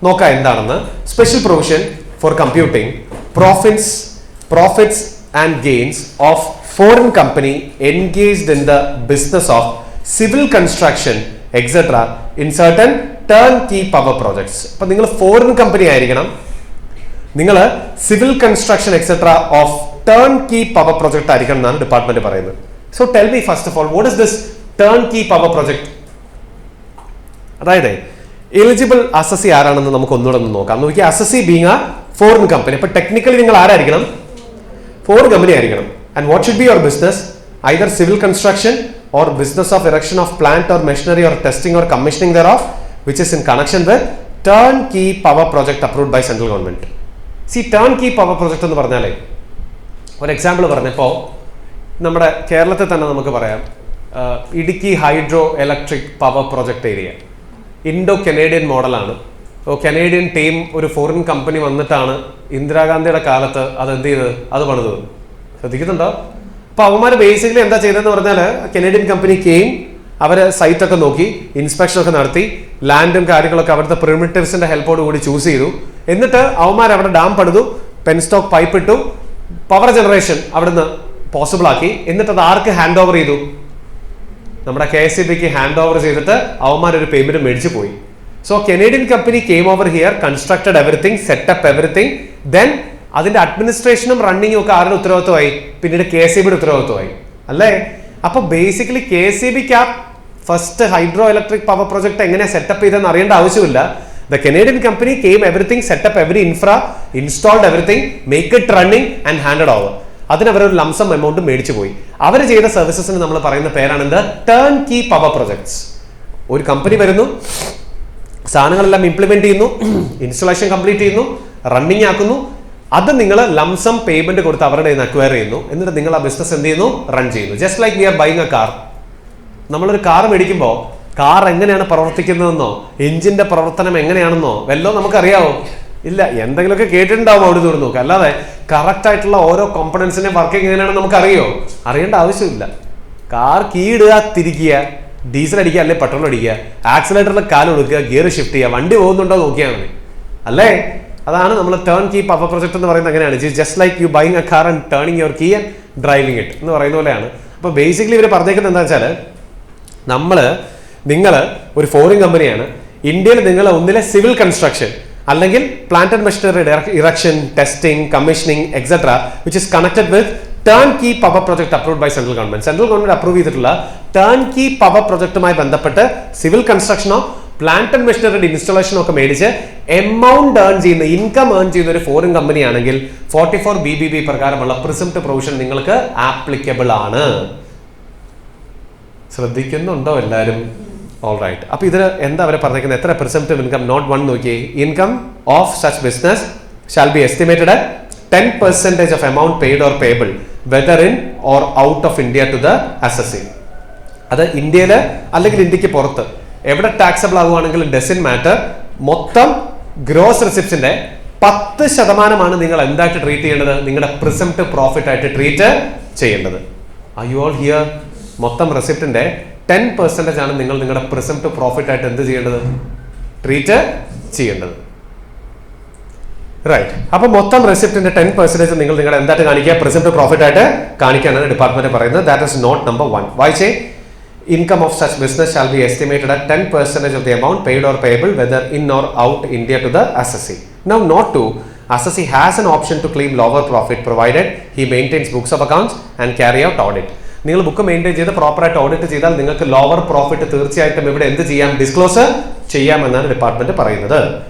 നോക്കാം എന്താണെന്ന്. Special provision for computing profits and gains of foreign company engaged in the business of civil construction etc. in certain turnkey power projects. അപ്പോൾ നിങ്ങൾ ഫോറിൻ കമ്പനി ആയിരിക്കണം, നിങ്ങൾ civil construction etcetera of turn key power project ആയിരിക്കണം എന്നാണ് ഡിപ്പാർട്ട്മെന്റ് പറയുന്നത്. So tell me first of all what is this turn key power project? അതായത് എലിജിബിൾ അസസി ആരാണെന്ന് നമുക്ക് ഒന്നുകൂടെ ഒന്ന് നോക്കാം. നോക്കി, assessee being a foreign company. അപ്പൊ ടെക്നിക്കലി നിങ്ങൾ ആരായിരിക്കണം? ഫോറിൻ കമ്പനി ആയിരിക്കണം. And what should be your business? Either civil construction or business of erection of plant or machinery or testing or commissioning thereof, which is in connection with turnkey power project approved by central government. See, turnkey power project എന്ന് പറഞ്ഞാലേ ഒരു എക്സാമ്പിൾ പറഞ്ഞപ്പോൾ നമ്മുടെ കേരളത്തിൽ തന്നെ നമുക്ക് പറയാം, Idukki hydro electric power project area Indo Canadian മോഡലാണ്. കനേഡിയൻ ടീം ഒരു ഫോറിൻ കമ്പനി വന്നിട്ടാണ് ഇന്ദിരാഗാന്ധിയുടെ കാലത്ത് അത് എന്ത് ചെയ്തത്, അത് പണിത്. ശ്രദ്ധിക്കുന്നുണ്ടോ? അപ്പൊ അവന്മാർ ബേസിക്കലി എന്താ ചെയ്തതെന്ന് പറഞ്ഞാൽ കനേഡിയൻ കമ്പനിക്കെയും അവര് സൈറ്റ് ഒക്കെ നോക്കി, ഇൻസ്പെക്ഷൻ ഒക്കെ നടത്തി, ലാൻഡും കാര്യങ്ങളൊക്കെ അവിടുത്തെ പ്രിമിറ്റീവ്സിന്റെ ഹെൽപ്പോട് കൂടി ചൂസ് ചെയ്തു. എന്നിട്ട് അവന്മാർ അവിടെ ഡാം പണിതു, പെൻസ്റ്റോക്ക് പൈപ്പ് ഇട്ടു, പവർ ജനറേഷൻ അവിടുന്ന് പോസിബിൾ ആക്കി. എന്നിട്ട് അത് ആർക്ക് ഹാൻഡ് ഓവർ ചെയ്തു? നമ്മുടെ KSEBക്ക് ഹാൻഡ് ഓവർ ചെയ്തിട്ട് അവന്മാർ ഒരു പേയ്മെന്റ് മേടിച്ചു പോയി. So Canadian company came over here, constructed everything, setup everything, then അതിന്റെ അഡ്മിനിസ്ട്രേഷനും റണ്ണിങ്ങും ഒക്കെ ആരുടെ ഉത്തരവാദിത്വമായി? പിന്നീട് KSEBയുടെ ഉത്തരവാദിത്വമായി അല്ലേ? അപ്പൊ ബേസിക്കലി KSEBക്ക് ആ first hydro electric power project എങ്ങനെ സെറ്റപ്പ് ചെയ്തെന്ന് അറിയേണ്ട ആവശ്യമില്ല. The Canadian company came everything, setup every infra, installed everything, make it running and handed over. അതിന് അവരൊരു ലംസം എമൗണ്ട് മേടിച്ചു പോയി. അവർ ചെയ്ത സർവീസസിന് നമ്മൾ പറയുന്ന പേരാണ് എന്ത്? Turn key power projects. ഒരു കമ്പനി വരുന്നു, സാധനങ്ങളെല്ലാം ഇംപ്ലിമെന്റ് ചെയ്യുന്നു, ഇൻസ്റ്റലേഷൻ കംപ്ലീറ്റ് ചെയ്യുന്നു, റണ്ണിങ് ആക്കുന്നു, അത് നിങ്ങൾ ലംസം പേയ്മെന്റ് കൊടുത്ത് അവരുടെ അക്വയർ ചെയ്യുന്നു. എന്നിട്ട് നിങ്ങൾ ആ ബിസിനസ് എന്ത് ചെയ്യുന്നു? റൺ ചെയ്യുന്നു. Just like we R buying a car. നമ്മളൊരു കാർ മേടിക്കുമ്പോൾ കാർ എങ്ങനെയാണ് പ്രവർത്തിക്കുന്നതെന്നോ എഞ്ചിന്റെ പ്രവർത്തനം എങ്ങനെയാണെന്നോ വല്ലോ നമുക്കറിയാവോ? ഇല്ല. എന്തെങ്കിലുമൊക്കെ കേട്ടിട്ടുണ്ടാവും അവിടെ നിന്ന് നോക്കുക. അല്ലാതെ കറക്റ്റ് ആയിട്ടുള്ള ഓരോ കോമ്പണൻസിന്റെ വർക്കിംഗ് എങ്ങനെയാണെന്ന് നമുക്കറിയോ? അറിയേണ്ട ആവശ്യമില്ല. കാർ കീ ഇടുക, തിരിക്കുക, ഡീസൽ അടിക്കുക അല്ലെ പെട്രോൾ അടിക്കുക, ആക്സിലേറ്ററിൽ കാല് കൊടുക്കുക, ഗിയർ ഷിഫ്റ്റ് ചെയ്യുക, വണ്ടി പോകുന്നുണ്ടോ നോക്കിയാൽ മതി അല്ലേ? അതാണ് നമ്മൾ ടേൺ കീ പവർ പ്രൊജക്ട് എന്ന് പറയുന്നത്. അങ്ങനെയാണ്. Just like you buying a car and turning your key and driving it എന്ന് പറയുന്ന പോലെയാണ്. അപ്പൊ ബേസിക്കലി ഇവർ പറഞ്ഞേക്കുന്നത് എന്താ വെച്ചാൽ, നിങ്ങൾ ഒരു ഫോറിൻ കമ്പനിയാണ്, ഇന്ത്യയിൽ നിങ്ങൾ ഒന്നിലെ സിവിൽ കൺസ്ട്രക്ഷൻ അല്ലെങ്കിൽ plant and machinery erection, testing, commissioning etcetera which is connected with turn key power project approved by central government. Central government approve ചെയ്തിട്ടുള്ള ടേൺ കീ പവർ പ്രൊജക്ടുമായി ബന്ധപ്പെട്ട് സിവിൽ കൺസ്ട്രക്ഷനോ പ്ലാന്റ് ആൻഡ് മെഷീനറിയുടെ ഇൻസ്റ്റലേഷനോ ഒക്കെ മേടിച്ച് എമൗണ്ട് ഏൺ ചെയ്യുന്ന, ഇൻകം ഏൺ ചെയ്യുന്ന ഒരു ഫോറിൻ കമ്പനി ആണെങ്കിൽ 44 BBB പ്രകാരമുള്ള പ്രിസംപ്റ്റ് പ്രൊവിഷൻ നിങ്ങൾക്ക് ആപ്ലിക്കബിൾ ആണ്. ശ്രദ്ധിക്കുന്നുണ്ടോ എല്ലാവരും? All right. അപ്പൊ ഇതിന് എന്താ അവരെ പറഞ്ഞിരിക്കുന്നത്? എത്ര പ്രിസംപ്റ്റീവ് ഇൻകം? നോട്ട് 1 നോക്കിയേ. Income of such business shall B estimated at 10% of amount paid or payable whether in or out of India to the assessee. അത് ഇന്ത്യയില് അല്ലെങ്കിൽ ഇന്ത്യക്ക് പുറത്ത് എവിടെ ടാക്സബിൾ ആവുകയാണെങ്കിലും ഡസൻ മാറ്റർ. മൊത്തം ഗ്രോസ് റിസിപ്റ്റിന്റെ 10% നിങ്ങൾ എന്തായിട്ട് ട്രീറ്റ് ചെയ്യേണ്ടത്? നിങ്ങളുടെ പ്രിസംപ്റ്റീവ് പ്രോഫിറ്റ് ആയിട്ട് ട്രീറ്റ് ചെയ്യേണ്ടത്. R you all here? മൊത്തം റെസിപ്റ്റിന്റെ 10% ആണ് നിങ്ങൾ നിങ്ങളുടെ പ്രിസംപ്റ്റീവ് പ്രോഫിറ്റ് ആയിട്ട് എന്ത് ചെയ്യേണ്ടത്? ട്രീറ്റ് ചെയ്യേണ്ടത്. റൈറ്റ്. അപ്പൊ മൊത്തം റെസിപ്റ്റിന്റെ 10% നിങ്ങൾ നിങ്ങളുടെ എന്തായിട്ട് കാണിക്കുക? പ്രിസംപ്റ്റീവ് പ്രോഫിറ്റ് ആയിട്ട് കാണിക്കാനാണ് ഡിപ്പാർട്ട്മെന്റ് പറയുന്നത്. That is not number 1. വായിച്ചേ. Income of such business shall be estimated at 10% of the amount paid or payable, whether in or out India, to the assessee. Now, note 2, assessee has an option to claim lower profit provided he maintains books of accounts and carry out audit. നിങ്ങൾ ബുക്ക് മെയിൻറ്റെയിൻ ചെയ്ത് പ്രോപ്പറായിട്ട് ഓഡിറ്റ് ചെയ്താൽ നിങ്ങൾക്ക് ലോവർ പ്രോഫിറ്റ് തീർച്ചയായിട്ടും ഇവിടെ എന്ത് ചെയ്യാം? ഡിസ്ക്ലോസ് ചെയ്യാമെന്നാണ് ഡിപ്പാർട്ട്മെന്റ് പറയുന്നത്.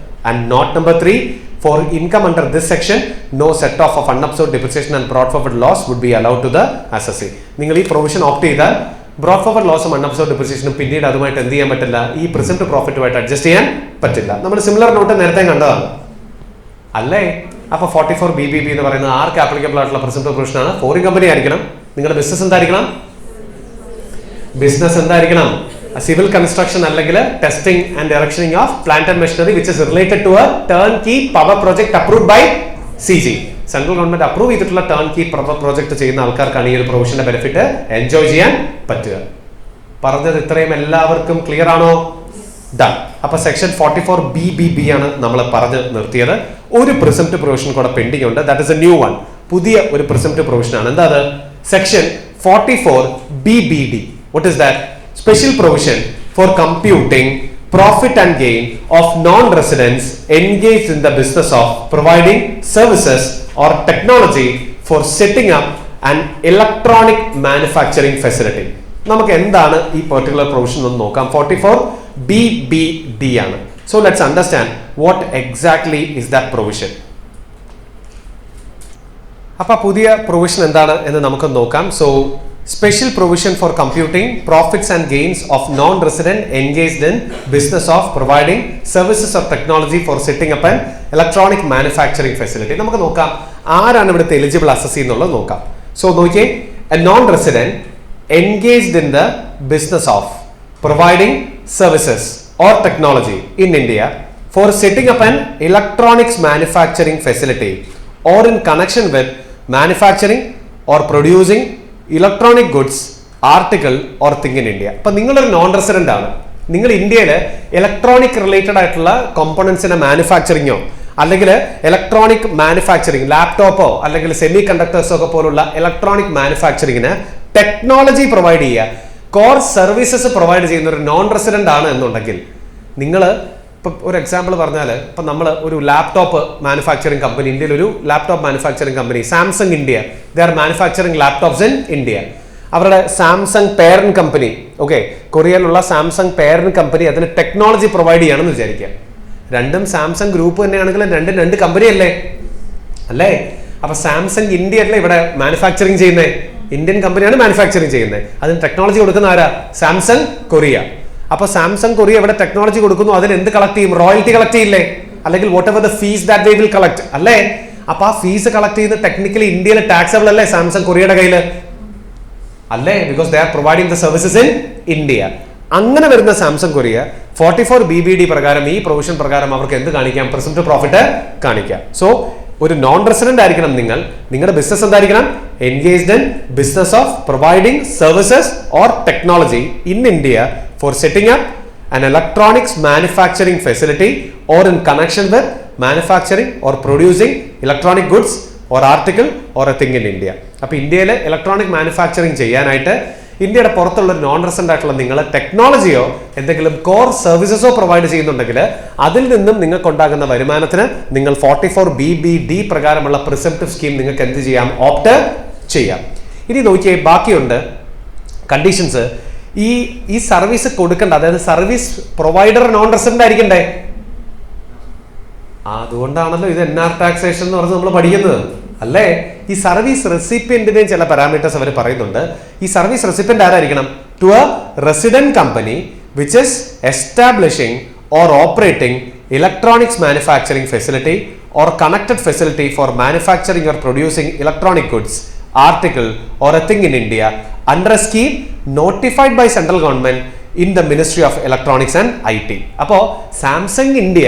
And note number 3, for income under this section, no set off of unabsorbed depreciation and brought forward loss would be allowed to the assessee. നിങ്ങൾ ഈ പ്രൊവിഷൻ ഓപ്റ്റ് ചെയ്താൽ ബ്രോട്ട് ഫോർവേഡ് ലോസും അൺഅബ്സോർബ്ഡ് ഡിപ്രീസിയേഷനും പിന്നീട് അതുമായിട്ട് എന്ത് ചെയ്യാൻ പറ്റില്ല? ഈ പ്രിസംപ്റ്റീവ് പ്രോഫിറ്റുമായിട്ട് അഡ്ജസ്റ്റ് ചെയ്യാൻ പറ്റില്ല. നമ്മൾ സിമിലർ നോട്ട് നേരത്തെ കണ്ടതാണ് അല്ലേ? അപ്പൊ 44BBB എന്ന് പറയുന്നത് ആർക്ക് ആപ്ലിക്കബിൾ ആയിട്ടുള്ള പ്രിസംപ്റ്റീവ് പ്രൊവിഷൻ ആണ്? ഫോറിൻ കമ്പനി ആയിരിക്കണം. നിങ്ങളുടെ ബിസിനസ് എന്തായിരിക്കണം? ബിസിനസ് എന്തായിരിക്കണം? സിവിൽ കൺസ്ട്രക്ഷൻ അല്ലെങ്കിൽ testing and erectioning of plant and machinery which is related to a turn key power project approved by CG. Central government approve ചെയ്തിട്ടുള്ള ടേൺ കീ പവർ പ്രോജക്ട് ചെയ്യുന്ന ആൾക്കാർക്കാണ് ഈ ഒരു പ്രൊവിഷന്റെ ബെനിഫിറ്റ് എൻജോയ് ചെയ്യാൻ പറ്റുക. പറഞ്ഞത് ഇത്രയും എല്ലാവർക്കും ക്ലിയർ ആണോ? ഡൺ. അപ്പൊ സെക്ഷൻ 44BBB ആണ് നമ്മൾ പറഞ്ഞു നിർത്തിയത്. ഒരു പ്രിസംപ്റ്റീവ് പ്രൊവിഷൻ കൂടെ പെൻഡിംഗ് ഉണ്ട്. That is A new one. പുതിയ ഒരു പ്രിസംപ്റ്റീവ് പ്രൊവിഷൻ ആണ്. എന്താ അത്? Section 44BBD. What is that? Special provision for computing profit and gain of non-residents engaged in the business of providing services or technology for setting up an electronic manufacturing facility. നമുക്ക് എന്താണ് ഈ പെർട്ടിക്കുലർ പ്രൊവിഷൻ എന്ന് നോക്കാം. 44BBD ആണ്. So let's understand what exactly is that provision. അപ്പോൾ പുതിയ പ്രൊവിഷൻ എന്താണ് എന്ന് നമുക്ക് നോക്കാം. So special provision for computing profits and gains of non-resident engaged in business of providing services or technology for setting up an electronic manufacturing facility. നമുക്ക് നോക്കാം ആരാണ് ഇവിടുത്തെ എലിജിബിൾ അസസി എന്നുള്ളത് നോക്കാം. സോ നോക്കിയേ, A non resident engaged in the business of providing services or technology in India for setting up an electronics manufacturing facility or in connection with manufacturing or producing electronic goods article or thing in India. അപ്പൊ നിങ്ങളൊരു നോൺ റെസിഡന്റ് ആണ്. നിങ്ങൾ ഇന്ത്യയിൽ ഇലക്ട്രോണിക് റിലേറ്റഡ് ആയിട്ടുള്ള കോമ്പണൻസിന്റെ മാനുഫാക്ചറിങ്ങോ അല്ലെങ്കിൽ ഇലക്ട്രോണിക് മാനുഫാക്ചറിങ് ലാപ്ടോപ്പോ അല്ലെങ്കിൽ സെമി കണ്ടക്ടേഴ്സോ ഒക്കെ പോലുള്ള ഇലക്ട്രോണിക് മാനുഫാക്ചറിങ്ങിന് ടെക്നോളജി പ്രൊവൈഡ് ചെയ്യുക, കോർ സർവീസസ് പ്രൊവൈഡ് ചെയ്യുന്ന ഒരു നോൺ റെസിഡന്റ് ആണ് എന്നുണ്ടെങ്കിൽ നിങ്ങൾ ഇപ്പം ഒരു എക്സാമ്പിൾ പറഞ്ഞാൽ ഇപ്പം നമ്മൾ ഒരു ലാപ്ടോപ്പ് മാനുഫാക്ചറിങ് കമ്പനി, ഇന്ത്യയിൽ ഒരു laptop manufacturing company Samsung India, they are manufacturing laptops in India. അവരുടെ സാംസങ് പേരന്റ് കമ്പനി, ഓക്കെ, കൊറിയയിലുള്ള സാംസങ് പേരന്റ് കമ്പനി അതിന് ടെക്നോളജി പ്രൊവൈഡ് ചെയ്യണമെന്ന് വിചാരിക്കുക. രണ്ടും സാംസങ് ഗ്രൂപ്പ് തന്നെയാണെങ്കിലും രണ്ടും രണ്ട് കമ്പനി അല്ലേ? അപ്പൊ സാംസങ് ഇന്ത്യ അല്ലേ ഇവിടെ മാനുഫാക്ചറിങ് ചെയ്യുന്നത്? ഇന്ത്യൻ കമ്പനിയാണ് മാനുഫാക്ചറിങ് ചെയ്യുന്നത്. അതിന് ടെക്നോളജി കൊടുക്കുന്ന ആരാ? Samsung Korea. അപ്പൊ സാംസങ് കൊറിയ ഇവിടെ ടെക്നോളജി കൊടുക്കുന്നു, അതിന് എന്ത് കളക്ട് ചെയ്യും? റോയൽറ്റി കളക്ട് ചെയ്യില്ലേ? അല്ലെങ്കിൽ what ever the fees that they will collect അല്ലേ? അപ്പൊ ആ ഫീസ് കളക്ട് ചെയ്യുന്നത് ടെക്നിക്കലി ഇന്ത്യയിൽ ടാക്സബിൾ അല്ലേ സാംസങ് കൊറിയയുടെ കയ്യിൽ അല്ലേ? Because they are providing the services in India. അങ്ങനെ വരുന്ന സാംസങ് കൊറിയ 44BBD പ്രകാരം, ഈ പ്രൊവിഷൻ പ്രകാരം അവർക്ക് എന്ത് കാണിക്കാം? പ്രിസംപ്റ്റീവ് പ്രോഫിറ്റ് കാണിക്കാം. സോ ഒരു നോൺ റെസിഡന്റ് ആയിരിക്കണം നിങ്ങൾ. നിങ്ങളുടെ ബിസിനസ് എന്തായിരിക്കണം? Engaged in business of providing services or technology in India for setting up an electronics manufacturing facility or in connection with manufacturing or producing electronic goods or article or a thing in India. അപ്പോൾ ഇന്ത്യയിൽ ഇലക്ട്രോണിക് മാനുഫാക്ചറിങ് ചെയ്യാനായിട്ട് ഇന്ത്യയുടെ പുറത്തുള്ള ഒരു നോൺ റെസിഡന്റ് ആയിട്ടുള്ള നിങ്ങൾ ടെക്നോളജിയോ എന്തെങ്കിലും കോർ സർവീസസോ പ്രൊവൈഡ് ചെയ്യുന്നുണ്ടെങ്കിൽ അതിൽ നിന്നും നിങ്ങൾക്ക് ഉണ്ടാകുന്ന വരുമാനത്തിന് നിങ്ങൾ 44BBD പ്രകാരമുള്ള പ്രിസംപ്റ്റീവ് സ്കീം നിങ്ങൾക്ക് എന്ത് ചെയ്യാം? ഓപ്റ്റ് ചെയ്യാം. ഇനി നോക്കിയേ, ബാക്കിയുണ്ട് കണ്ടീഷൻസ്. ഈ സർവീസ് കൊടുക്കണ്ട, അതായത് സർവീസ് പ്രൊവൈഡർ നോൺ റെസിഡന്റ് ആയിരിക്കണ്ടേ? അതുകൊണ്ടാണല്ലോ ഇത് NR ടാക്സേഷൻ എന്ന് പറഞ്ഞ് നമ്മൾ പഠിക്കുന്നത് അല്ലേ? ഈ സർവീസ് റെസിപ്പിയന്റിനെയും ചില പാരാമീറ്റേഴ്സ് അവർ പറയുന്നുണ്ട്. ഈ സർവീസ് റെസിപ്പിയന്റ് ആരായിരിക്കണം? To a resident company which is establishing or operating electronics manufacturing facility or connected facility for manufacturing or producing electronic goods article or a thing in India under a scheme notified by central government in the Ministry of Electronics and IT. അപ്പോൾ സാംസങ് ഇന്ത്യ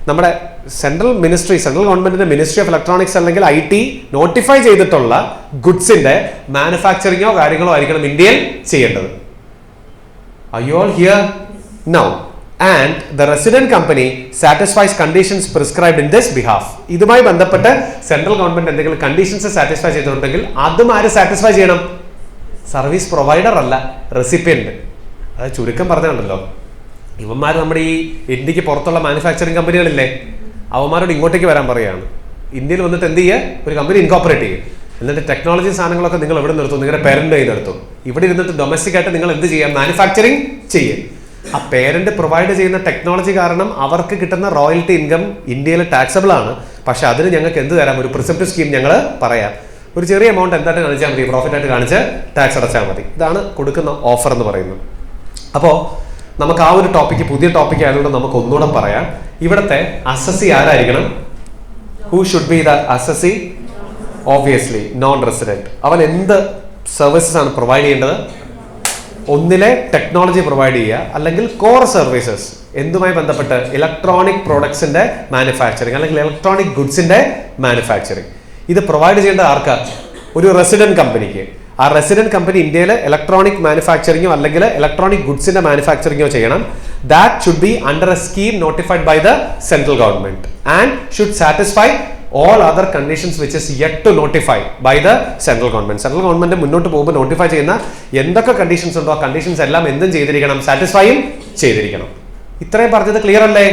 നമ്മുടെ സെൻട്രൽ ഗവൺമെന്റിന്റെ മിനിസ്ട്രി ഓഫ് ഇലക്ട്രോണിക്സ് അല്ലെങ്കിൽ IT നോട്ടിഫൈ ചെയ്തിട്ടുള്ള ഗുഡ്സിന്റെ മാനുഫാക്ചറിങ്ങോ കാര്യങ്ങളോ ആയിരിക്കണം ഇന്ത്യയിൽ ചെയ്യേണ്ടത്. Are you all here? Now, and the resident company satisfies conditions prescribed in this behalf. ഇതുമായി ബന്ധപ്പെട്ട് സെൻട്രൽ ഗവൺമെന്റ് എന്തെങ്കിലും കണ്ടീഷൻസ് സാറ്റിസ്ഫൈ ചെയ്തിട്ടുണ്ടെങ്കിൽ അതും ആര് സാറ്റിസ്ഫൈ ചെയ്യണം? സർവീസ് പ്രൊവൈഡർ അല്ല, റെസിപ്പിയന്റ്. അത് ചുരുക്കം പറഞ്ഞുണ്ടല്ലോ, ഇവന്മാർ നമ്മുടെ ഈ ഇന്ത്യക്ക് പുറത്തുള്ള മാനുഫാക്ചറിങ് കമ്പനികളില്ലേ, അവന്മാരോട് ഇങ്ങോട്ടേക്ക് വരാൻ പറയുകയാണ്. ഇന്ത്യയിൽ വന്നിട്ട് എന്ത് ചെയ്യുക? ഒരു കമ്പനി ഇൻകോപ്പറേറ്റ് ചെയ്യും. എന്നിട്ട് ടെക്നോളജി സാധനങ്ങളൊക്കെ നിങ്ങൾ എവിടെ നിർത്തും? നിങ്ങളുടെ പേരന്റ് കയ്യിൽ നിർത്തും. ഇവിടെ ഇരുന്നിട്ട് ഡൊമസ്റ്റിക് ആയിട്ട് നിങ്ങൾ എന്ത് ചെയ്യാം? മാനുഫാക്ചറിങ് ചെയ്യും. ആ പേരന്റ് പ്രൊവൈഡ് ചെയ്യുന്ന ടെക്നോളജി കാരണം അവർക്ക് കിട്ടുന്ന റോയൽറ്റി ഇൻകം ഇന്ത്യയിൽ ടാക്സബിൾ ആണ്. പക്ഷെ അതിന് ഞങ്ങൾക്ക് എന്ത് തരാം? ഒരു പ്രിസെപ്റ്റീവ് സ്കീം ഞങ്ങൾ പറയാം. ഒരു ചെറിയ എമൗണ്ട് എന്തായിട്ട് കാണിച്ചാൽ മതി, പ്രോഫിറ്റ് ആയിട്ട് കാണിച്ച് ടാക്സ് അടച്ചാൽ മതി. ഇതാണ് കൊടുക്കുന്ന ഓഫർ എന്ന് പറയുന്നത്. അപ്പോൾ നമുക്ക് ആ ഒരു ടോപ്പിക്ക് പുതിയ ടോപ്പിക് ആയതുകൊണ്ട് നമുക്ക് ഒന്നുകൂടെ പറയാം. ഇവിടുത്തെ അസസി ആരായിരിക്കണം? Who should be the assessee? Obviously non resident. അവൻ എന്ത് സർവീസസ് ആണ് പ്രൊവൈഡ് ചെയ്യേണ്ടത്? ഒന്നിലെ ടെക്നോളജി പ്രൊവൈഡ് ചെയ്യുക, അല്ലെങ്കിൽ കോർ സർവീസസ് എന്തുമായി ബന്ധപ്പെട്ട്? ഇലക്ട്രോണിക് പ്രോഡക്ട്സിന്റെ മാനുഫാക്ചറിങ് അല്ലെങ്കിൽ ഇലക്ട്രോണിക് ഗുഡ്സിന്റെ മാനുഫാക്ചറിങ്. ഇത് പ്രൊവൈഡ് ചെയ്യേണ്ട ആർക്കാ? ഒരു റെസിഡന്റ് കമ്പനിക്ക്. ആ റെസിഡന്റ് കമ്പനി ഇന്ത്യയിൽ ഇലക്ട്രോണിക് മാനുഫാക്ചറിങ്ങോ അല്ലെങ്കിൽ ഇലക്ട്രോണിക് ഗുഡ്സിന്റെ മാനുഫാക്ചറിങ്ങോ ചെയ്യണം. That should be under a scheme notified by the central government and should satisfy all other conditions which is yet to notify by the central government. Central government മുന്നോട്ട് പോകുമ്പോൾ നോട്ടിഫൈ ചെയ്യുന്ന എന്തൊക്കെ കണ്ടീഷൻസ് ഉണ്ടോ ആ കണ്ടീഷൻസ് എല്ലാം എന്തും ചെയ്തിരിക്കണം? സാറ്റിസ്ഫൈയും ചെയ്തിരിക്കണം. ഇത്രയും പറഞ്ഞത് ക്ലിയർ അല്ലേ?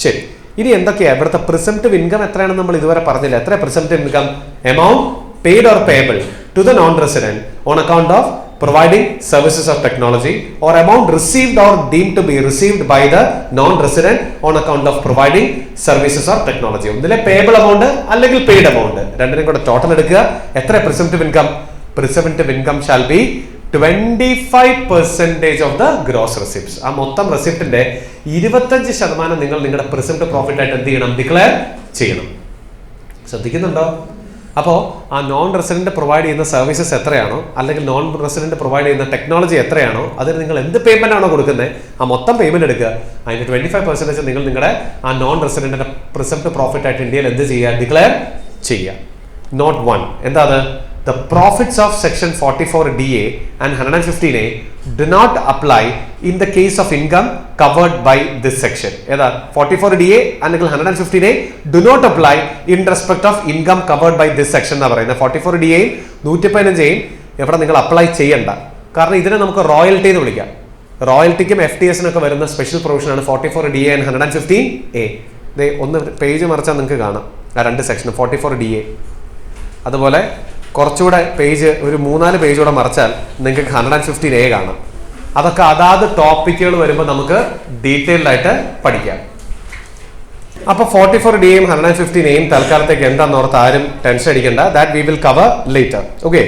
ശരി, ഇനി എന്തൊക്കെയാ ഇവിടുത്തെ പ്രിസംപ്റ്റീവ് ഇൻകം എത്രയാണെന്ന് നമ്മൾ ഇതുവരെ പറഞ്ഞില്ല. എത്ര presumptive income? Amount paid or payable to the non-resident on account of providing services of technology, or amount received or deemed to be received by the non-resident on account of providing services of technology. ഒന്നിലെ പേയബിൾ എമൗണ്ട് അല്ലെങ്കിൽ പെയ്ഡ് എമൗണ്ട്, രണ്ടിനും കൂടെ ടോട്ടൽ എടുക്കുക. എത്ര presumptive income? Presumptive income shall be 25% of the gross receipts. ആ മൊത്തം റെസിപ്റ്റിന്റെ 25% നിങ്ങൾ നിങ്ങളുടെ പ്രിസംപ്റ്റീവ് പ്രോഫിറ്റ് ആയിട്ട് എന്ത് ചെയ്യണം? ഡിക്ലെയർ ചെയ്യണം. ശ്രദ്ധിക്കുന്നുണ്ടോ? അപ്പോൾ ആ നോൺ റെസിഡന്റ് പ്രൊവൈഡ് ചെയ്യുന്ന സർവീസസ് എത്രയാണോ അല്ലെങ്കിൽ നോൺ റെസിഡന്റ് പ്രൊവൈഡ് ചെയ്യുന്ന ടെക്നോളജി എത്രയാണോ അതിന് നിങ്ങൾ എന്ത് പേയ്മെന്റ് ആണോ കൊടുക്കുന്നത് ആ മൊത്തം പേയ്മെന്റ് എടുക്കുക. അതിന്റെ 25% നിങ്ങൾ നിങ്ങളുടെ ആ നോൺ റെസിഡന്റിന്റെ പ്രിസംപ്റ്റീവ് പ്രോഫിറ്റ് ആയിട്ട് ഇന്ത്യയിൽ എന്ത് ചെയ്യുക? ഡിക്ലെയർ ചെയ്യുക. നോട്ട് 1 എന്താ അത്? The profits of section 44DA and 115A do not apply in the case of income covered by this section. ഏതാ? 44DA അല്ലെങ്കിൽ 115A do not apply in respect of income covered by this section എന്നാ പറയുന്നത്. 44DAയും 115Aയും എവിടെ നിങ്ങൾ അപ്ലൈ ചെയ്യണ്ട. കാരണം ഇതിനെ നമുക്ക് റോയൽറ്റി എന്ന് വിളിക്കാം. റോയൽറ്റിക്കും FTSനൊക്കെ വരുന്ന സ്പെഷ്യൽ പ്രൊവിഷൻ ആണ് 44DA and 115A. ഒന്ന് പേജ് മറിച്ചാൽ നിങ്ങൾക്ക് കാണാം ആ രണ്ട് സെക്ഷൻ 44DA. അതുപോലെ കുറച്ചുകൂടെ പേജ് ഒരു 3-4 പേജ് കൂടെ മറിച്ചാൽ നിങ്ങൾക്ക് 115A കാണാം. അതൊക്കെ അതാത് ടോപ്പിക്കുകൾ വരുമ്പോൾ നമുക്ക് ഡീറ്റെയിൽഡ് ആയിട്ട് പഠിക്കാം. അപ്പൊ 44DAയും 115Aയും തൽക്കാലത്തേക്ക് എന്താന്ന് ഓർത്ത് ആരും ടെൻഷൻ അടിക്കണ്ട. That we will cover later. Okay,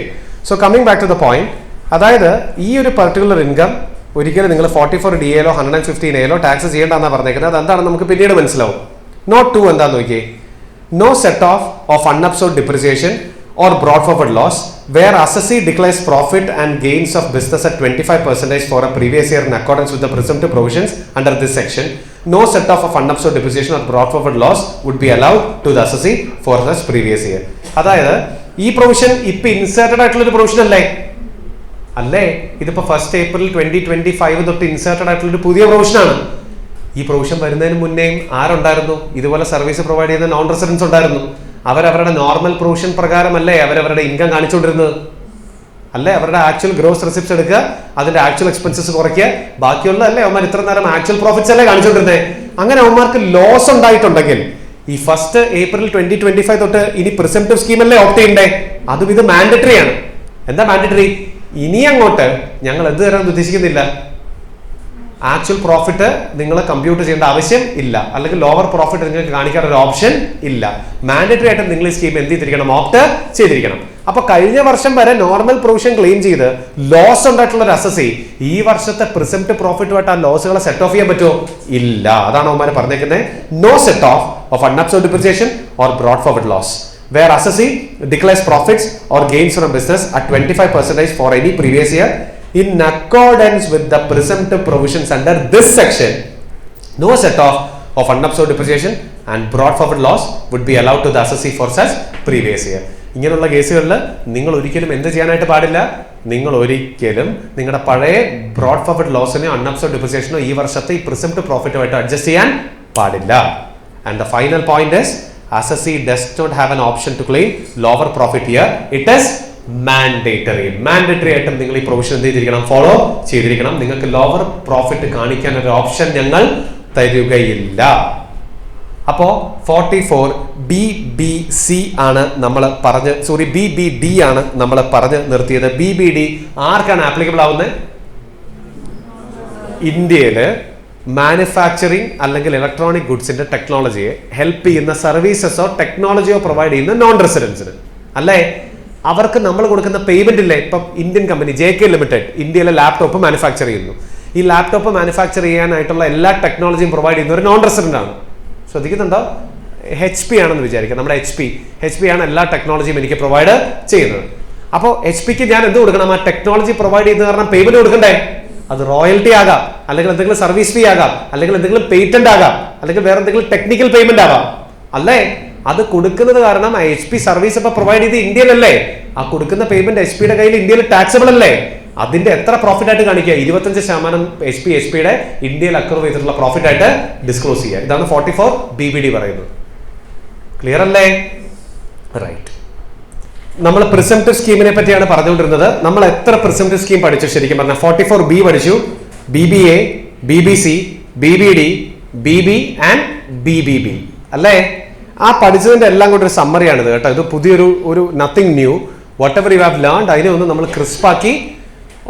so coming back to the point, അതായത് ഈ ഒരു പർട്ടിക്കുലർ ഇൻകം ഒരിക്കലും നിങ്ങൾ 44DAയിലോ 115Aയിലോ ടാക്സ് ചെയ്യേണ്ടെന്നാണ് പറഞ്ഞേക്കുന്നത്. അതെന്താണെന്ന് നമുക്ക് പിന്നീട് മനസ്സിലാവും. നോട്ട് 2 എന്താന്ന് നോക്കിയേ. No set off unabsorbed depreciation or brought forward loss where assessee declares profit and gains of business at 25% for a previous year in accordance with the presumptive provisions under this section. No set off of unabsorbed depreciation or brought forward loss would be allowed to the assessee for such previous year. അതായത് ഈ പ്രൊവിഷൻ ഇപ്പൊ ഇൻസേർട്ടഡ് ആയിട്ടുള്ള ഒരു പ്രൊവിഷൻ അല്ലേ? ഇതിപ്പോ 1st April 2025 തൊട്ട് ഇൻസേർട്ടഡ് ആയിട്ടുള്ള ഒരു പുതിയ പ്രൊവിഷനാണ്. ഈ പ്രൊവിഷൻ വരുന്നതിന് മുന്നേയും ആരുണ്ടായിരുന്നു? ഇതുപോലെ സർവീസ് പ്രൊവൈഡ് ചെയ്യുന്ന നോൺ റെസിഡൻസ് ഉണ്ടായിരുന്നു. അവരവരുടെ നോർമൽ പ്രൊവിഷൻ പ്രകാരമല്ലേ അവരവരുടെ ഇൻകം കാണിച്ചുകൊണ്ടിരുന്നത്? അല്ലേ? അവരുടെ ആക്ച്വൽ ഗ്രോസ് റെസിപ്റ്റ്സ് എടുക്കുക, അതിന്റെ ആക്ച്വൽ എക്സ്പെൻസസ് കുറയ്ക്കുക, ബാക്കിയുള്ള അല്ലേ അവന്മാർ ഇത്ര നേരം ആക്ച്വൽ പ്രോഫിറ്റ്സ് അല്ലേ കാണിച്ചുകൊണ്ടിരുന്നത്? അങ്ങനെ അവന്മാർക്ക് ലോസ് ഉണ്ടായിട്ടുണ്ടെങ്കിൽ ഈ 1st April 2025 തൊട്ട് ഇനി പ്രിസംപ്റ്റീവ് സ്കീം അല്ലേ ഓപ്റ്റ് ചെയ്യണ്ടേ? അതും ഇത് മാൻഡറ്ററി ആണ്. എന്താ മാൻഡറ്ററി? ഇനി അങ്ങോട്ട് ഞങ്ങൾ എന്ത് തരാൻ ഉദ്ദേശിക്കുന്നില്ല. ആക്ച്വൽ പ്രോഫിറ്റ് നിങ്ങൾ കമ്പ്യൂട്ട് ചെയ്യേണ്ട ആവശ്യം ഇല്ല, അല്ലെങ്കിൽ ലോവർ പ്രോഫിറ്റ് നിങ്ങൾക്ക് കാണിക്കാൻ ഒരു ഓപ്ഷൻ ഇല്ല. മാൻഡറ്ററി ആയിട്ട് നിങ്ങൾ ഈ സ്കീം എന്ത് ചെയ്തിരിക്കണം? ഓപ്റ്റ് ചെയ്തിരിക്കണം. അപ്പൊ കഴിഞ്ഞ വർഷം വരെ നോർമൽ പ്രൊവിഷൻ ക്ലെയിം ചെയ്ത് ലോസ് ഉണ്ടായിട്ടുള്ള ഒരു അസസി ഈ വർഷത്തെ പ്രിസംപ്റ്റീവ് പ്രോഫിറ്റുമായിട്ട് ആ ലോസുകളെ സെറ്റ് ഓഫ് ചെയ്യാൻ പറ്റുമോ? ഇല്ല. അതാണ് അവന്മാർ പറഞ്ഞേക്കുന്നത്. No set off unabsorbed depreciation or brought forward loss where assessee declares profits or gains from business at 25% for any previous year in accordance with the presumptive provisions under this section, no set of unabsorbed depreciation and brought forward loss would be allowed to the assessee for such previous year. ഇങ്ങനെയുള്ള കേസുകളിൽ നിങ്ങൾ ഒരിക്കലും എന്ത് ചെയ്യാനായിട്ട് പാടില്ല? നിങ്ങൾ ഒരിക്കലും നിങ്ങളുടെ പഴയ ബ്രോഡ് ഫോർവേഡ് ലോസിനെയോ അൺഅബ്സോർബ്ഡ് ഡിപ്രിസിയേഷനോ ഈ വർഷത്തെ ഈ പ്രിസംപ്റ്റീവ് പ്രോഫിറ്റുമായിട്ട് അഡ്ജസ്റ്റ് ചെയ്യാൻ പാടില്ല. And the final point is assessee does not have an option to claim lower profit here. It is mandatory ആയിട്ടും നിങ്ങൾ ഈ പ്രൊവിഷൻ എന്ത് ചെയ്തിരിക്കണം? ഫോളോ ചെയ്തിരിക്കണം. നിങ്ങൾക്ക് ലോവർ പ്രോഫിറ്റ് കാണിക്കാൻ ഒരു ഓപ്ഷൻ ഞങ്ങൾ തരുകയില്ല. അപ്പോ 44BBC ആണ് നമ്മൾ പറഞ്ഞ് BBD ആണ് നമ്മൾ പറഞ്ഞ് നിർത്തിയത്. BBD ആർക്കാണ് ആപ്ലിക്കബിൾ ആവുന്നത്? ഇന്ത്യയില് മാനുഫാക്ചറിങ് അല്ലെങ്കിൽ ഇലക്ട്രോണിക് ഗുഡ്സിന്റെ ടെക്നോളജിയെ ഹെൽപ്പ് ചെയ്യുന്ന സർവീസസോ ടെക്നോളജിയോ പ്രൊവൈഡ് ചെയ്യുന്ന നോൺ റെസിഡൻസിന് അല്ലേ? അവർക്ക് നമ്മൾ കൊടുക്കുന്ന പേയ്മെന്റ് ഇല്ലേ? ഇപ്പം ഇന്ത്യൻ കമ്പനി JK ലിമിറ്റഡ് ഇന്ത്യയിലെ ലാപ്ടോപ്പ് മാനുഫാക്ചർ ചെയ്യുന്നു. ഈ ലാപ്ടോപ്പ് മാനുഫാക്ചർ ചെയ്യാനായിട്ടുള്ള എല്ലാ ടെക്നോളജിയും പ്രൊവൈഡ് ചെയ്യുന്ന ഒരു നോൺ റെസിഡന്റ് ആണ്. ശ്രദ്ധിക്കുന്നുണ്ടോ? HP ആണെന്ന് വിചാരിക്കുക. നമ്മുടെ HP ആണ് എല്ലാ ടെക്നോളജിയും എനിക്ക് പ്രൊവൈഡ് ചെയ്യുന്നത്. അപ്പോൾ HPക്ക് ഞാൻ എന്ത് കൊടുക്കണം? ആ ടെക്നോളജി പ്രൊവൈഡ് ചെയ്യുന്ന കാരണം പേയ്മെന്റ് കൊടുക്കണ്ടേ? അത് റോയൽറ്റി ആകാം, അല്ലെങ്കിൽ എന്തെങ്കിലും സർവീസ് ഫീ ആകാം, അല്ലെങ്കിൽ എന്തെങ്കിലും പേറ്റന്റ് ആകാം, അല്ലെങ്കിൽ വേറെ എന്തെങ്കിലും ടെക്നിക്കൽ പേയ്മെന്റ് ആവാം അല്ലേ? അത് കൊടുക്കുന്നത് കാരണം HP സർവീസ് ഇപ്പൊ പ്രൊവൈഡ് ചെയ്ത് ഇന്ത്യയിലല്ലേ? ആ കൊടുക്കുന്ന പേയ്മെന്റ് HPയുടെ കയ്യിൽ ഇന്ത്യയിൽ ടാക്സബിൾ അല്ലേ? അതിന്റെ എത്ര പ്രോഫിറ്റ് ആയിട്ട് കാണിക്കുക? 25% HPയുടെ ഇന്ത്യയിൽ അക്രൂവ് ചെയ്തിട്ടുള്ള പ്രോഫിറ്റ് ആയിട്ട് ഡിസ്ക്ലോസ് ചെയ്യുക. ഇതാണ് 44BBD പറയുന്നത്. ക്ലിയർ അല്ലേ? റൈറ്റ്. നമ്മൾ പ്രിസംപ്റ്റീവ് സ്കീമിനെ പറ്റിയാണ് പറഞ്ഞുകൊണ്ടിരുന്നത്. നമ്മൾ എത്ര പ്രിസംപ്റ്റീവ് സ്കീം പഠിച്ചു? ശരിക്കും പറഞ്ഞാൽ 44B പഠിച്ചു, BBA, BBC, BBD, BB and BBB അല്ലേ? ആ പഠിച്ചതിന്റെ എല്ലാം കൂടെ ഒരു സമ്മറിയാണിത് കേട്ടോ. ഇത് പുതിയൊരു nothing new, what ever you have learned അതിനെ ഒന്ന് നമ്മൾ ക്രിസ്പാക്കി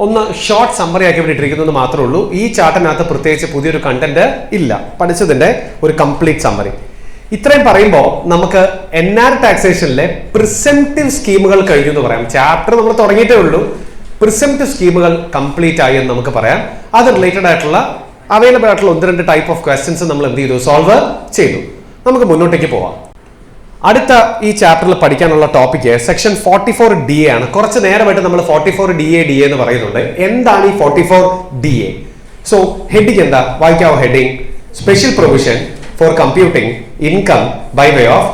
ഒന്ന് ഷോർട്ട് സമ്മറി ആക്കി വിട്ടിരിക്കുന്നത് മാത്രമേ ഉള്ളൂ. ഈ ചാർട്ടിനകത്ത് പ്രത്യേകിച്ച് പുതിയൊരു കണ്ടന്റ് ഇല്ല. പഠിച്ചതിന്റെ ഒരു കംപ്ലീറ്റ് സമ്മറി. ഇത്രയും പറയുമ്പോൾ നമുക്ക് NR ടാക്സേഷനിലെ പ്രിസംപ്റ്റീവ് സ്കീമുകൾ കഴിഞ്ഞു എന്ന് പറയാം. ചാപ്റ്റർ നമ്മൾ തുടങ്ങിയിട്ടേ ഉള്ളൂ. പ്രിസംപ്റ്റീവ് സ്കീമുകൾ കംപ്ലീറ്റ് ആയി എന്ന് നമുക്ക് പറയാം. അത് റിലേറ്റഡ് ആയിട്ടുള്ള അവൈലബിൾ ആയിട്ടുള്ള 1-2 ടൈപ്പ് ഓഫ് ക്വസ്റ്റ്യൻസ് നമ്മൾ എന്ത് ചെയ്തു? സോൾവ് ചെയ്തു. നമുക്ക് മുന്നോട്ടേക്ക് പോവാം. അടുത്ത ഈ ചാപ്റ്ററിൽ പഠിക്കാനുള്ള ടോപ്പിക്ക് സെക്ഷൻ 44DA ആണ്. കുറച്ച് നേരമായിട്ട് നമ്മൾ 44DA എന്ന് പറയുന്നുണ്ട്. എന്താണ് ഈ 44DA? സോ ഹെഡിങ് എന്താ? വായിക്കാവോ heading? Special provision for computing income by way of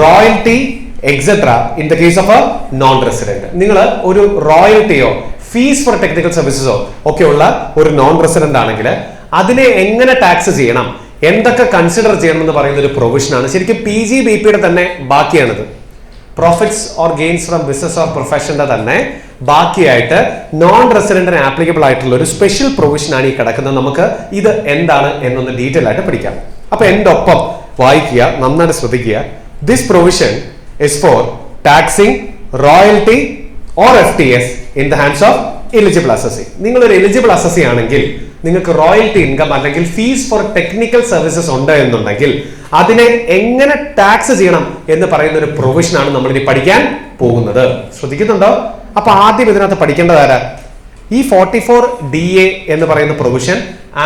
royalty etc in the case of a non-resident. നിങ്ങൾ ഒരു റോയൽറ്റിയോ ഫീസ് ഫോർ ടെക്നിക്കൽ സർവീസസോ ഒക്കെ ഉള്ള ഒരു നോൺ റെസിഡന്റ് ആണെങ്കിൽ അതിനെ എങ്ങനെ ടാക്സ് ചെയ്യണം, എന്തൊക്കെ കൺസിഡർ ചെയ്യണം എന്ന് പറയുന്ന ഒരു പ്രൊവിഷനാണ്. ശരിക്കും PGBPയുടെ തന്നെ ബാക്കിയാണിത്. Profits or gains from business or പ്രൊഫഷന്റെ തന്നെ ബാക്കിയായിട്ട് നോൺ റെസിഡന്റിന് ആപ്ലിക്കബിൾ ആയിട്ടുള്ള ഒരു സ്പെഷ്യൽ പ്രൊവിഷനാണ് ഈ കിടക്കുന്നത്. നമുക്ക് ഇത് എന്താണ് എന്നൊന്ന് ഡീറ്റെയിൽ ആയിട്ട് പഠിക്കാം. അപ്പൊ എന്റെ ഒപ്പം വായിക്കുക, നന്നായിട്ട് ശ്രദ്ധിക്കുക. This provision is for taxing royalty or FTS in the hands of eligible assessee. നിങ്ങൾ ഒരു എലിജിബിൾ അസസി ആണെങ്കിൽ നിങ്ങൾക്ക് റോയൽറ്റി ഇൻകം അല്ലെങ്കിൽ ഫീസ് ഫോർ ടെക്നിക്കൽ സർവീസസ് ഉണ്ട് എന്നുണ്ടെങ്കിൽ അതിനെ എങ്ങനെ ടാക്സ് ചെയ്യണം എന്ന് പറയുന്ന ഒരു പ്രൊവിഷനാണ് നമ്മൾ ഇനി പഠിക്കാൻ പോകുന്നത്. ശ്രദ്ധിക്കുന്നുണ്ടോ? അപ്പൊ ആദ്യം ഇതിനകത്ത് പഠിക്കേണ്ടത് ആരാ? ഈ 44DA എന്ന് പറയുന്ന പ്രൊവിഷൻ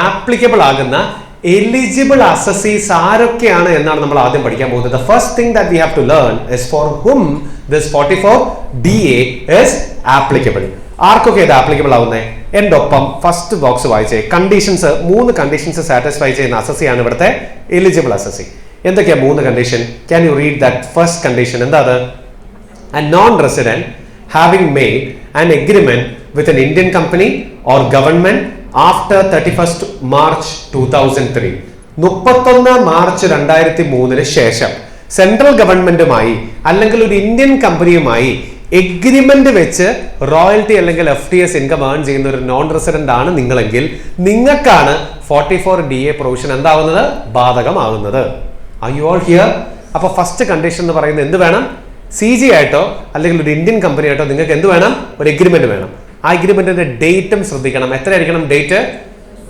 ആപ്ലിക്കബിൾ ആകുന്ന എലിജിബിൾ അസസീസ് ആരൊക്കെയാണ് എന്നാണ് നമ്മൾ ആദ്യം പഠിക്കാൻ പോകുന്നത്. The first thing that we have to learn is for whom this 44DA is applicable. ആർക്കൊക്കെ ഇത് ആപ്ലിക്കബിൾ ആവുന്നത്? എന്റെ ഒപ്പം ഫസ്റ്റ് ബോക്സ് വായിച്ചേ. കണ്ടീഷൻസ്, 3 കണ്ടീഷൻസ് സാറ്റിസ്ഫൈ ചെയ്യുന്ന അസസിയാണ് ഇവിടുത്തെ എലിജിബിൾ അസസി. എന്തൊക്കെയാ 3 condition? Can you read that first condition? എന്താ അത്? A non-resident having made an agreement with an Indian company or government after 31st March 2003. 31 March 2003 ശേഷം സെൻട്രൽ ഗവൺമെന്റുമായി അല്ലെങ്കിൽ ഒരു ഇന്ത്യൻ കമ്പനിയുമായി എഗ്രിമെന്റ് വെച്ച് റോയൽറ്റി അല്ലെങ്കിൽ FTS ഇൻകം ഏൺ ചെയ്യുന്ന ഒരു നോൺ റെസിഡന്റ് ആണ് നിങ്ങളെങ്കിൽ നിങ്ങൾക്കാണ് 44DA പ്രൊവിഷൻ എന്താവുന്നത്? ബാധകമാകുന്നത്. Are you all here? അപ്പൊ ഫസ്റ്റ് കണ്ടീഷൻ എന്ന് പറയുന്നത് എന്ത് വേണം? CG ആയിട്ടോ അല്ലെങ്കിൽ ഒരു ഇന്ത്യൻ കമ്പനി ആയിട്ടോ നിങ്ങൾക്ക് എന്ത് വേണം? ഒരു എഗ്രിമെന്റ് വേണം. ആ എഗ്രിമെന്റിന്റെ ഡേറ്റും ശ്രദ്ധിക്കണം. എത്രയായിരിക്കണം ഡേറ്റ്?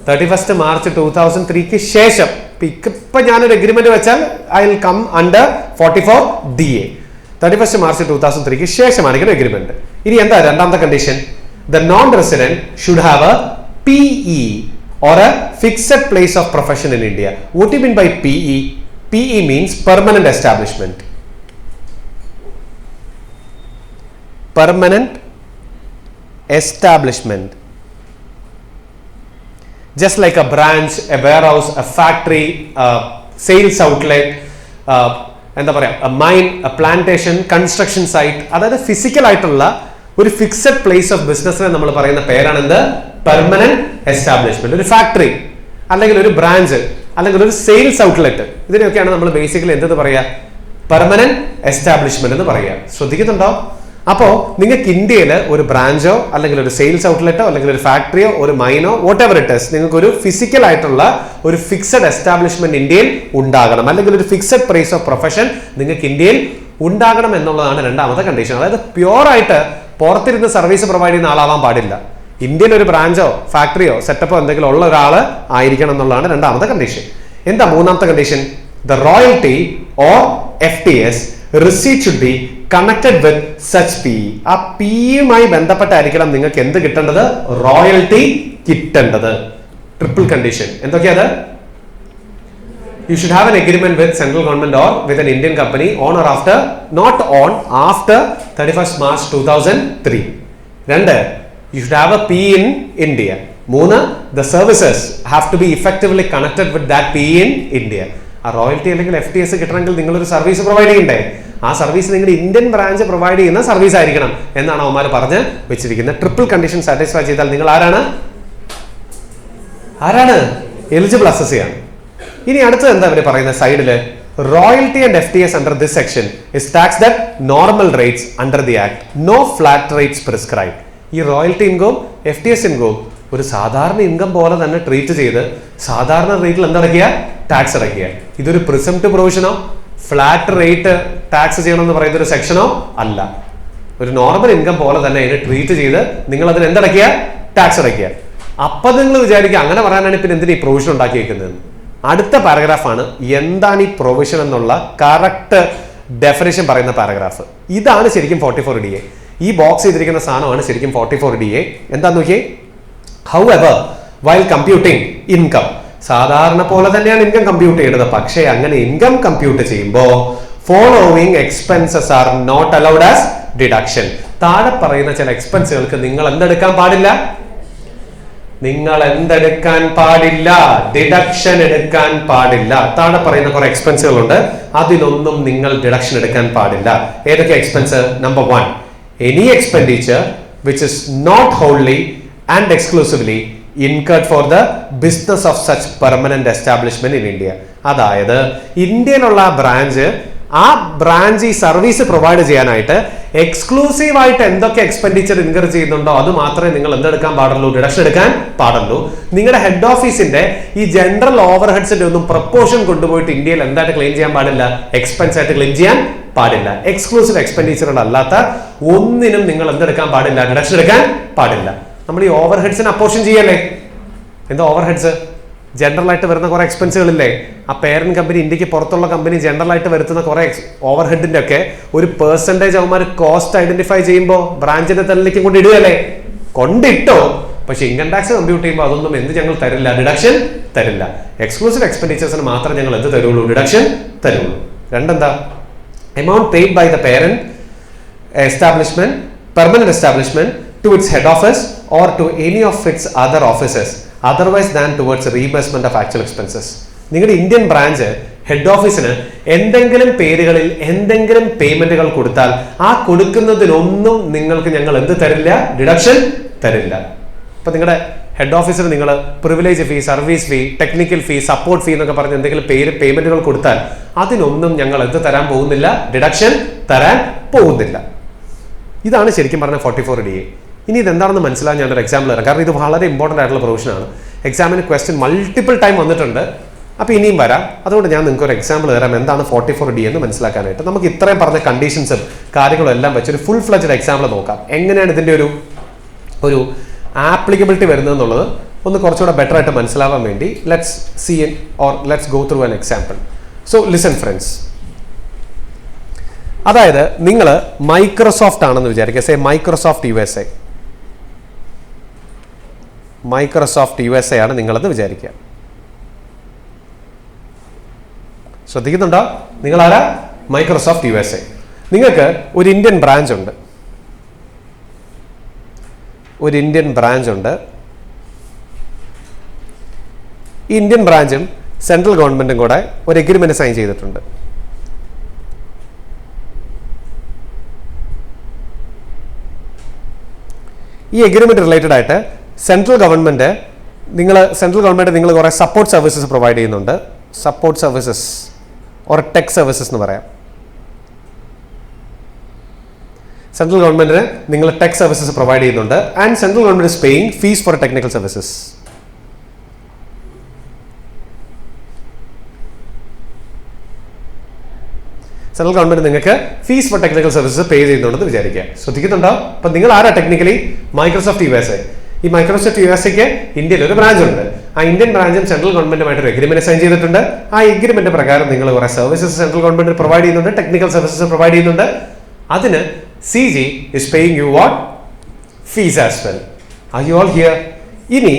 31st മാർച്ച് 2003 ശേഷം. ഇപ്പൊ ഞാനൊരു എഗ്രിമെന്റ് വെച്ചാൽ I will come under 44DA. 31st March 2003 ശേഷമായിരിക്കണം എഗ്രിമെന്റ്. ഇനി എന്താ രണ്ടാമത്തെ condition? The non resident should have a PE or a fixed place of profession in India. What do you mean by PE? PE means permanent establishment. Permanent establishment. just like a branch, a warehouse, a factory, a sales outlet, എന്താ പറയുക, മൈൻ, പ്ലാന്റേഷൻ, കൺസ്ട്രക്ഷൻ സൈറ്റ്, അതായത് ഫിസിക്കൽ ആയിട്ടുള്ള ഒരു ഫിക്സഡ് പ്ലേസ് ഓഫ് ബിസിനസ്സിനെ നമ്മൾ പറയുന്ന പേരാണ് എന്ത്? Permanent establishment. ഒരു ഫാക്ടറി അല്ലെങ്കിൽ ഒരു ബ്രാഞ്ച് അല്ലെങ്കിൽ ഒരു സെയിൽസ് ഔട്ട്ലെറ്റ്, ഇതിനൊക്കെയാണ് നമ്മൾ ബേസിക്കലി എന്തെന്ന് പറയുക? പെർമനന്റ് എസ്റ്റാബ്ലിഷ്മെന്റ് എന്ന് പറയുക. ശ്രദ്ധിക്കുന്നുണ്ടോ? അപ്പോൾ നിങ്ങൾക്ക് ഇന്ത്യയിൽ ഒരു ബ്രാഞ്ചോ അല്ലെങ്കിൽ ഒരു സെയിൽസ് ഔട്ട്ലെറ്റോ അല്ലെങ്കിൽ ഒരു ഫാക്ടറിയോ ഒരു മൈനോ വാട്ട് എവർ ഇറ്റ് ഈസ്, നിങ്ങൾക്ക് ഒരു ഫിസിക്കൽ ആയിട്ടുള്ള ഒരു ഫിക്സഡ് എസ്റ്റാബ്ലിഷ്മെന്റ് ഇന്ത്യയിൽ ഉണ്ടാകണം, അല്ലെങ്കിൽ ഒരു ഫിക്സഡ് പ്ലേസ് ഓഫ് പ്രൊഫഷൻ നിങ്ങൾക്ക് ഇന്ത്യയിൽ ഉണ്ടാകണം എന്നുള്ളതാണ് രണ്ടാമത്തെ കണ്ടീഷൻ. അതായത് പ്യുവർ ആയിട്ട് പുറത്തിരുന്ന് സർവീസ് പ്രൊവൈഡ് ചെയ്യുന്ന ആളാവാൻ പാടില്ല. ഇന്ത്യയിൽ ഒരു ബ്രാഞ്ചോ ഫാക്ടറിയോ സെറ്റപ്പോ എന്തെങ്കിലും ഉള്ള ഒരാൾ ആയിരിക്കണം എന്നുള്ളതാണ് രണ്ടാമത്തെ കണ്ടീഷൻ. എന്താ മൂന്നാമത്തെ condition? The royalty or FTS receipt should be connected with such PE. ആ പിയുമായി ബന്ധപ്പെട്ടായിരിക്കണം നിങ്ങൾക്ക് എന്ത് കിട്ടേണ്ടത്? റോയൽറ്റി കിട്ടേണ്ടത്. ട്രിപ്പിൾ കണ്ടീഷൻ എന്തൊക്കെയാണ്? You should have an agreement with central government or with an Indian company on or after, not on, after 31st March 2003. രണ്ട്, you should have a PE in India. മൂന്ന്, the services have to be effectively connected with that PE in India. ആ റോയൽറ്റി അല്ലെങ്കിൽ FTS കിട്ടണമെങ്കിൽ നിങ്ങളൊരു സർവീസ് പ്രൊവൈഡ് ചെയ്യണ്ടേ? ആ സർവീസ് നിങ്ങളുടെ ഇന്ത്യൻ ബ്രാഞ്ച് പ്രൊവൈഡ് ചെയ്യുന്ന സർവീസ് ആയിരിക്കണം എന്നാണ് അവന്മാർ പറഞ്ഞ് വെച്ചിരിക്കുന്നത്. ട്രിപ്പിൾ കണ്ടീഷൻ സാറ്റിസ്ഫൈ ചെയ്താൽ നിങ്ങൾ ആരാണ്? എലിജിബിൾ അസസിയാണ്. ഇനി അടുത്തത് എന്താ അവർ പറയുന്ന സൈഡില്? Royalty and FTS under this section is taxed at normal rates under the act, no flat rates prescribe. ഈ റോയൽറ്റി ഇൻകവും FTS ഇൻകവും ഒരു സാധാരണ ഇൻകം പോലെ തന്നെ ട്രീറ്റ് ചെയ്ത് സാധാരണ റേറ്റിൽ എന്തടക്കുക? ടാക്സ് അടയ്ക്കുക. ഇതൊരു പ്രിസംപ്റ്റീവ് പ്രൊവിഷനോ ഫ്ലാറ്റ് റേറ്റ് ടാക്സ് ചെയ്യണമെന്ന് പറയുന്ന ഒരു സെക്ഷനോ അല്ല. ഒരു നോർമൽ ഇൻകം പോലെ തന്നെ അതിനെ ട്രീറ്റ് ചെയ്ത് നിങ്ങൾ അതിന് എന്തടക്കുക? ടാക്സ് അടയ്ക്കുക. അപ്പൊ നിങ്ങൾ വിചാരിക്കുക അങ്ങനെ പറയാനാണ് പിന്നെ എന്തിനാ ഈ പ്രൊവിഷൻ ഉണ്ടാക്കി വെക്കുന്നത്? അടുത്ത പാരഗ്രാഫാണ് എന്താണ് ഈ പ്രൊവിഷൻ എന്നുള്ള കറക്റ്റ് ഡെഫിനേഷൻ പറയുന്ന പാരഗ്രാഫ്. ഇതാണ് ശരിക്കും 44DA. ഈ ബോക്സ് ചെയ്തിരിക്കുന്ന സാധനമാണ് ശരിക്കും 44DA. എന്താന്ന് നോക്കിയേ. However, while computing income, സാധാരണ പോലെ തന്നെയാണ് ഇൻകം കമ്പ്യൂട്ട് ചെയ്യുന്നത്. പക്ഷേ അങ്ങനെ ഇൻകം കമ്പ്യൂട്ട് ചെയ്യുമ്പോൾ following expenses are not allowed as deduction. താഴെ പറയുന്ന ചില എക്സ്പെൻസുകൾക്ക് നിങ്ങൾ എന്തെടുക്കാൻ പാടില്ല? ഡിഡക്ഷൻ എടുക്കാൻ പാടില്ല. താഴെ പറയുന്ന കുറെ എക്സ്പെൻസുകളുണ്ട്, അതിലൊന്നും നിങ്ങൾ ഡിഡക്ഷൻ എടുക്കാൻ പാടില്ല. ഏതൊക്കെ expense? Number 1, any expenditure which is not wholly and exclusively incurred for the business of such permanent establishment in India. അതായത് ഇന്ത്യയിലുള്ള ബ്രാഞ്ച് ആ ബ്രാഞ്ച് ഈ സർവീസ് പ്രൊവൈഡ് ചെയ്യാനായിട്ട് എക്സ്ക്ലൂസീവ് ആയിട്ട് എന്തൊക്കെ എക്സ്പെൻഡിച്ചർ ഇൻകർ ചെയ്യുന്നുണ്ടോ അത് മാത്രമേ നിങ്ങൾ എന്തെടുക്കാൻ പാടുള്ളൂ? ഡിഡക്ഷൻ എടുക്കാൻ പാടുള്ളൂ. നിങ്ങളുടെ ഹെഡ് ഓഫീസിന്റെ ഈ ജനറൽ ഓവർ ഹെഡ്സിന്റെ ഒന്നും പ്രപ്പോർഷൻ കൊണ്ടുപോയിട്ട് ഇന്ത്യയിൽ എന്തായിട്ട് ക്ലെയിം ചെയ്യാൻ പാടില്ല? എക്സ്പെൻസ് ആയിട്ട് ക്ലെയിം ചെയ്യാൻ പാടില്ല. എക്സ്ക്ലൂസീവ് എക്സ്പെൻഡിച്ചറുകൾ അല്ലാത്ത ഒന്നിനും നിങ്ങൾ എന്തെടുക്കാൻ പാടില്ല? ഡിഡക്ഷൻ എടുക്കാൻ പാടില്ല. നമ്മൾ ഈ ഓവർ ഹെഡ്സിന് അപ്പോർഷൻ ചെയ്യല്ലേ? എന്താ ഓവർ ഹെഡ്സ്? ജനറൽ ആയിട്ട് വരുന്ന കുറെ എക്സ്പെൻസുകളില്ലേ? ആ പേരന്റ് കമ്പനി ഇന്ത്യക്ക് പുറത്തുള്ള കമ്പനി ജനറൽ ആയിട്ട് വരുത്തുന്ന കുറെ ഓവർ ഹെഡിന്റെ ഒക്കെ ഒരു പെർസെന്റേജ് അവന്മാർ കോസ്റ്റ് ഐഡന്റിഫൈ ചെയ്യുമ്പോൾ ബ്രാഞ്ചിന്റെ തലയിലേക്ക് കൊണ്ട് ഇടുകയല്ലേ? കൊണ്ടിട്ടോ. പക്ഷെ ഇൻകം ടാക്സ് കമ്പ്യൂട്ട് ചെയ്യുമ്പോൾ അതൊന്നും എന്ത് ഞങ്ങൾ തരില്ല? ഡിഡക്ഷൻ തരില്ല. എക്സ്ക്ലൂസീവ് എക്സ്പെൻഡിച്ചേഴ്സിന് മാത്രം ഞങ്ങൾ എന്ത് തരുള്ളൂ? ഡിഡക്ഷൻ തരുള്ളൂ. രണ്ടെന്താ? Amount paid by the parent establishment, permanent establishment to its head office or to any of its other offices otherwise than towards reimbursement of actual expenses. നിങ്ങളുടെ ഇന്ത്യൻ ബ്രാഞ്ച് ഹെഡ് ഓഫീസിന് എന്തെങ്കിലും പേരുകളിൽ എന്തെങ്കിലും പേയ്മെന്റുകൾ കൊടുത്താൽ ആ കൊടുക്കുന്നതിനൊന്നും നിങ്ങൾക്ക് ഞങ്ങൾ എന്ത് തരില്ല? ഡിഡക്ഷൻ തരില്ല. അപ്പൊ നിങ്ങളുടെ ഹെഡ് ഓഫീസിന് നിങ്ങൾ പ്രിവിലേജ് ഫീ, സർവീസ് ഫീ, ടെക്നിക്കൽ ഫീ, സപ്പോർട്ട് ഫീ എന്നൊക്കെ പറഞ്ഞ് എന്തെങ്കിലും പേയ്മെന്റുകൾ കൊടുത്താൽ അതിനൊന്നും ഞങ്ങൾ എന്ത് തരാൻ പോകുന്നില്ല? ഡിഡക്ഷൻ തരാൻ പോകുന്നില്ല. ഇതാണ് ശരിക്കും പറഞ്ഞ 44DA. ഇനി ഇതെന്താണെന്ന് മനസ്സിലാക്കാൻ ഞാനൊരു എക്സാമ്പിൾ തരാം. കാരണം ഇത് വളരെ ഇമ്പോർട്ടൻ്റ് ആയിട്ടുള്ള പ്രൊവിഷനാണ്. എക്സാമിന് ക്വസ്റ്റ്യൻ മൾട്ടിപ്പിൾ ടൈം വന്നിട്ടുണ്ട്. അപ്പോൾ ഇനിയും വരാം. അതുകൊണ്ട് ഞാൻ നിങ്ങൾക്ക് ഒരു എക്സാമ്പിൾ തരാം എന്താണ് 44DA എന്ന് മനസ്സിലാക്കാനായിട്ട്. നമുക്ക് ഇത്രയും പറഞ്ഞ കണ്ടീഷൻസും കാര്യങ്ങളും എല്ലാം വെച്ചൊരു ഫുൾ ഫ്ലഡ്ജഡ് എക്സാമ്പിൾ നോക്കാം. എങ്ങനെയാണ് ഇതിൻ്റെ ഒരു ആപ്ലിക്കബിലിറ്റി വരുന്നത് എന്നുള്ളത് ഒന്ന് കുറച്ചുകൂടെ ബെറ്റർ ആയിട്ട് മനസ്സിലാവാൻ വേണ്ടി let's go through an example. So listen friends. അതായത് നിങ്ങൾ മൈക്രോസോഫ്റ്റ് ആണെന്ന് വിചാരിക്കുക. Say Microsoft U S A ആണ് നിങ്ങളെന്ന് വിചാരിക്കുക. ശ്രദ്ധിക്കുന്നുണ്ടോ? നിങ്ങളാരാ? Microsoft USA. നിങ്ങൾക്ക് ഒരു ഇന്ത്യൻ ബ്രാഞ്ച് ഉണ്ട്. ഈ ഇന്ത്യൻ ബ്രാഞ്ചും സെൻട്രൽ ഗവൺമെന്റും കൂടെ ഒരു എഗ്രിമെന്റ് സൈൻ ചെയ്തിട്ടുണ്ട്. ഈ എഗ്രിമെന്റ് റിലേറ്റഡ് ആയിട്ട് സെൻട്രൽ ഗവൺമെന്റ് നിങ്ങൾ കുറേ സപ്പോർട്ട് സർവീസസ് പ്രൊവൈഡ് ചെയ്യുന്നുണ്ട്. Support services or tech services എന്ന് പറയാം. സെൻട്രൽ ഗവൺമെന്റിന് നിങ്ങൾ ടെക് സർവീസസ് പ്രൊവൈഡ് ചെയ്യുന്നുണ്ട്. And central government is paying fees for technical services. Central government നിങ്ങൾക്ക് fees for technical services pay ചെയ്യുന്നുണ്ടെന്ന് വിചാരിക്കുക. ശ്രദ്ധിക്കുന്നുണ്ടോ? അപ്പൊ നിങ്ങൾ ആരാ ടെക്നിക്കലി? Microsoft USA. ഈ മൈക്രോസോഫ്റ്റ് USAക്ക് ഇന്ത്യയിൽ ഒരു ബ്രാഞ്ച് ഉണ്ട്. ആ ഇന്ത്യൻ ബ്രാഞ്ചും സെൻട്രൽ ഗവൺമെന്റുമായിട്ട് ഒരു എഗ്രിമെന്റ് സൈൻ ചെയ്തിട്ടുണ്ട്. ആ എഗ്രിമെന്റ് പ്രകാരം നിങ്ങൾ കുറെ സർവീസസ് സെൻട്രൽ ഗവൺമെന്റ് പ്രൊവൈഡ് ചെയ്യുന്നുണ്ട്, ടെക്നിക്കൽ സർവീസസ് പ്രൊവൈഡ് ചെയ്യുന്നുണ്ട്. അതിന് CG is paying you what? Fees as well. Are you all here? ഇനി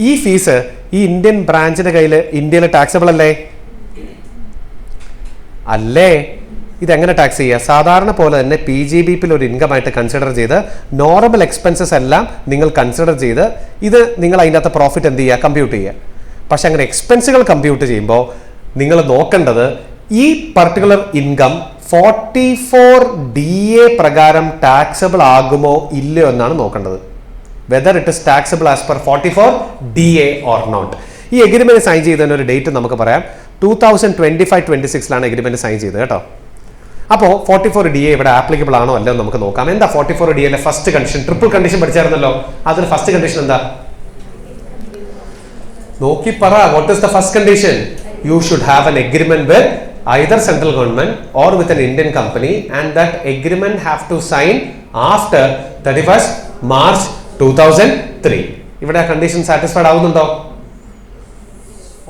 ഈ ഫീസ് ഈ ഇന്ത്യൻ ബ്രാഞ്ചിന്റെ കയ്യിൽ ഇന്ത്യയിൽ ടാക്സബിൾ അല്ലേ? അല്ലേ? ഇതെങ്ങനെ ടാക്സ് ചെയ്യുക? സാധാരണ പോലെ തന്നെ PGBP ഒരു ഇൻകം ആയിട്ട് കൺസിഡർ ചെയ്ത് നോർമൽ എക്സ്പെൻസസ് എല്ലാം നിങ്ങൾ കൺസിഡർ ചെയ്ത് ഇത് നിങ്ങൾ അതിൻ്റെ അകത്ത് പ്രോഫിറ്റ് എന്ത് ചെയ്യുക? കമ്പ്യൂട്ട് ചെയ്യുക. പക്ഷെ അങ്ങനെ എക്സ്പെൻസുകൾ കമ്പ്യൂട്ട് ചെയ്യുമ്പോൾ നിങ്ങൾ നോക്കേണ്ടത് ഈ പർട്ടിക്കുലർ ഇൻകം 44DA പ്രകാരം ടാക്സബിൾ ആകുമോ ഇല്ലയോ എന്നാണ് നോക്കേണ്ടത്. Whether it is taxable as per 44DA or not. ഈ എഗ്രിമെന്റ് സൈൻ ചെയ്തതിന് ഒരു ഡേറ്റ് നമുക്ക് പറയാം. 2025-26 എഗ്രിമെന്റ് സൈൻ ചെയ്തത് കേട്ടോ. അപ്പോൾ 44DA ഇവിടെ ആപ്ലിക്കബിൾ ആണോ അല്ലോ നമുക്ക് നോക്കാം. എന്താ 44DA first condition? Triple condition പഠിച്ചായിരുന്നല്ലോ. അതിന് ഫസ്റ്റ് കണ്ടീഷൻ എന്താ? നോക്കി പറ. What is the first condition? You should have an agreement with either central government or with an Indian company, and that agreement have to sign after 31st March 2003. ഇവിടെ കണ്ടീഷൻ സാറ്റിസ്ഫൈഡ് ആവുന്നുണ്ടോ?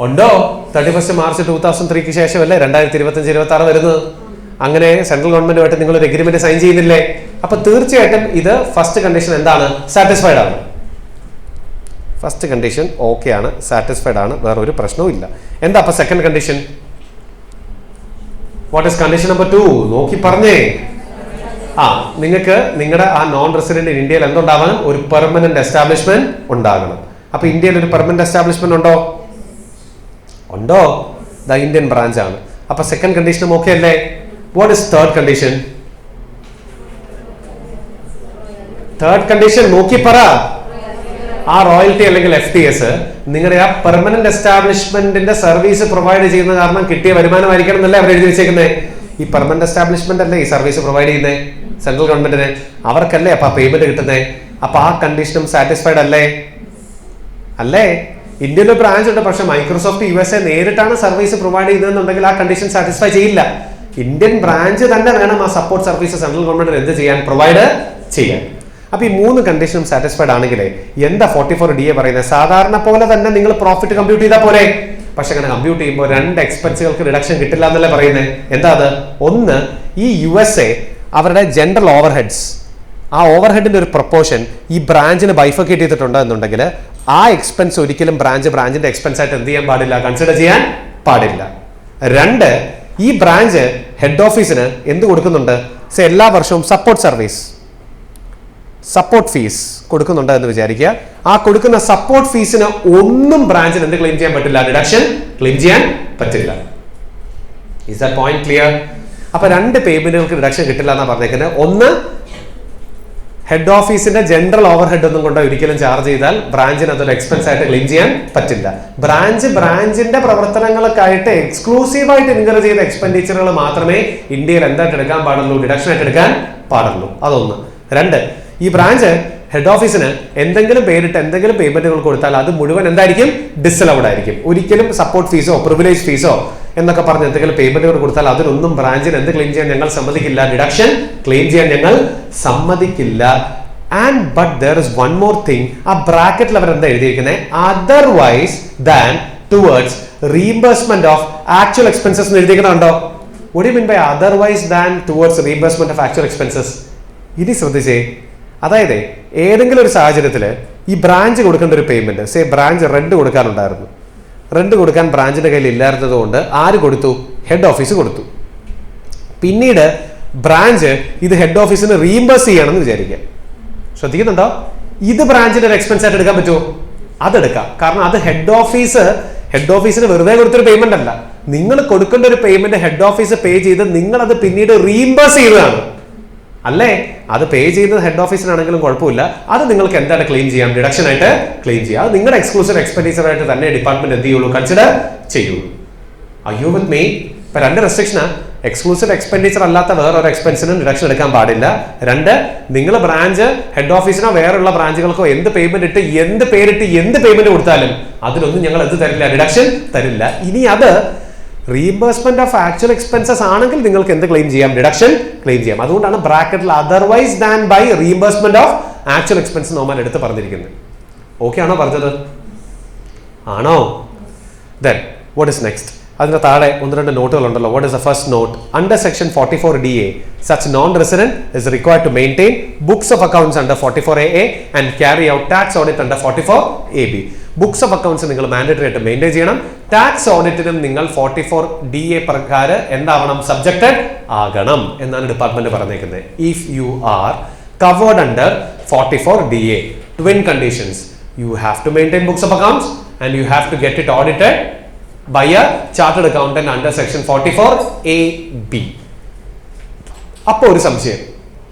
ഉണ്ടോ? 31st March 2003 ശേഷമല്ലേ 2025-26 വരുന്നത്. അങ്ങനെ സെൻട്രൽ ഗവൺമെന്റുമായിട്ട് നിങ്ങൾ ഒരു എഗ്രിമെന്റ് സൈൻ ചെയ്യുന്നില്ലേ? അപ്പൊ തീർച്ചയായിട്ടും ഇത് ഫസ്റ്റ് കണ്ടീഷൻ എന്താണ്? സാറ്റിസ്ഫൈഡ് ആണ്. ഫസ്റ്റ് കണ്ടീഷൻ ഓക്കെ ആണ്, സാറ്റിസ്ഫൈഡ് ആണ്, വേറെ ഒരു പ്രശ്നവും ഇല്ല. എന്താ അപ്പൊ second condition? What is condition number 2? നോക്കി പറഞ്ഞേ. നിങ്ങൾക്ക് നിങ്ങളുടെ ആ നോൺ റെസിഡന്റ് ഇന്ത്യയിൽ എന്തുണ്ടാവണം? ഒരു പെർമനന്റ് എസ്റ്റാബ്ലിഷ്മെന്റ് ഉണ്ടാകണം. അപ്പൊ ഇന്ത്യയിൽ ഒരു പെർമനന്റ് എസ്റ്റാബ്ലിഷ്മെന്റ് ഉണ്ടോ? ഉണ്ടോ? ദ ഇന്ത്യൻ ബ്രാഞ്ച് ആണ്. അപ്പൊ സെക്കൻഡ് കണ്ടീഷനും ഓക്കെ അല്ലേ? What is third condition? Third condition നോക്കി പറ. ആ റോയൽറ്റി അല്ലെങ്കിൽ FTS നിങ്ങളുടെ ആ പെർമനന്റ് എസ്റ്റാബ്ലിഷ്മെന്റിന്റെ സർവീസ് പ്രൊവൈഡ് ചെയ്യുന്ന കാരണം കിട്ടിയ വരുമാനമായിരിക്കണം എന്നല്ലേ അവർ എഴുതി വെച്ചേക്കുന്നത്. ഈ പെർമനന്റ് എസ്റ്റാബ്ലിഷ്മെന്റ് അല്ലേ ഈ സർവീസ് പ്രൊവൈഡ് ചെയ്യുന്നത് സെൻട്രൽ ഗവൺമെന്റിന്? അവർക്കല്ലേ അപ്പൊ പേയ്മെന്റ് കിട്ടുന്നത്. അപ്പൊ ആ കണ്ടീഷനും സാറ്റിസ്ഫൈഡ് അല്ലേ? അല്ലേ? ഇന്ത്യയിൽ ഒരു ബ്രാഞ്ച് ഉണ്ട്, പക്ഷെ മൈക്രോസോഫ്റ്റ് USA നേരിട്ടാണ് സർവീസ് പ്രൊവൈഡ് ചെയ്തതെന്നുണ്ടെങ്കിൽ ആ കണ്ടീഷൻ സാറ്റിസ്ഫൈ ചെയ്യില്ല. ഇന്ത്യൻ ബ്രാഞ്ച് തന്നെ വേണം ആ സപ്പോർട്ട് സർവീസ് സെൻട്രൽ ഗവൺമെന്റിന് എന്ത് ചെയ്യാൻ? പ്രൊവൈഡ് ചെയ്യാൻ. അപ്പൊ ഈ മൂന്ന് കണ്ടീഷനും സാറ്റിസ്ഫൈഡ് ആണെങ്കിലേ എന്താ 44DA പറയുന്നത്? സാധാരണ പോലെ തന്നെ നിങ്ങൾ പ്രോഫിറ്റ് കമ്പ്യൂട്ട് ചെയ്താൽ പോലെ. പക്ഷെ അങ്ങനെ കമ്പ്യൂട്ട് ചെയ്യുമ്പോൾ രണ്ട് എക്സ്പെൻസുകൾക്ക് റിഡക്ഷൻ കിട്ടില്ല എന്നല്ലേ പറയുന്നത്. എന്താ അത്? ഒന്ന്, ഈ USA അവരുടെ ജനറൽ ഓവർഹെഡ്സ്, ആ ഓവർഹെഡിന്റെ ഒരു പ്രൊപ്പോർഷൻ ഈ ബ്രാഞ്ചിന് ബൈഫക്കേറ്റ് ചെയ്തിട്ടുണ്ട് എന്നുണ്ടെങ്കിൽ ആ എക്സ്പെൻസ് ഒരിക്കലും ബ്രാഞ്ചിന്റെ എക്സ്പെൻസ് ആയിട്ട് എന്ത് ചെയ്യാൻ പാടില്ല? കൺസിഡർ ചെയ്യാൻ പാടില്ല. രണ്ട്, ഈ ബ്രാഞ്ച് ഹെഡ് ഓഫീസിന് എന്ത് കൊടുക്കുന്നുണ്ട്? എല്ലാ വർഷവും സപ്പോർട്ട് ഫീസ് കൊടുക്കുന്നുണ്ട് എന്ന് വിചാരിക്കുക. ആ കൊടുക്കുന്ന സപ്പോർട്ട് ഫീസിന് ഒന്നും ബ്രാഞ്ചിന് എന്ത് ക്ലെയിം ചെയ്യാൻ പറ്റില്ല? റിഡക്ഷൻ ക്ലെയിം ചെയ്യാൻ പറ്റില്ല. Is that point clear? അപ്പൊ രണ്ട് പേയ്മെന്റുകൾക്ക് റിഡക്ഷൻ കിട്ടില്ല എന്നാ പറഞ്ഞേക്കുന്നത്. ഒന്ന്, ഹെഡ് ഓഫീസിന്റെ ജനറൽ ഓവർ ഹെഡ് ഒന്നും കൊണ്ട് ഒരിക്കലും ചാർജ് ചെയ്താൽ ബ്രാഞ്ചിന് അതൊരു എക്സ്പെൻസ് ആയിട്ട് ക്ലെയിം ചെയ്യാൻ പറ്റില്ല. ബ്രാഞ്ചിന്റെ പ്രവർത്തനങ്ങൾക്കായിട്ട് എക്സ്ക്ലൂസീവായിട്ട് ഇൻകർ ചെയ്ത എക്സ്പെൻഡിച്ചറുകൾ മാത്രമേ ഇന്ത്യയിൽ എന്തായിട്ട് എടുക്കാൻ പാടുള്ളൂ? ഡിഡക്ഷൻ ആയിട്ട് എടുക്കാൻ പാടുള്ളൂ. അതൊന്ന്. രണ്ട്, ഈ ബ്രാഞ്ച് ഹെഡ് ഓഫീസിന് എന്തെങ്കിലും പേരിട്ട് എന്തെങ്കിലും പേയ്മെന്റുകൾ കൊടുത്താൽ അത് മുഴുവൻ എന്തായിരിക്കും? ഡിസലൗഡ് ആയിരിക്കും. ഒരിക്കലും സപ്പോർട്ട് ഫീസോ പ്രിവിലേജ് ഫീസോ എന്നൊക്കെ പറഞ്ഞ് എന്തെങ്കിലും പേയ്മെന്റുകൾ കൊടുത്താൽ അതിനൊന്നും ബ്രാഞ്ചിന് എന്ത് ക്ലെയിം ചെയ്യാൻ ഞങ്ങൾ സമ്മതിക്കില്ല? ഡിഡക്ഷൻ ക്ലെയിം ചെയ്യാൻ ഞങ്ങൾ സമ്മതിക്കില്ല. And but there is one more thing. ആ ബ്രാക്കറ്റിൽ അവർ എന്താ എഴുതിയിരിക്കുന്നത്? Otherwise than towards reimbursement of actual expenses എന്ന് എഴുതിയിരിക്കുന്നുണ്ടോ? What do you mean by otherwise than towards reimbursement of actual expenses? ഇനി ശ്രദ്ധിച്ചേ. അതായത് ഏതെങ്കിലും ഒരു സാഹചര്യത്തിൽ ഈ ബ്രാഞ്ച് കൊടുക്കേണ്ട ഒരു പേയ്മെന്റ്, ബ്രാഞ്ച് റെന്റ് കൊടുക്കാനുണ്ടായിരുന്നു. റെന്റ് കൊടുക്കാൻ ബ്രാഞ്ചിന്റെ കയ്യിൽ ഇല്ലാത്തത് കൊണ്ട് ആര് കൊടുത്തു? ഹെഡ് ഓഫീസ് കൊടുത്തു. പിന്നീട് ബ്രാഞ്ച് ഇത് ഹെഡ് ഓഫീസിന് റീഇംബേഴ്സ് ചെയ്യണമെന്ന് വിചാരിക്കുക. ശ്രദ്ധിക്കുന്നുണ്ടോ? ഇത് ബ്രാഞ്ചിന്റെ ഒരു എക്സ്പെൻസ് ആയിട്ട് എടുക്കാൻ പറ്റുമോ? അതെടുക്കാം. കാരണം അത് ഹെഡ് ഓഫീസ് ഹെഡ് ഓഫീസിന് വെറുതെ കൊടുത്തൊരു പേയ്മെന്റ് അല്ല. നിങ്ങൾ കൊടുക്കേണ്ട ഒരു പേയ്മെന്റ് ഹെഡ് ഓഫീസ് പേ ചെയ്ത് നിങ്ങൾ അത് പിന്നീട് റീഇംബേഴ്സ് ചെയ്തതാണ് അല്ലേ? അത് പേ ചെയ്യുന്നത് ഹെഡ് ഓഫീസിനാണെങ്കിലും കുഴപ്പമില്ല. അത് നിങ്ങൾക്ക് എന്താണ് ക്ലെയിം ചെയ്യാം? ഡിഡക്ഷൻ ആയിട്ട് ക്ലെയിം ചെയ്യാം. അത് നിങ്ങളുടെ എക്സ്ക്ലൂസീവ് എക്സ്പെൻഡിച്ചർ ആയിട്ട് തന്നെ ഡിപ്പാർട്ട്മെന്റ് എന്ത് ചെയ്യുള്ളൂ? കൺസിഡർ ചെയ്യുള്ളൂ. അയ്യോ വിത്ത് മീ. ഇപ്പൊ 2 റെസ്ട്രിക്ഷനാ. എക്സ്ക്ലൂസീവ് എക്സ്പെൻഡിച്ചർ അല്ലാത്ത വേറൊരു എക്സ്പെൻസിനും ഡിഡക്ഷൻ എടുക്കാൻ പാടില്ല. 2, നിങ്ങൾ ബ്രാഞ്ച് ഹെഡ് ഓഫീസിനോ വേറെയുള്ള ബ്രാഞ്ചുകൾക്കോ എന്ത് പേയ്മെന്റ് ഇട്ട് എന്ത് പേരിട്ട് എന്ത് പേയ്മെന്റ് കൊടുത്താലും അതിലൊന്നും ഞങ്ങൾ എന്ത് തരില്ല? ഡിഡക്ഷൻ തരില്ല. ഇനി അത് റീഇംബേഴ്സ്മെന്റ് ഓഫ് ആക്ച്വൽ എക്സ്പെൻസസ് ആണെങ്കിൽ നിങ്ങൾക്ക് എന്ത് ക്ലെയിം ചെയ്യാം? ഡിഡക്ഷൻ ക്ലെയിം ചെയ്യാം. അതുകൊണ്ടാണ് ബ്രാക്കറ്റിൽ otherwise than by reimbursement of actual expense നോമാൻ എടുത്ത് പറഞ്ഞിരിക്കുന്നത്. ഓക്കെ ആണോ പറഞ്ഞത്? ആണോ? Then what is next? അതിന്റെ താഴെ 1-2 നോട്ടുകളുണ്ടല്ലോ. What is the first note? Under section 44DA such non resident is required to maintain books of accounts under 44AA and carry out tax audit under 44AB. Books of accounts നിങ്ങൾ മാൻഡേറ്ററി ആയിട്ട് മെയിൻറ്റെയിൻ ചെയ്യണം. ടാക്സ് ഓഡിറ്റിനും നിങ്ങൾ 44DA പ്രകാരം എന്താവണം? സബ്ജക്റ്റഡ് ആകണം എന്നാണ് ഡിപ്പാർട്ട്മെന്റ് പറഞ്ഞേക്കുന്നത്. If you are covered under 44DA, twin conditions: you have to maintain books of accounts and you have to get it audited by a chartered accountant under section 44AB. അപ്പൊ ഒരു സംശയം,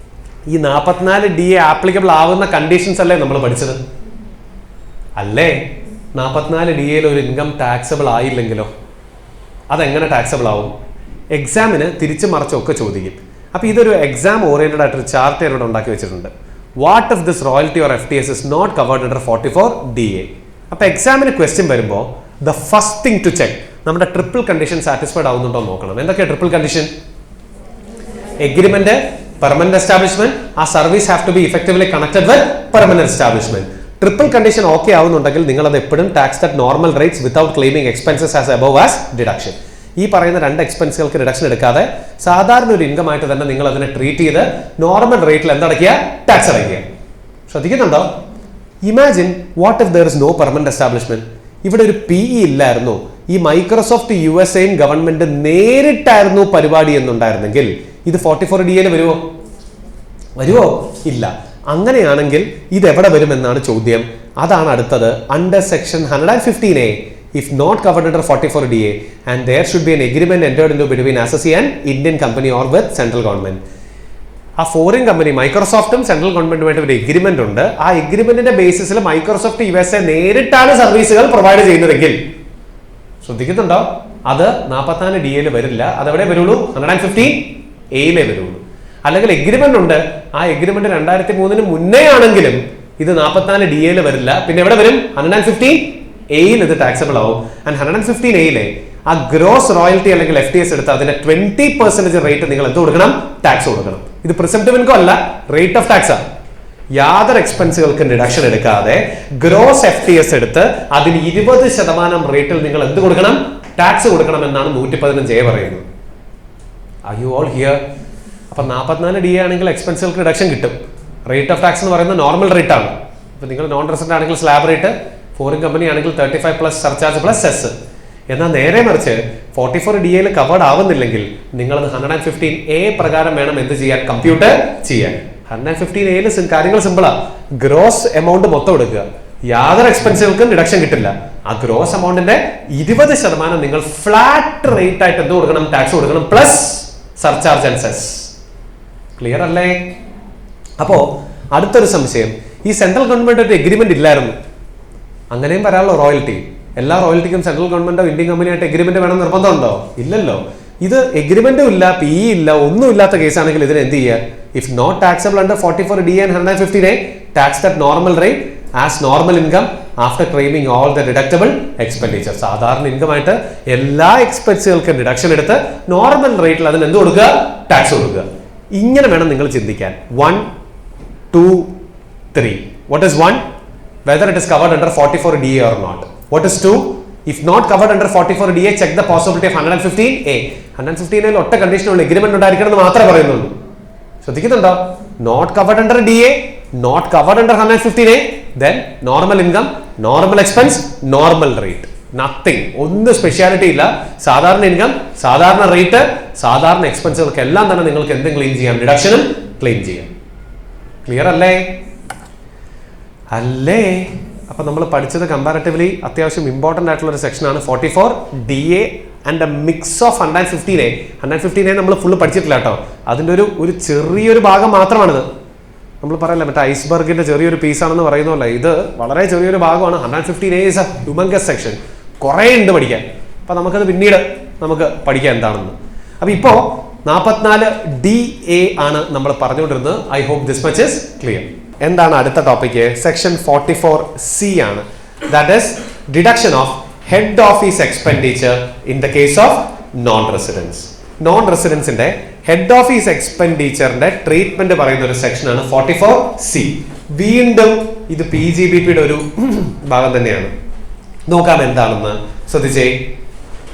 ഈ 44DA ആപ്ലിക്കബിൾ ആവുന്ന കണ്ടീഷൻസ് അല്ലേ നമ്മൾ പഠിച്ചത്? അല്ലേ? 44DAയിൽ ഒരു ഇൻകം ടാക്സബിൾ ആയില്ലെങ്കിലോ അതെങ്ങനെ ടാക്സബിൾ ആവും? എക്സാമിന് തിരിച്ചു മറിച്ചൊക്കെ ചോദിക്കും. അപ്പൊ ഇതൊരു എക്സാം ഓറിയന്റഡ് ആയിട്ടൊരു ചാർട്ട് ഇവിടെ ഉണ്ടാക്കി വെച്ചിട്ടുണ്ട്. What if this royalty or FTS is not covered under 44DA? അപ്പൊ എക്സാമിന് ക്വസ്റ്റ്യൻ വരുമ്പോൾ the first thing to check നമ്മുടെ ട്രിപ്പിൾ കണ്ടീഷൻ സാറ്റിസ്ഫൈഡ് ആവുന്നുണ്ടോ നോക്കണം. എന്തൊക്കെയാണ് triple condition? Agreement, permanent establishment, ആ service have to B effectively connected with permanent establishment. Triple condition okay ആവുന്നുണ്ടെങ്കിൽ നിങ്ങൾ അത് എപ്പോഴും tax at normal rates without claiming expenses as above as deduction. ഈ പറയുന്ന 2 എക്സ്പെൻസുകൾക്ക് ഡിഡക്ഷൻ എടുക്കാതെ സാധാരണ ഒരു ഇൻകം ആയിട്ട് തന്നെ നിങ്ങൾ അതിനെ ട്രീറ്റ് ചെയ്ത് നോർമൽ റേറ്റിൽ എന്തടയ്ക്കുക? ടാക്സ് അടയ്ക്കുക. ശ്രദ്ധിക്കുന്നുണ്ടോ? Imagine what if there is no permanent establishment. ഇവിടെ ഒരു PE ഇല്ലായിരുന്നു, ഈ മൈക്രോസോഫ്റ്റ് USA ഗവൺമെന്റ് നേരിട്ടായിരുന്നു പരിപാടി എന്നുണ്ടായിരുന്നെങ്കിൽ ഇത് 44DAയിൽ വരുമോ? ഇല്ല. അങ്ങനെയാണെങ്കിൽ ഇത് എവിടെ വരുമെന്നാണ് ചോദ്യം. അതാണ് അടുത്തത്. Under section 115A, if not covered under 44DA, and there should be an agreement entered into between assessee and Indian company or with central government. ആ ഫോറിൻ കമ്പനി മൈക്രോസോഫ്റ്റും സെൻട്രൽ ഗവൺമെന്റുമായിട്ട് ഒരു എഗ്രിമെന്റ് ഉണ്ട്. ആ എഗ്രിമെന്റിന്റെ ബേസിസിൽ മൈക്രോസോഫ്റ്റ് USA നേരിട്ടാണ് സർവീസുകൾ പ്രൊവൈഡ് ചെയ്യുന്നതെങ്കിൽ, ശ്രദ്ധിക്കുന്നുണ്ടോ? അത് 44DAയിൽ വരില്ല. അതെവിടെ വരുള്ളൂ? 115Aയിലേ വരുള്ളൂ. അല്ലെങ്കിൽ എഗ്രിമെന്റ് ഉണ്ട്, ആ എഗ്രിമെന്റ് 2003 മുന്നേ ആണെങ്കിലും ഇത് 44DAയിൽ വരില്ല. പിന്നെ എവിടെ വരും? 115Aയിൽ ഇത് ടാക്സബിൾ ആവും. ആൻഡ് 115Aയിലെ ആ ഗ്രോസ് റോയൽറ്റി അല്ലെങ്കിൽ FTS എടുത്ത് അതിന്റെ 20% റേറ്റ് നിങ്ങൾ എന്ത് കൊടുക്കണം? ടാക്സ് കൊടുക്കണം. ഇത് പ്രിസംപ്റ്റീവ് ഇൻകം അല്ല, റേറ്റ് ഓഫ് ടാക്സ് ആണ്. യാതൊരു എക്സ്പെൻസുകൾക്ക് ഡിഡക്ഷൻ എടുക്കാതെ ഗ്രോസ് FTS എടുത്ത് അതിന് 20% റേറ്റിൽ നിങ്ങൾ എന്ത് കൊടുക്കണം? ടാക്സ് കൊടുക്കണം എന്നാണ് 115A പറയുന്നത്. R you all here? അപ്പൊ 44DA ആണെങ്കിൽ എക്സ്പെൻസുകൾക്ക് ഡിഡക്ഷൻ കിട്ടും. റേറ്റ് ഓഫ് ടാക്സ് എന്ന് പറയുന്നത് നോർമൽ റേറ്റ് ആണ്. ഇപ്പൊ നിങ്ങൾ നോൺ റെസിഡന്റ് ആണെങ്കിൽ സ്ലാബ് റേറ്റ്, ഫോറിൻ കമ്പനി ആണെങ്കിൽ 35 പ്ലസ് സർചാർജ് പ്ലസ് സെസ്. എന്നാൽ നേരെ മറിച്ച് 44DAയിൽ കവേർഡ് ആവുന്നില്ലെങ്കിൽ നിങ്ങൾ അത് 115A പ്രകാരം വേണം എന്ത് ചെയ്യാൻ? കമ്പ്യൂട്ട് ചെയ്യാൻ. 115Aയിൽ കാര്യങ്ങൾ സിമ്പിളാ. ഗ്രോസ് എമൗണ്ട് മൊത്തം എടുക്കുക, യാതൊരു എക്സ്പെൻസുകൾക്കും ഡിഡക്ഷൻ കിട്ടില്ല. ആ ഗ്രോസ് എമൗണ്ടിന്റെ 20% നിങ്ങൾ ഫ്ലാറ്റ് റേറ്റ് ആയിട്ട് എന്ത് കൊടുക്കണം? ടാക്സ് കൊടുക്കണം, plus surcharge and cess. Clear അല്ലേ? അപ്പോ അടുത്തൊരു സംശയം, ഈ സെൻട്രൽ ഗവൺമെന്റ് ഒരു എഗ്രിമെന്റ് ഇല്ലായിരുന്നു. അങ്ങനെയും വരാനുള്ള റോയൽറ്റി. എല്ലാ റോയൽറ്റിക്കും സെൻട്രൽ ഗവൺമെന്റോ ഇന്ത്യൻ കമ്പനിയായിട്ട് എഗ്രിമെന്റ് വേണം നിർബന്ധമുണ്ടോ? ഇല്ലല്ലോ. ഇത് എഗ്രിമെന്റും ഇല്ല, PE ഇല്ല, ഒന്നും ഇല്ലാത്ത കേസാണെങ്കിൽ ഇതിന് എന്ത് ചെയ്യുക? If not taxable under 44DA and 115A, tax at normal rate as normal income after claiming all the deductible expenditure. സാധാരണ ഇൻകം ആയിട്ട് എല്ലാ എക്സ്പെൻസുകൾക്കും ഡിഡക്ഷൻ എടുത്ത് നോർമൽ റേറ്റിൽ അതിന് എന്ത് കൊടുക്കുക? ടാക്സ് കൊടുക്കുക. ഇങ്ങനെ വേണം നിങ്ങൾ ചിന്തിക്കാൻ. 1, 2, 3. What is 1? Whether it is covered under 44DA or not. What is 2? If not covered under 44DA, check the possibility of 115A. 115A ഒറ്റ കണ്ടീഷനുള്ള എഗ്രിമെന്റ് ഉണ്ടായിരിക്കണം എന്ന് മാത്രമേ പറയുന്നുള്ളൂ. ശ്രദ്ധിക്കുന്നുണ്ടോ? Not covered under DA, not covered under 115A, then normal income, normal expense, normal rate. Nothing. ഒന്നും സ്പെഷ്യാലിറ്റി ഇല്ല. സാധാരണ ഇൻകം, സാധാരണ റേറ്റ്, സാധാരണ എക്സ്പെൻസുകൾക്ക് എല്ലാം തന്നെ നിങ്ങൾക്ക് എന്തും ക്ലെയിം ചെയ്യാം? ഡിഡക്ഷനും ക്ലെയിം ചെയ്യാം. ക്ലിയർ അല്ലേ? അല്ലേ? അപ്പോൾ നമ്മൾ പഠിച്ചത് കമ്പാരിറ്റീവ്ലി അത്യാവശ്യം ഇമ്പോർട്ടൻ്റ് ആയിട്ടുള്ള ഒരു സെക്ഷനാണ് 44 DA and A mix of 115A. 115A നമ്മൾ ഫുള്ള് പഠിച്ചിട്ടില്ല കേട്ടോ. അതിൻ്റെ ഒരു ചെറിയൊരു ഭാഗം മാത്രമാണിത്. നമ്മൾ പറയല്ല മറ്റേ ഐസ്ബർഗിന്റെ ചെറിയൊരു പീസാണെന്ന് പറയുന്നല്ല, ഇത് വളരെ ചെറിയൊരു ഭാഗമാണ്. 115A is A humongous section. കുറേ ഉണ്ട് പഠിക്കാൻ. അപ്പം നമുക്കത് പിന്നീട് പഠിക്കാം എന്താണെന്ന്. അപ്പം ഇപ്പോൾ 44 DA ആണ് നമ്മൾ പറഞ്ഞുകൊണ്ടിരുന്നത്. I hope this much is clear. എന്താണ് അടുത്ത ടോപ്പിക്ക്? സെക്ഷൻ 44C ആണ്. That is deduction of head office expenditure in the case of non residence. Non റെസിഡൻസിന്റെ ഹെഡ് ഓഫീസ് എക്സ്പെൻഡിച്ചറിന്റെ ട്രീറ്റ്മെന്റ് പറയുന്ന ഒരു സെക്ഷനാണ് 44C. വീണ്ടും ഇത് PGBPയുടെ ഒരു ഭാഗം തന്നെയാണ്. നോക്കാം എന്താണെന്ന് ശ്രദ്ധിച്ചേ.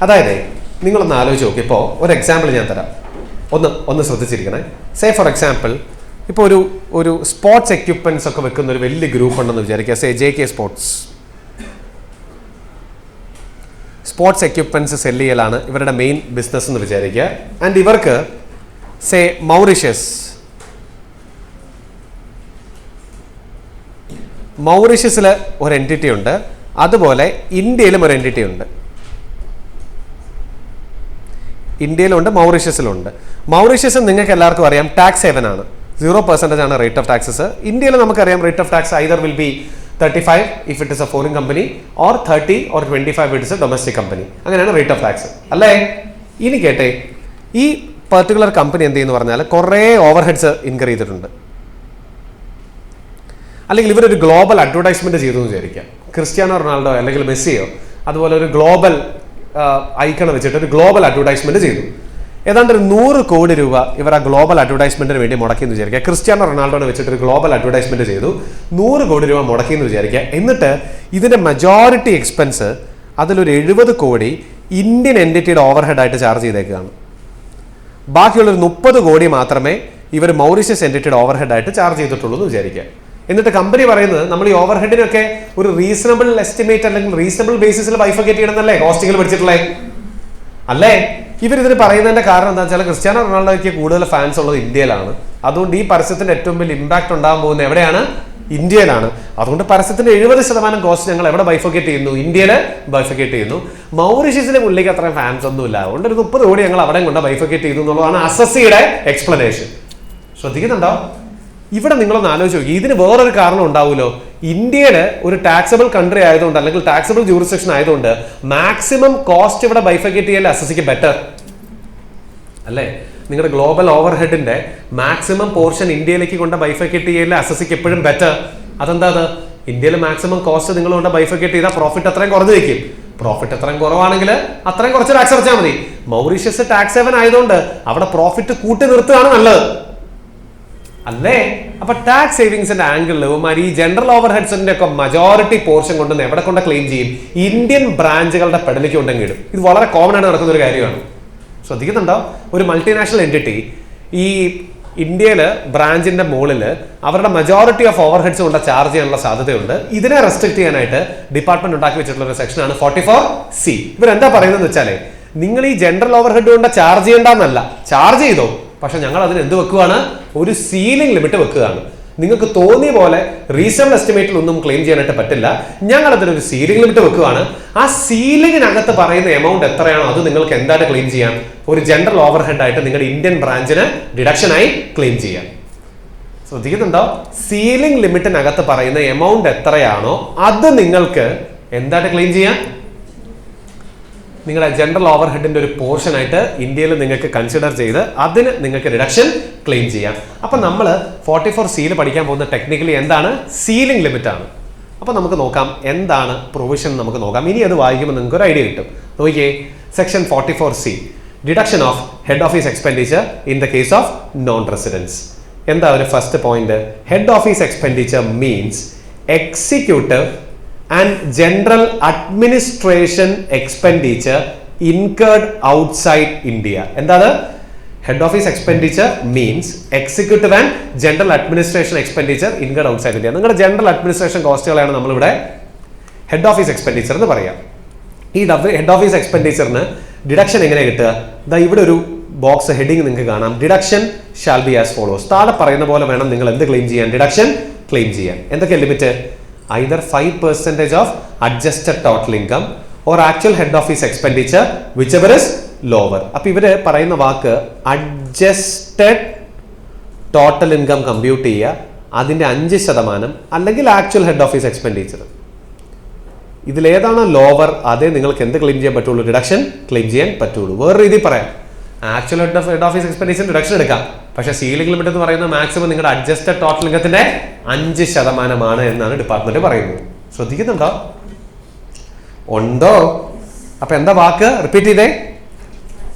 അതായത് നിങ്ങളൊന്ന് ആലോചിച്ച് നോക്കി. ഇപ്പോൾ ഒരു എക്സാമ്പിൾ ഞാൻ തരാം. ഒന്ന് ശ്രദ്ധിച്ചിരിക്കണേ. സേ ഫോർ എക്സാമ്പിൾ ഇപ്പോൾ ഒരു സ്പോർട്സ് എക്യുപ്മെന്റ്സ് ഒക്കെ വെക്കുന്ന ഒരു വലിയ ഗ്രൂപ്പ് ഉണ്ടെന്ന് വിചാരിക്കുക. Say JK sports equipments sell ചെയ്യലാണ് ഇവരുടെ മെയിൻ ബിസിനസ് എന്ന് വിചാരിക്കുക. ആൻഡ് ഇവർക്ക് സേ മൗറീഷ്യസിൽ ഒരു എൻറ്റിറ്റി ഉണ്ട്, അതുപോലെ ഇന്ത്യയിലും ഒരു എൻറ്റിറ്റി ഉണ്ട്. ഇന്ത്യയിലുണ്ട്, മൗറീഷ്യസിലുണ്ട്. മൗറീഷ്യസ് നിങ്ങൾക്ക് എല്ലാവർക്കും അറിയാം ടാക്സ് ഹേവൻ ആണ്. 0% ആണ് റേറ്റ് ഓഫ് ടാക്സസ്. ഇന്ത്യയിൽ നമുക്കറിയാം rate of tax either will be 35 if it is a foreign company or 30 or 25 if it is a domestic company. അങ്ങനെയാണ് റേറ്റ് ഓഫ് ടാക്സ് അല്ലേ. ഇനി കേട്ടെ, ഈ പെർട്ടിക്കുലർ കമ്പനി എന്ത് ചെയ്യുന്നു പറഞ്ഞാൽ കുറേ ഓവർ ഹെഡ്സ് ഇൻകർ ചെയ്തിട്ടുണ്ട്. അല്ലെങ്കിൽ ഇവരൊരു ഗ്ലോബൽ അഡ്വർടൈസ്മെന്റ് ചെയ്തു എന്ന് വിചാരിക്കാം. ക്രിസ്ത്യാനോ റൊണാൾഡോ അല്ലെങ്കിൽ മെസ്സിയോ അതുപോലെ ഒരു ഗ്ലോബൽ ഐക്കൺ വെച്ചിട്ട് ഒരു ഗ്ലോബൽ അഡ്വർടൈസ്മെന്റ് ചെയ്തു. ഏതാണ്ട് ഒരു 100 കോടി രൂപ ഇവർ ആ ഗ്ലോബൽ അഡ്വർടൈസ്മെന്റിന് വേണ്ടി മുടക്കിയെന്ന് വിചാരിക്കുക. ക്രിസ്ത്യാനോ റൊണാൾഡോനെ വെച്ചിട്ട് ഒരു ഗ്ലോബൽ അഡ്വർടൈസ്മെന്റ് ചെയ്തു, 100 കോടി രൂപ മുടക്കിയെന്ന് വിചാരിക്കുക. എന്നിട്ട് ഇതിന്റെ മജോറിറ്റി എക്സ്പെൻസ് അതിലൊരു 70 കോടി ഇന്ത്യൻ എൻറ്റിറ്റിയുടെ ഓവർ ഹെഡ് ആയിട്ട് ചാർജ് ചെയ്തേക്കുകയാണ്. ബാക്കിയുള്ളൊരു 30 കോടി മാത്രമേ ഇവർ മൗറീഷ്യസ് എൻറ്റിറ്റിയുടെ ഓവർ ഹെഡ് ആയിട്ട് ചാർജ് ചെയ്തിട്ടുള്ളൂ എന്ന് വിചാരിക്കുക. എന്നിട്ട് കമ്പനി പറയുന്നത് നമ്മൾ ഈ ഓവർ ഹെഡിനൊക്കെ ഒരു റീസണബിൾ എസ്റ്റിമേറ്റ് അല്ലെങ്കിൽ റീസണബിൾ ബേസിസിൽ ബൈഫർക്കേറ്റ് ചെയ്യണമെന്നല്ലേ കോസ്റ്റിംഗിൽ പഠിച്ചിട്ടുള്ളേ അല്ലേ. ഇവരിതിന് പറയുന്നതിന്റെ കാരണം എന്താ വെച്ചാൽ ക്രിസ്ത്യാനോ റൊണാൾഡോയ്ക്ക് കൂടുതൽ ഫാൻസ് ഉള്ളത് ഇന്ത്യയിലാണ്. അതുകൊണ്ട് ഈ പരസ്യത്തിന്റെ ഏറ്റവും വലിയ ഇമ്പാക്ട് ഉണ്ടാകാൻ പോകുന്നത് എവിടെയാണ്? ഇന്ത്യയിലാണ്. അതുകൊണ്ട് പരസ്യത്തിന്റെ 70% കോസ്റ്റ് ഞങ്ങൾ എവിടെ ബൈഫർക്കേറ്റ് ചെയ്യുന്നു? ഇന്ത്യയിൽ ബൈഫർക്കേറ്റ് ചെയ്യുന്നു. മൗറീഷ്യസിലെ പുള്ളിക്ക് അത്രയും ഫാൻസ് ഒന്നുമില്ല, അതുകൊണ്ട് ഒരു 30 കോടി ഞങ്ങൾ അവിടെ കൊണ്ട് ബൈഫർക്കേറ്റ് ചെയ്തു എന്നുള്ളതാണ് അസസിയുടെ എക്സ്പ്ലനേഷൻ. ശ്രദ്ധിക്കുന്നുണ്ടോ? ഇവിടെ നിങ്ങളൊന്ന് ആലോചിച്ച് നോക്കി, ഇതിന് വേറൊരു കാരണം ഉണ്ടാവുമല്ലോ. ഇന്ത്യയിൽ ഒരു ടാക്സബിൾ കൺട്രി ആയതുകൊണ്ട് അല്ലെങ്കിൽ ടാക്സബിൾ ജൂറിസ്ഡിക്ഷൻ ആയതുകൊണ്ട് മാക്സിമം കോസ്റ്റ് ഇവിടെ ബൈഫർക്കേറ്റ് ചെയ്യൽ അസസിക്ക് ബെറ്റർ അല്ലേ. നിങ്ങളുടെ ഗ്ലോബൽ ഓവർ ഹെഡിന്റെ മാക്സിമം പോർഷൻ ഇന്ത്യയിലേക്ക് കൊണ്ട് ബൈഫർക്കേറ്റ് ചെയ്യൽ അസസിക്ക് എപ്പോഴും ബെറ്റർ. അതെന്താ? അത് ഇന്ത്യയിൽ മാക്സിമം കോസ്റ്റ് നിങ്ങൾ കൊണ്ട് ബൈഫർക്കേറ്റ് ചെയ്താൽ പ്രോഫിറ്റ് അത്രയും കുറഞ്ഞു വയ്ക്കും. പ്രോഫിറ്റ് അത്രയും കുറവാണെങ്കിൽ അത്രയും കുറച്ച് ടാക്സ് അടച്ചാൽ മതി. മൗറീഷ്യസ് ടാക്സ് ഹേവൻ ആയതുകൊണ്ട് അവിടെ പ്രോഫിറ്റ് കൂട്ടി നിർത്തുകയാണ് നല്ലത് അല്ലേ. അപ്പൊ ടാക്സ് സേവിങ്സിന്റെ ആംഗിളിൽ ഈ ജനറൽ ഓവർ ഹെഡ്സിന്റെ ഒക്കെ മജോറിറ്റി പോർഷൻ കൊണ്ടുവന്ന് എവിടെ കൊണ്ട് ക്ലെയിം ചെയ്യും? ഇന്ത്യൻ ബ്രാഞ്ചുകളുടെ പെടലിക്ക് കൊണ്ടെങ്കിൽ ഇടും. ഇത് വളരെ കോമൺ ആയിട്ട് നടക്കുന്ന ഒരു കാര്യമാണ്. ശ്രദ്ധിക്കുന്നുണ്ടോ? ഒരു മൾട്ടിനാഷണൽ എൻറ്റിറ്റി ഈ ഇന്ത്യയില് ബ്രാഞ്ചിന്റെ മുകളിൽ അവരുടെ മജോറിറ്റി ഓഫ് ഓവർ ഹെഡ്സ് കൊണ്ട് ചാർജ് ചെയ്യാനുള്ള സാധ്യതയുണ്ട്. ഇതിനെ റെസ്ട്രിക്ട് ചെയ്യാനായിട്ട് ഡിപ്പാർട്ട്മെന്റ് ഉണ്ടാക്കി വെച്ചിട്ടുള്ള ഒരു സെക്ഷനാണ് 44C. ഇവരെന്താ പറയുന്നത് വെച്ചാലേ, നിങ്ങൾ ഈ ജനറൽ ഓവർ ഹെഡ് കൊണ്ട് ചാർജ് ചെയ്യേണ്ടെന്നല്ല, ചാർജ് ചെയ്തോ, പക്ഷെ ഞങ്ങൾ അതിന് എന്ത് വെക്കുകയാണ്? ഒരു സീലിംഗ് ലിമിറ്റ് വെക്കുകയാണ്. നിങ്ങൾക്ക് തോന്നിയ പോലെ റീസണബിൾ എസ്റ്റിമേറ്റിൽ ഒന്നും ക്ലെയിം ചെയ്യാനായിട്ട് പറ്റില്ല. ഞങ്ങൾ അതിനൊരു സീലിംഗ് ലിമിറ്റ് വെക്കുകയാണ്. ആ സീലിംഗിനകത്ത് പറയുന്ന എമൗണ്ട് എത്രയാണോ അത് നിങ്ങൾക്ക് എന്തായിട്ട് ക്ലെയിം ചെയ്യാം? ഒരു ജനറൽ ഓവർ ഹെഡ് ആയിട്ട് നിങ്ങളുടെ ഇന്ത്യൻ ബ്രാഞ്ചിന് ഡിഡക്ഷനായി ക്ലെയിം ചെയ്യാം. ശ്രദ്ധിക്കുന്നുണ്ടോ? സീലിംഗ് ലിമിറ്റിനകത്ത് പറയുന്ന എമൗണ്ട് എത്രയാണോ അത് നിങ്ങൾക്ക് എന്തായിട്ട് ക്ലെയിം ചെയ്യാം? നിങ്ങളുടെ ജനറൽ ഓവർ ഹെഡിന്റെ ഒരു പോർഷൻ ആയിട്ട് ഇന്ത്യയിൽ നിങ്ങൾക്ക് കൺസിഡർ ചെയ്ത് അതിന് നിങ്ങൾക്ക് റിഡക്ഷൻ ക്ലെയിം ചെയ്യാം. അപ്പൊ നമ്മൾ 44C പഠിക്കാൻ പോകുന്ന ടെക്നിക്കലി എന്താണ്? സീലിംഗ് ലിമിറ്റ് ആണ്. അപ്പൊ നമുക്ക് നോക്കാം എന്താണ് പ്രൊവിഷൻ. നമുക്ക് നോക്കാം. ഇനി അത് വായിക്കുമ്പോൾ നിങ്ങൾക്ക് ഒരു ഐഡിയ കിട്ടും. നോക്കിയേ, section 44C, deduction of head office expenditure in the case of non residence. എന്താ ഒരു first point? Head office expenditure means executive and general administration expenditure incurred outside India. എന്താണ്? Head office expenditure means executive and general administration expenditure incurred outside India. നിങ്ങളുടെ ജനറൽ അഡ്മിനിസ്ട്രേഷൻ കോസ്റ്റുകളാണ് നമ്മളിവിടെ ഹെഡ് ഓഫീസ് എക്സ്പെൻഡിച്ചർ എന്ന് പറയാം. ഈ ഹെഡ് ഓഫീസ് എക്സ്പെൻഡിച്ചറിന് ഡിഡക്ഷൻ എങ്ങനെ കിട്ടുക? ഇവിടെ ഒരു ബോക്സ് ഹെഡിങ് നിങ്ങൾക്ക് കാണാം. Deduction shall be as follows. താഴെ പറയുന്ന പോലെ വേണം നിങ്ങൾ എന്ത് ക്ലെയിം ചെയ്യാൻ? ഡിഡക്ഷൻ ക്ലെയിം ചെയ്യാൻ. എന്തൊക്കെ limit? either 5% of adjusted total income or actual head office expenditure, whichever is lower. അപ്പോൾ ഇവര് പറയുന്ന വാക്ക് adjusted total income കമ്പ്യൂട്ട് ചെയ്യുക, അതിൻ്റെ 5% അല്ലെങ്കിൽ ആക്ച്വൽ ഹെഡ് ഓഫീസ് എക്സ്പെൻഡിച്ചർ. ഇതിലേതാണോ ലോവർ അതേ നിങ്ങൾക്ക് എന്ത് ക്ലെയിം ചെയ്യാൻ പറ്റുള്ളൂ? ഡിഡക്ഷൻ ക്ലെയിം ചെയ്യാൻ പറ്റുള്ളൂ. വേറെ രീതിയിൽ പറയാം, actual head office expenditure deduction എടുക്കാം, പക്ഷേ സീലിംഗ് ലിമിറ്റ് എന്ന് പറയുന്ന മാക്സിമം നിങ്ങളുടെ അഡ്ജസ്റ്റഡ് ടോട്ടൽ ഇൻകത്തിന്റെ 5% എന്നാണ് ഡിപ്പാർട്ട്മെന്റ് പറയുന്നത്. ശ്രദ്ധിക്കുന്നുണ്ടോ? ഉണ്ടോ? അപ്പൊ എന്താ വാക്ക്? റിപ്പീറ്റ് ചെയ്തേ,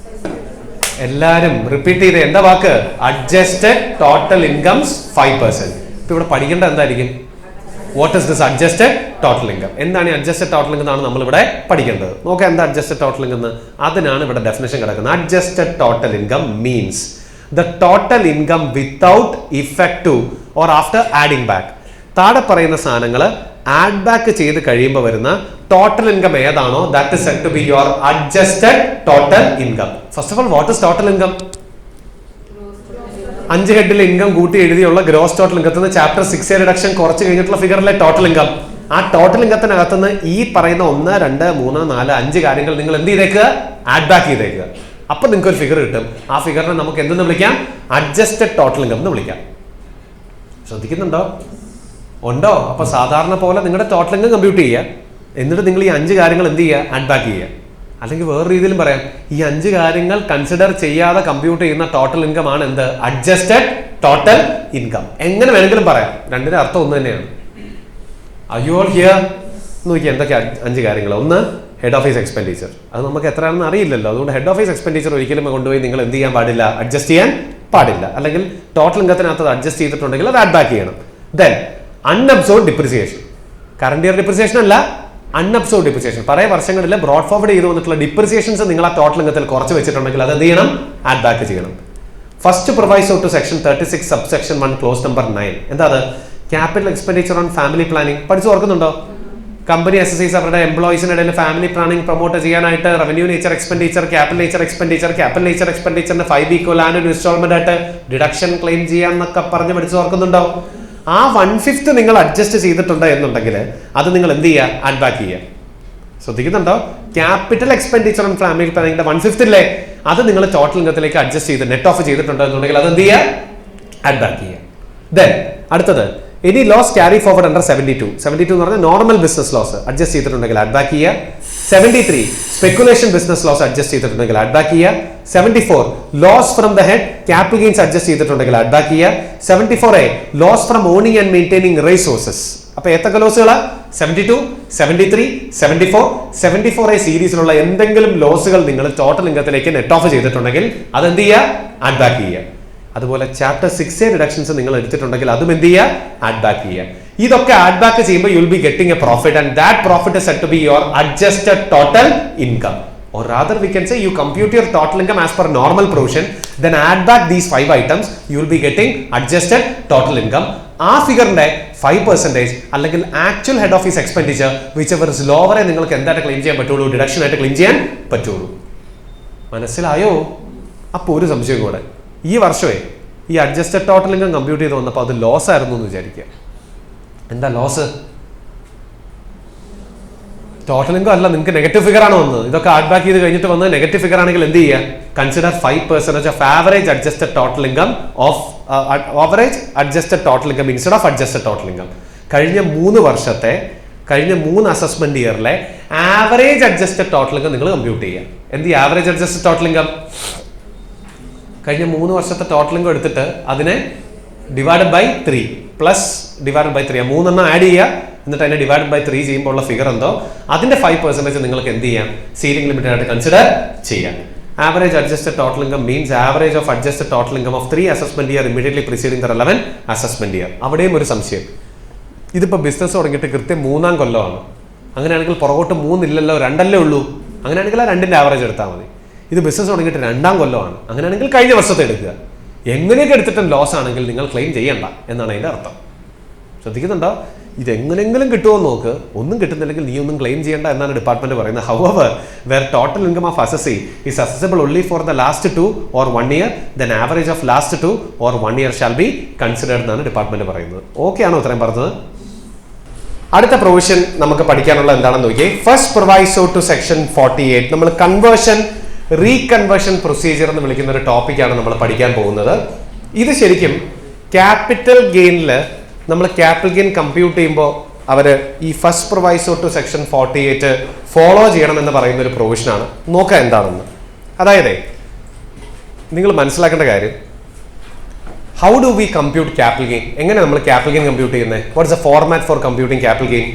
എല്ലാരും റിപ്പീറ്റ് ചെയ്തേ. എന്താ വാക്ക്? Adjusted total incomes 5%. ഇപ്പൊ ഇവിടെ പഠിക്കേണ്ട എന്തായിരിക്കും? What is this adjusted total income? എന്താണ് ഈ അഡ്ജസ്റ്റഡ് ടോട്ടൽ ഇൻകം എന്നാണ് നമ്മൾ ഇവിടെ പഠിക്കേണ്ടത്. നോക്കാം എന്താ അഡ്ജസ്റ്റഡ് ടോട്ടൽ ഇൻകം എന്ന്. അതിനാണ് ഇവിടെ ഡെഫിനേഷൻ കിടക്കുന്നത്. Adjusted total income means the total income without effect or after adding back. താഴെ പറയുന്ന സാധനങ്ങൾ ആഡ് ബാക്ക് ചെയ്ത് കഴിയുമ്പോൾ വരുന്ന ടോട്ടൽ ഇൻകം ഏതാണോ that is said to be your adjusted total income. First of all what is total income? 5 ഹെഡിൽ ഇൻകം കൂട്ടി എഴുതിയുള്ള ഗ്രോസ് ടോട്ടൽ ഇൻകത്തിന് ചാപ്റ്റർ 6 റിഡക്ഷൻ കുറച്ച് കഴിഞ്ഞിട്ടുള്ള ഫിഗറിലെ ടോട്ടൽ ഇൻകം. ആ ടോട്ടൽ ഇൻകത്തിനകത്തുനിന്ന് ഈ പറയുന്ന 1, 2, 3, 4, 5 കാര്യങ്ങൾ നിങ്ങൾ എന്ത് ചെയ്തേക്കുക? ആഡ് ബാക്ക് ചെയ്തേക്കുക. അപ്പൊ നിങ്ങൾക്ക് ഒരു ഫിഗർ കിട്ടും. ആ ഫിഗറിനെ നമുക്ക് എന്തെന്ന് വിളിക്കാം? അഡ്ജസ്റ്റഡ് ടോട്ടൽ ഇൻകം എന്ന് വിളിക്കാം. ശ്രദ്ധിക്കുന്നുണ്ടോ? ഉണ്ടോ? അപ്പൊ സാധാരണ പോലെ നിങ്ങളുടെ ടോട്ടൽ ഇൻകം കമ്പ്യൂട്ട് ചെയ്യുക, എന്നിട്ട് നിങ്ങൾ ഈ 5 കാര്യങ്ങൾ എന്ത് ചെയ്യുക? ആഡ് ബാക്ക് ചെയ്യുക. അല്ലെങ്കിൽ വേറെ രീതിയിലും പറയാം, ഈ 5 കാര്യങ്ങൾ കൺസിഡർ ചെയ്യാതെ കമ്പ്യൂട്ട് ചെയ്യുന്ന ടോട്ടൽ ഇൻകം ആണ് എന്ത്? Adjusted total income. എങ്ങനെ വേണമെങ്കിലും പറയാം, രണ്ടിന്റെ അർത്ഥം ഒന്ന് തന്നെയാണ്. അയ്യോ ഹിയർ നോക്കിയാൽ എന്തൊക്കെ 5 കാര്യങ്ങൾ. ഒന്ന്, ഹെഡ് ഓഫീസ് എക്സ്പെൻഡിച്ചർ. അത് നമുക്ക് എത്രയാണെന്ന് അറിയില്ലല്ലോ, അതുകൊണ്ട് ഹെഡ് ഓഫീസ് എക്സ്പെൻഡിച്ചർ ഒരിക്കലും കൊണ്ടുപോയി നിങ്ങൾ എന്ത് ചെയ്യാൻ പാടില്ല? അഡ്ജസ്റ്റ് ചെയ്യാൻ പാടില്ല. അല്ലെങ്കിൽ ടോട്ടൽ ഇൻകത്തിനകത്ത് അഡ്ജസ്റ്റ് ചെയ്തിട്ടുണ്ടെങ്കിൽ അത് ആഡ് ബാക്ക് ചെയ്യണം. Then unabsorbed depreciation. Current year depreciation അല്ല, അൺഅബ്സോർബ്ഡ് ഡിപ്രിസിയേഷൻ. പല വർഷങ്ങളിൽ ബ്രോഡ് ഫോർവേഡ് ചെയ്ത് വന്നിട്ടുള്ള ഡിപ്രിസിയേഷൻസ് നിങ്ങൾ ആ ടോട്ടൽ ഇൻകത്തിൽ കുറച്ച് വെച്ചിട്ടുണ്ടെങ്കിൽ അത് എന്ത് ചെയ്യണം? ആഡ് ബാക്ക് ചെയ്യണം. First proviso to section 36 subsection 1 clause number 9. എന്താ അത്? Capital expenditure on family planning. പഠിച്ചു ഓർക്കുന്നുണ്ടോ? കമ്പനി എസ്എസ്ഐസ് അവരുടെ എംപ്ലോയീസിന് ഇടയിൽ ഫാമിലി പ്ലാനിങ് പ്രൊമോട്ട് ചെയ്യാനായിട്ട് revenue nature expenditure, capital nature expenditure, capital nature എക്സ്പെൻഡിച്ചറിന് 5 ഈക്വൽ ആൻഡ് ഒരു ഇൻസ്റ്റാൾമെന്റ് ആയിട്ട് ഡിഡക്ഷൻ ക്ലെയിം ചെയ്യാന്നൊക്കെ പറഞ്ഞ് പഠിച്ചു ഓർക്കുന്നുണ്ടോ? ആ 1/5 നിങ്ങൾ അഡ്ജസ്റ്റ് ചെയ്തിട്ടുണ്ട് എന്നുണ്ടെങ്കിൽ അത് നിങ്ങൾ എന്ത് ചെയ്യുക? ആഡ് ബാക്ക് ചെയ്യുക. ശ്രദ്ധിക്കുന്നുണ്ടോ? ക്യാപിറ്റൽ എക്സ്പെൻഡിച്ചർ ഓൺ ഫാമിലി പ്ലാനിങ്ങിന്റെ 1/5 ഇല്ലേ, അത് നിങ്ങൾ ടോട്ടൽ ഇൻകത്തിലേക്ക് അഡ്ജസ്റ്റ് ചെയ്ത് നെറ്റ് ഓഫ് ചെയ്തിട്ടുണ്ട് എന്നുണ്ടെങ്കിൽ അത് എന്ത് ചെയ്യുക? ആഡ് ബാക്ക് ചെയ്യുക. ദെൻ അടുത്തത്, any loss carry forward under 72 എന്ന് പറഞ്ഞാൽ നോർമൽ ബിസിനസ് ലോസ് അഡ്ജസ്റ്റ് ചെയ്തിട്ടുണ്ടെങ്കിൽ ആഡ് ബാക്ക് ചെയ്യുക. 73 സ്പെക്കുലേഷൻ ബിസിനസ് ലോസ് അഡ്ജസ്റ്റ് ചെയ്തിട്ടുണ്ടെങ്കിൽ ആഡ് ബാക്ക് ചെയ്യുക. 74 loss from the head capital gains adjust ചെയ്തിട്ടുണ്ടെങ്കിൽ ആഡ് ബാക്ക് ചെയ്യുക. 74A loss from owning and maintaining resources. അപ്പൊ ഏതൊക്കെ ലോസുകളാ? 72, 73, 74, 74A സീരീസിലുള്ള എന്തെങ്കിലും ലോസുകൾ നിങ്ങൾ ടോട്ടൽ ഇൻകത്തിലേക്ക് നെറ്റ് ഓഫ് ചെയ്തിട്ടുണ്ടെങ്കിൽ അത് എന്ത് ചെയ്യുക? ആഡ് ബാക്ക് ചെയ്യുക. അതുപോലെ ചാപ്റ്റർ 6A റിഡക്ഷൻസ് നിങ്ങൾ എടുത്തിട്ടുണ്ടെങ്കിൽ അതും എന്ത് ചെയ്യുക? ആഡ് ബാക്ക് ചെയ്യുക. ഇതൊക്കെ ആഡ് ബാക്ക് ചെയ്യുമ്പോൾ you will be getting a profit and that profit is said to be your adjusted total income. Or rather we can say you compute your total income as per normal provision, then add back these 5 items, you will be getting adjusted total income. ആ ഫിഗറിന്റെ 5% അല്ലെങ്കിൽ actual head office expenditure whichever is ലോവറെ നിങ്ങൾക്ക് എന്തായിട്ട് ക്ലെയിം ചെയ്യാൻ പറ്റുള്ളൂ? ഡിഡക്ഷൻ ആയിട്ട് ക്ലെയിം ചെയ്യാൻ പറ്റുള്ളൂ. മനസ്സിലായോ? അപ്പോൾ ഒരു സംശയം കൂടെ, ഈ വർഷമേ ഈ അഡ്ജസ്റ്റഡ് ടോട്ടൽ ഇൻകം കമ്പ്യൂട്ട് ചെയ്ത് വന്നപ്പോൾ അത് ലോസ് ആയിരുന്നു എന്ന് വിചാരിക്കുക. എന്താ ലോസ്? ടോട്ടൽ ഇൻകം അല്ല, നിങ്ങൾക്ക് നെഗറ്റീവ് ഫിഗർ ആണ് വന്നത്. ഇതൊക്കെ ആഡ് ബാക്ക് ചെയ്ത് കഴിഞ്ഞിട്ട് വന്നത് നെഗറ്റീവ് ഫിഗർ ആണെങ്കിൽ എന്ത് ചെയ്യുക? Consider 5% of average adjusted total income of average adjusted total income instead of adjusted total income. കഴിഞ്ഞ 3 അസസ്മെന്റ് ഇയറിലെ ആവറേജ് അഡ്ജസ്റ്റഡ് ടോട്ടൽ ഇൻകം നിങ്ങൾ കമ്പ്യൂട്ട് ചെയ്യുക. എന്ത് ആവറേജ് അഡ്ജസ്റ്റഡ് ടോട്ടൽ ഇൻകം? കഴിഞ്ഞ 3 വർഷത്തെ ടോട്ടൽ ഇൻകം എടുത്തിട്ട് അതിനെ divided by 3 plus divided by 3 3 add ചെയ്യുക, എന്നിട്ട് അതിനെ ഡിവൈഡ് ബൈ 3 ചെയ്യുമ്പോൾ ഉള്ള ഫിഗർ എന്തോ അതിന്റെ 5% നിങ്ങൾക്ക് എന്ത് ചെയ്യാം? സീലിംഗ് ലിമിറ്റ് ആയിട്ട് കൺസിഡർ ചെയ്യാം. Average adjusted total income means average of adjusted total income of 3 assessment year immediately preceding the relevant assessment year. അവിടെയും ഒരു സംശയം, ഇതിപ്പോൾ ബിസിനസ് തുടങ്ങിയിട്ട് കൃത്യം 3-ാം കൊല്ലമാണ്. അങ്ങനെയാണെങ്കിൽ പുറകോട്ട് 3 ഇല്ലല്ലോ, 2 അല്ലേ ഉള്ളൂ. അങ്ങനെയാണെങ്കിൽ ആ 2ന്റെ ആവറേജ് എടുത്താൽ മതി. ഇത് ബിസിനസ് തുടങ്ങിയിട്ട് 2-ാം കൊല്ലമാണ്. അങ്ങനെയാണെങ്കിൽ കഴിഞ്ഞ വർഷത്തെ എടുക്കുക. എങ്ങനെയൊക്കെ എടുത്തിട്ടും ലോസ് ആണെങ്കിൽ നിങ്ങൾ ക്ലെയിം ചെയ്യണ്ട എന്നാണ് അതിന്റെ അർത്ഥം. ശ്രദ്ധിക്കുന്നുണ്ടോ? ഇതെങ്ങനെങ്കിലും കിട്ടുമോ നോക്ക്. ഒന്നും കിട്ടുന്നില്ലെങ്കിൽ നീ ഒന്നും ക്ലെയിം ചെയ്യേണ്ട എന്നാണ് ഡിപ്പാർട്ട്മെന്റ് പറയുന്നത്. However total income of assessee is assessable only for the last 2 or 1 year, then average of last 2 or 1 year shall be considered എന്നാണ് ഡിപ്പാർട്ട്മെന്റ് പറയുന്നത്. ഓക്കെ ആണോ ഇത്രയും പറഞ്ഞത്? അടുത്ത പ്രൊവിഷൻ നമുക്ക് പഠിക്കാനുള്ള എന്താണെന്ന് നോക്കിയേ. ഫസ്റ്റ് പ്രൊവൈസോ ടു സെക്ഷൻ 48 നമ്മൾ കൺവേർഷൻ റീകൺവേർഷൻ പ്രൊസീജിയർ എന്ന് വിളിക്കുന്ന ഒരു ടോപ്പിക്കാണ് നമ്മൾ പഠിക്കാൻ പോകുന്നത്. ഇത് ശരിക്കും ക്യാപിറ്റൽ ഗെയിനിൽ നമ്മൾ ക്യാപിറ്റൽ ഗെയിൻ കമ്പ്യൂട്ട് ചെയ്യുമ്പോൾ അവർ ഈ first proviso to section 48 follow ചെയ്യണമെന്ന് പറയുന്ന ഒരു പ്രൊവിഷനാണ്. നോക്കാം എന്താണെന്ന്. അതായത് നിങ്ങൾ മനസ്സിലാക്കേണ്ട കാര്യം, how do we compute capital gain? എങ്ങനെ നമ്മൾ ക്യാപിറ്റൽ ഗെയിൻ കമ്പ്യൂട്ട് ചെയ്യുന്നത്? What's a format four computing capital gain?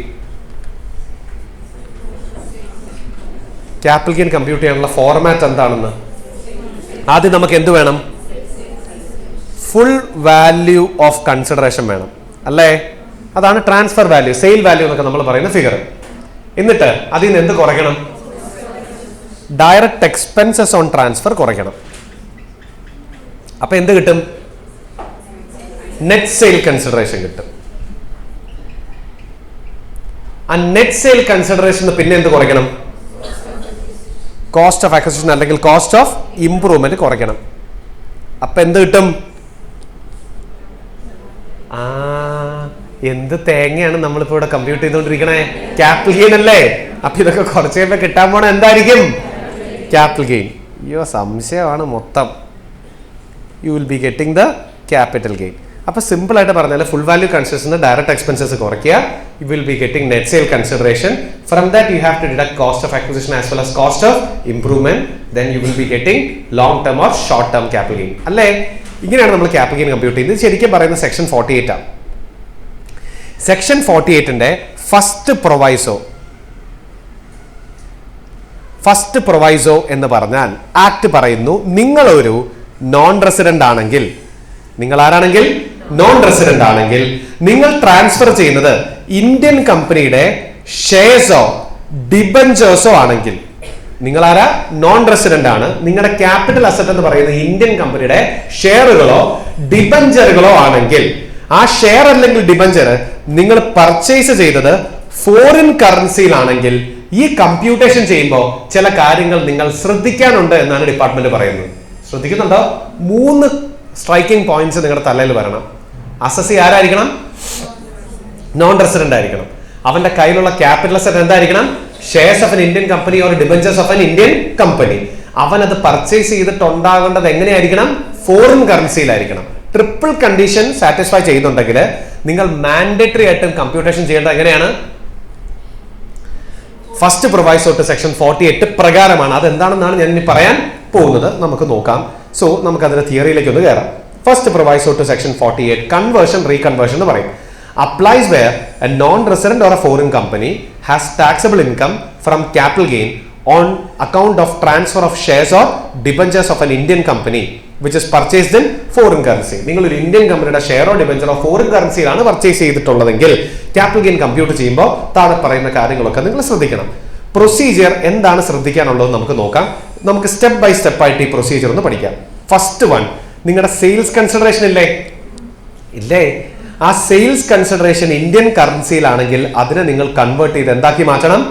Capital gain compute ചെയ്യാനുള്ള ഫോർമാറ്റ് എന്താണെന്ന് ആദ്യം നമുക്ക് എന്ത് വേണം? ഫുൾ വാല്യൂ ഓഫ് കൺസിഡറേഷൻ വേണം, അല്ലേ? അതാണ് ട്രാൻസ്ഫർ വാല്യൂ, സെയിൽ വാല്യൂ എന്നൊക്കെ നമ്മൾ പറയുന്ന ഫിഗർ. എന്നിട്ട് അതിൽ നിന്ന് എന്ത് കുറയ്ക്കണം? ഡയറക്റ്റ് എക്സ്പെൻസസ് ഓൺ ട്രാൻസ്ഫർ കുറയ്ക്കണം. അപ്പൊ എന്ത് കിട്ടും? നെറ്റ് സെയിൽ കൺസിഡറേഷൻ കിട്ടും. ആ നെറ്റ് സെയിൽ കൺസിഡറേഷൻ പിന്നെ എന്ത് കുറയ്ക്കണം? കോസ്റ്റ് ഓഫ് അക്വിസിഷൻ അല്ലെങ്കിൽ കോസ്റ്റ് ഓഫ് ഇംപ്രൂവ്മെന്റ് കുറയ്ക്കണം. അപ്പൊ എന്ത് കിട്ടും? എന്ത് തേങ്ങയാണ് നമ്മളിപ്പോ ഇവിടെ കമ്പ്യൂട്ട് ചെയ്തുകൊണ്ടിരിക്കണേ? ക്യാപിറ്റൽ ഗെയിൻ അല്ലേ? അപ്പൊ ഇതൊക്കെ കുറച്ച് കഴിയുമ്പോൾ കിട്ടാൻ പോണ എന്തായിരിക്കും? Capital gain. അയ്യോ, സംശയമാണ് മൊത്തം. You will be getting the capital gain. അപ്പൊ സിമ്പിൾ ആയിട്ട് പറഞ്ഞാൽ full value consideration direct expenses കുറയ്ക്കുക. You will be getting net sale consideration. From that you have to deduct cost of acquisition as well as cost of improvement. Then you will be getting long term or short term capital gain, അല്ലേ? ഇങ്ങനെയാണ് നമ്മൾ ക്യാപിറ്റൽ ഗെയിൻ കമ്പ്യൂട്ട് ചെയ്യുന്നത്. ശരിക്കും പറയുന്ന സെക്ഷൻ 48 ആണ്. സെക്ഷൻ 48ന്റെ ഫസ്റ്റ് പ്രൊവൈസോ എന്ന് പറഞ്ഞാൽ ആക്ട് പറയുന്നു, നിങ്ങളൊരു നോൺ റെസിഡന്റ് ആണെങ്കിൽ, നിങ്ങൾ ആരാണെങ്കിൽ? നോൺ റെസിഡന്റ് ആണെങ്കിൽ നിങ്ങൾ ട്രാൻസ്ഫർ ചെയ്യുന്നത് ഇന്ത്യൻ കമ്പനിയുടെ ഷെയർസോ ഡിബഞ്ചേഴ്സോ ആണെങ്കിൽ, നിങ്ങൾ ആരാ? നോൺ റെസിഡന്റ് ആണ്. നിങ്ങളുടെ ക്യാപിറ്റൽ അസറ്റ് എന്ന് പറയുന്നത് ഇന്ത്യൻ കമ്പനിയുടെ ഷെയറുകളോ ഡിബഞ്ചറുകളോ ആണെങ്കിൽ, ആ ഷെയർ അല്ലെങ്കിൽ ഡിബഞ്ചർ നിങ്ങൾ പർച്ചേസ് ചെയ്തത് ഫോറിൻ കറൻസിയിലാണെങ്കിൽ, ഈ കമ്പ്യൂട്ടേഷൻ ചെയ്യുമ്പോൾ ചില കാര്യങ്ങൾ നിങ്ങൾ ശ്രദ്ധിക്കാനുണ്ട് എന്നാണ് ഡിപ്പാർട്ട്മെന്റ് പറയുന്നത്. ശ്രദ്ധിക്കുന്നുണ്ടോ? 3 സ്ട്രൈക്കിംഗ് പോയിന്റ്സ് നിങ്ങളുടെ തലയിൽ വരണം. അസസി ആരായിരിക്കണം? നോൺ റെസിഡന്റ് ആയിരിക്കണം. അവന്റെ കയ്യിലുള്ള ക്യാപിറ്റൽ അസറ്റ് എന്തായിരിക്കണം? Shares of an Indian company or debentures of an Indian company. അവൻ അത് പർച്ചേസ് ചെയ്തിട്ടുണ്ടാകേണ്ടത് എങ്ങനെയായിരിക്കണം? ഫോറിൻ കറൻസിയിലായിരിക്കണം. ട്രിപ്പിൾ കണ്ടീഷൻ സാറ്റിസ്ഫൈ ചെയ്യുന്നുണ്ടെങ്കിൽ നിങ്ങൾ മാൻഡേറ്ററി ആയിട്ടും കമ്പ്യൂട്ടേഷൻ ചെയ്യേണ്ടത് എങ്ങനെയാണ്? ഫസ്റ്റ് പ്രൊവൈസോ ടു സെക്ഷൻ 48 പ്രകാരമാണ്. അതെന്താണെന്നാണ് ഞാൻ ഇനി പറയാൻ പോകുന്നത്. നമുക്ക് നോക്കാം. സോ നമുക്ക് അതിന്റെ തിയറിയിലേക്ക് ഒന്ന് കയറാം. First proviso to section 48 conversion റീകൺവേർഷൻ എന്ന് പറയും. Applies where a non-resident or a foreign company has taxable income from capital gain on account of transfer of shares or debentures of an Indian company which is purchased in foreign currency. നിങ്ങൾ ഒരു ഇന്ത്യൻ കമ്പനിയുടെ ഷെയറോ ഡിബഞ്ചറോ ഫോറിൻ കറൻസിയിലാണ് പർച്ചേസ് ചെയ്തിട്ടുള്ളതെങ്കിൽ ക്യാപിറ്റൽ ഗെയിൻ കമ്പ്യൂട്ട് ചെയ്യുമ്പോൾ താഴെ പറയുന്ന കാര്യങ്ങളൊക്കെ നിങ്ങൾ ശ്രദ്ധിക്കണം. പ്രൊസീജിയർ എന്താണ് ശ്രദ്ധിക്കാനുള്ളത് നമുക്ക് നോക്കാം. നമുക്ക് സ്റ്റെപ്പ് ബൈ സ്റ്റെപ്പ് ആയിട്ട് ഈ പ്രൊസീജിയർ ഒന്ന് പഠിക്കാം. ഫസ്റ്റ് വൺ, നിങ്ങളുടെ സെയിൽസ് കൺസിഡറേഷൻ ഇല്ലേ? ആ സെയിൽസ് കൺസിഡറേഷൻ ഇന്ത്യൻ കറൻസിയിലാണെങ്കിൽ അതിനെ നിങ്ങൾ കൺവേർട്ട് ചെയ്ത് എന്താക്കി മാറ്റണം?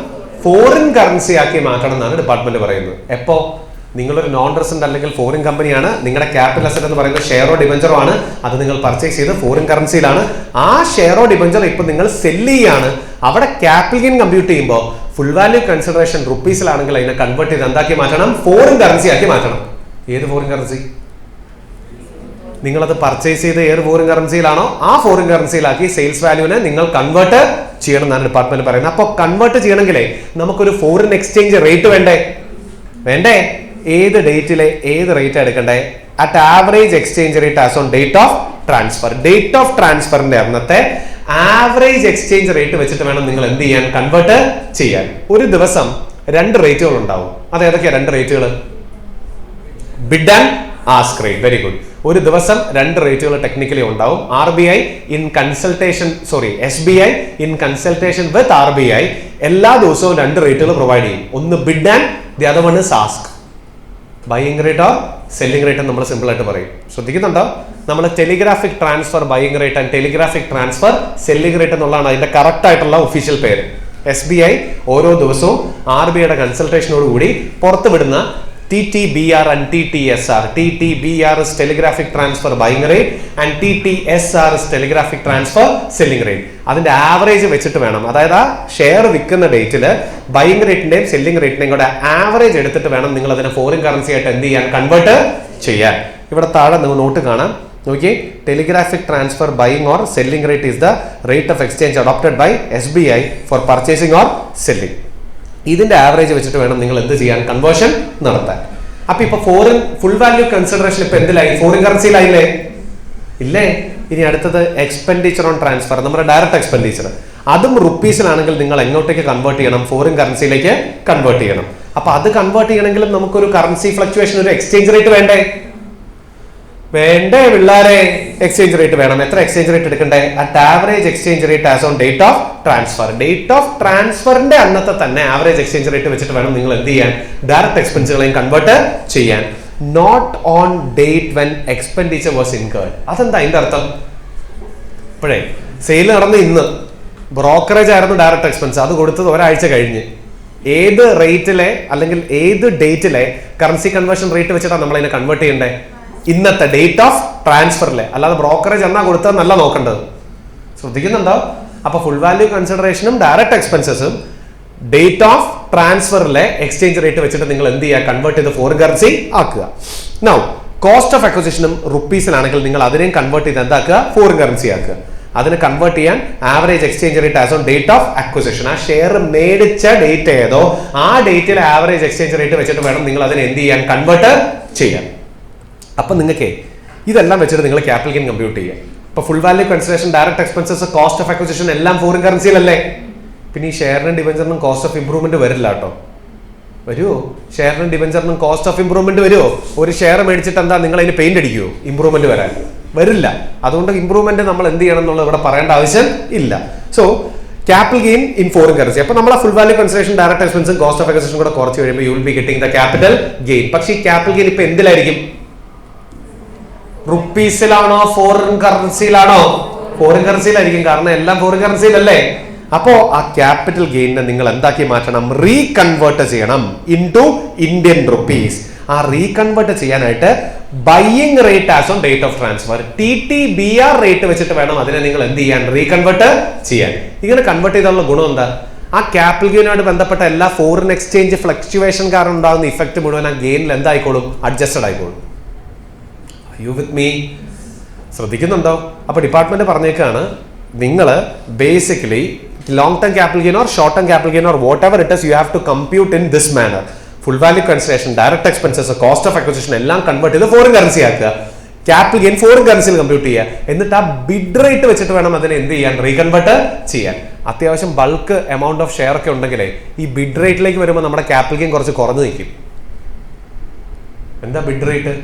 ഫോറിൻ കറൻസി ആക്കി മാറ്റണം എന്നാണ് ഡിപ്പാർട്ട്മെന്റ് പറയുന്നത്. എപ്പോ? നിങ്ങളൊരു നോൺ റെസിഡന്റ് അല്ലെങ്കിൽ ഫോറിൻ കമ്പനിയാണ്, നിങ്ങളുടെ ക്യാപിറ്റൽ അസറ്റ് എന്ന് പറയുന്നത് ഷെയറോ ഡിബഞ്ചറോ ആണ്, അത് നിങ്ങൾ പർച്ചേസ് ചെയ്ത് ഫോറിൻ കറൻസിയിലാണ്. ആ ഷെയറോ ഡിബഞ്ചറോ ഇപ്പൊ നിങ്ങൾ സെല്ല് ചെയ്യാണ്. അവിടെ ക്യാപിറ്റൽ ഗെയിൻ കമ്പ്യൂട്ട് ചെയ്യുമ്പോൾ ഫുൾ വാല്യൂ കൺസിഡറേഷൻ റുപ്പീസിലാണെങ്കിൽ അതിനെ കൺവേർട്ട് ചെയ്ത് എന്താക്കി മാറ്റണം? ഫോറിൻ കറൻസി ആക്കി മാറ്റണം. ഏത് ഫോറിൻ കറൻസി? നിങ്ങളത് പർച്ചേസ് ചെയ്ത് ഏത് ഫോറിൻ കറൻസിയിലാണോ ആ ഫോറിൻ കറൻസിയിലാക്കി സെയിൽസ് വാല്യൂവിനെ നിങ്ങൾ കൺവേർട്ട് ചെയ്യണം എന്നാണ് ഡിപ്പാർട്ട്മെന്റ് പറയുന്നത്. അപ്പോൾ കൺവേർട്ട് ചെയ്യണമെങ്കിലേ നമുക്കൊരു ഫോറിൻ എക്സ്ചേഞ്ച് റേറ്റ് വേണ്ടേ? ഏത് ഡേറ്റിലെ ഏത് റേറ്റ് എടുക്കണ്ടേ? At average exchange rate as on date of transfer. Date of ട്രാൻസ്ഫറിന്റെ അന്നത്തെ ആവറേജ് എക്സ്ചേഞ്ച് റേറ്റ് വെച്ചിട്ട് വേണം നിങ്ങൾ എന്ത് ചെയ്യാൻ? കൺവേർട്ട് ചെയ്യാൻ. ഒരു ദിവസം 2 റേറ്റുകൾ ഉണ്ടാവും. അത് ഏതൊക്കെയാ 2 റേറ്റുകൾ? Bid and ask rate. Very good. ഒരു ദിവസം 2 റേറ്റുകൾ ടെക്നിക്കലി ഉണ്ടാവും. SBI in consultation with RBI എല്ലാ ദിവസവും 2 റേറ്റുകൾ പ്രൊവൈഡ് ചെയ്യും. ഒന്ന് bid and the other one is ask. Buying rate or selling rate നമ്മൾ സിമ്പിൾ ആയിട്ട് പറയും. ശ്രദ്ധിക്കുന്നുണ്ടോ? നമ്മൾ telegraphic transfer buying rate and telegraphic transfer selling rate എന്നുള്ളതാണ് അതിന്റെ കറക്റ്റ് ആയിട്ടുള്ള ഒഫീഷ്യൽ പേര്. SBI ഓരോ ദിവസവും RBIയുടെ കൺസൾട്ടേഷനോട് കൂടി പുറത്തുവിടുന്ന TTBR and TTSR. TTBR is telegraphic transfer buying rate and TTSR is telegraphic transfer selling rate. അതിന്റെ ആവറേജ് വെച്ചിട്ട് വേണം, അതായത് ആ ഷെയർ വിൽക്കുന്ന ഡേറ്റിൽ ബൈയിങ് റേറ്റിന്റെയും സെല്ലിംഗ് റേറ്റിന്റെയും കൂടെ ആവറേജ് എടുത്തിട്ട് വേണം നിങ്ങൾ അതിനെ ഫോറിൻ കറൻസി ആയിട്ട് എന്ത് ചെയ്യാൻ, കൺവേർട്ട് ചെയ്യാൻ. ഇവിടെ താഴെ നിങ്ങൾ നോട്ട് കാണാം, നോക്കിയേ, telegraphic transfer buying or selling rate is the rate of exchange adopted by SBI for purchasing or selling. ഇതിന്റെ ആവറേജ് വെച്ചിട്ട് വേണം നിങ്ങൾ എന്ത് ചെയ്യാൻ, കൺവേർഷൻ നടത്താൻ. അപ്പൊ ഇപ്പൊ ഫോറിൻ ഫുൾ വാല്യൂ കൺസിഡറേഷൻ ഇപ്പൊ എന്തിലായി, ഫോറിൻ കറൻസിയിലായില്ലേ? ഇല്ലേ? ഇനി അടുത്തത് എക്സ്പെൻഡിച്ചർ ഓൺ ട്രാൻസ്ഫർ, നമ്മുടെ ഡയറക്റ്റ് എക്സ്പെൻഡിച്ചർ. അതും റുപ്പീസിലാണെങ്കിൽ നിങ്ങൾ എങ്ങോട്ടേക്ക് കൺവേർട്ട് ചെയ്യണം, ഫോറിൻ കറൻസിയിലേക്ക് കൺവേർട്ട് ചെയ്യണം. അപ്പൊ അത് കൺവേർട്ട് ചെയ്യണമെങ്കിലും നമുക്കൊരു കറൻസി ഫ്ലക്ച്വേഷൻ, ഒരു എക്സ്ചേഞ്ച് റേറ്റ് വേണ്ടേ? വേണ്ടേ പിള്ളേരെ? എക്സ്ചേഞ്ച് റേറ്റ് വേണം. എത്ര എക്സ്ചേഞ്ച് റേറ്റ് എടുക്കണ്ടേ? At average exchange rate as on date of transfer. Date of ട്രാൻസ്ഫറിന്റെ അന്നത്തെ തന്നെ ആവറേജ് എക്സ്ചേഞ്ച് റേറ്റ് വെച്ചിട്ട് വേണം നിങ്ങൾ എന്ത് ചെയ്യാൻ, ഡയറക്റ്റ് എക്സ്പെൻസുകളെയും കൺവേർട്ട് ചെയ്യാൻ. Note on date when expenditure was incurred. അതെന്താ അതിന്റെ അർത്ഥം? ഇപ്പോഴേ സെയിൽ നടന്ന് ഇന്ന് ബ്രോക്കറേജ് ആയിരുന്നു ഡയറക്റ്റ് എക്സ്പെൻസ്, അത് കൊടുത്തത് ഒരാഴ്ച കഴിഞ്ഞ്. ഏത് റേറ്റിലെ അല്ലെങ്കിൽ ഏത് ഡേറ്റിലെ കറൻസി കൺവേർഷൻ റേറ്റ് വെച്ചിട്ടാണ് നമ്മൾ അതിനെ കൺവേർട്ട് ചെയ്യണ്ടേ? ഇന്നത്തെ ഡേറ്റ് ഓഫ് ട്രാൻസ്ഫറിലെ, അല്ലാതെ ബ്രോക്കറേജ് എന്നാ കൊടുത്തത് നല്ല നോക്കേണ്ടത്. ശ്രദ്ധിക്കുന്നുണ്ടോ? അപ്പൊ ഫുൾ വാല്യൂ കൺസിഡറേഷനും ഡയറക്റ്റ് എക്സ്പെൻസസും ഡേറ്റ് ഓഫ് ട്രാൻസ്ഫറിലെ എക്സ്ചേഞ്ച് റേറ്റ് വെച്ചിട്ട് നിങ്ങൾ എന്ത് ചെയ്യുക, കൺവേർട്ട് ചെയ്ത് ഫോറിൻ കറൻസി ആക്കുക. നൗ കോസ്റ്റ് ഓഫ് അക്വിസിഷനും റുപ്പീസിലാണെങ്കിൽ നിങ്ങൾ അതിനെയും കൺവേർട്ട് ചെയ്ത് എന്താക്കുക, ഫോറിൻ കറൻസി ആക്കുക. അതിന് കൺവേർട്ട് ചെയ്യാൻ average exchange rate as on date of acquisition, ആ ഷെയർ മേടിച്ച ഡേറ്റ് ഏതോ ആ ഡേറ്റിലെ ആവറേജ് എക്സ്ചേഞ്ച് റേറ്റ് വെച്ചിട്ട് വേണം നിങ്ങൾ അതിനെ എന്ത് ചെയ്യാൻ, കൺവേർട്ട് ചെയ്യാൻ. അപ്പൊ നിങ്ങൾക്ക് ഇതെല്ലാം വെച്ചിട്ട് നിങ്ങൾ ക്യാപിറ്റൽ ഗെയിൻ കമ്പ്യൂട്ട് ചെയ്യുക. ഇപ്പൊ full value consideration, direct expenses, cost of acquisition എല്ലാം ഫോറിൻ കറൻസിയിലല്ലേ? പിന്നെ ഈ ഷെയറിനും ഡിബഞ്ചറിനും കോസ്റ്റ് ഓഫ് ഇംപ്രൂവ്മെന്റ് വരില്ല കേട്ടോ. വരുമോ? ഷെയറിനും ഡിബഞ്ചറിനും കോസ്റ്റ് ഓഫ് ഇംപ്രൂവ്മെന്റ് വരുമോ? ഒരു ഷെയർ മേടിച്ചിട്ട് എന്താ നിങ്ങൾ അതിന് പെയിന്റ് അടിക്കുമോ ഇംപ്രൂവ്മെന്റ് വരാൻ? വരില്ല. അതുകൊണ്ട് ഇംപ്രൂവ്മെന്റ് നമ്മൾ എന്ത് ചെയ്യണം എന്നുള്ളത് ഇവിടെ പറയേണ്ട ആവശ്യം ഇല്ല. So capital gain in foreign currency. അപ്പൊ നമ്മൾ ഫുൾ വാല്യൂ കൺസിഡറേഷൻ, ഡയറക്റ്റ് എക്സ്പെൻസും കോസ്റ്റ് ഓഫ് അക്വിസിഷൻ കൂടെ കുറച്ച് കഴിയുമ്പോൾ you will be getting the capital gain. പക്ഷേ ഈ ക്യാപിറ്റൽ ഗെയിൻ ഇപ്പൊ എന്തിലായിരിക്കും? റുപ്പീസിലാണോ ഫോറിൻ കറൻസിയിലാണോ? ഫോറിൻ കറൻസിയിലായിരിക്കും, കാരണം എല്ലാം ഫോറിൻ കറൻസിയിലല്ലേ. അപ്പോ ആ ക്യാപിറ്റൽ ഗെയിനിനെ നിങ്ങൾ എന്താക്കി മാറ്റണം, റീകൺവേർട്ട് ചെയ്യണം ഇൻടു ഇന്ത്യൻ റുപ്പീസ്. ആ റീകൺവേർട്ട് ചെയ്യാനായിട്ട് buying rate as on date of transfer, TTBR rate വെച്ചിട്ട് വേണം അതിനെ നിങ്ങൾ എന്ത് ചെയ്യാൻ, റീകൺവേർട്ട് ചെയ്യാൻ. ഇങ്ങനെ കൺവേർട്ട് ചെയ്താലുള്ള ഗുണം എന്താ? ആ ക്യാപിറ്റൽ ഗെയിനുമായിട്ട് ബന്ധപ്പെട്ട എല്ലാ ഫോറിൻ എക്സ്ചേഞ്ച് ഫ്ലക്ച്വേഷൻ കാരണം ഉണ്ടാകുന്ന ഇഫക്റ്റ് മുഴുവൻ ആ ഗെയിനിൽ എന്തായിക്കോളും, അഡ്ജസ്റ്റഡ് ആയിക്കോളും. You with me? ശ്രദ്ധിക്കുന്നുണ്ടോ? അപ്പൊ ഡിപ്പാർട്ട്മെന്റ് പറഞ്ഞേക്കാണ്, നിങ്ങൾ basically long term capital gain or short term capital gain or whatever it is, you have to compute in this manner. Full value consideration, direct expenses, cost of acquisition എല്ലാം കൺവേർട്ട് ചെയ്ത് ഫോറിൻ കറൻസി ആക്കുക. ക്യാപിറ്റൽ ഗെയിൻ ഫോറിൻ കറൻസിയിൽ കമ്പ്യൂട്ട് ചെയ്യുക. എന്നിട്ട് ആ ബിഡ് റേറ്റ് വെച്ചിട്ട് വേണം അതിനെ എന്ത് ചെയ്യാൻ, റീകൺവേർട്ട് ചെയ്യാൻ. അത്യാവശ്യം ബൾക്ക് എമൗണ്ട് ഓഫ് ഷെയർ ഒക്കെ ഉണ്ടെങ്കിലേ ഈ ബിഡ് റേറ്റിലേക്ക് വരുമ്പോൾ നമ്മുടെ ക്യാപിറ്റൽ ഗെയിൻ കുറച്ച് കുറഞ്ഞു നിൽക്കും. എന്താ bid rate?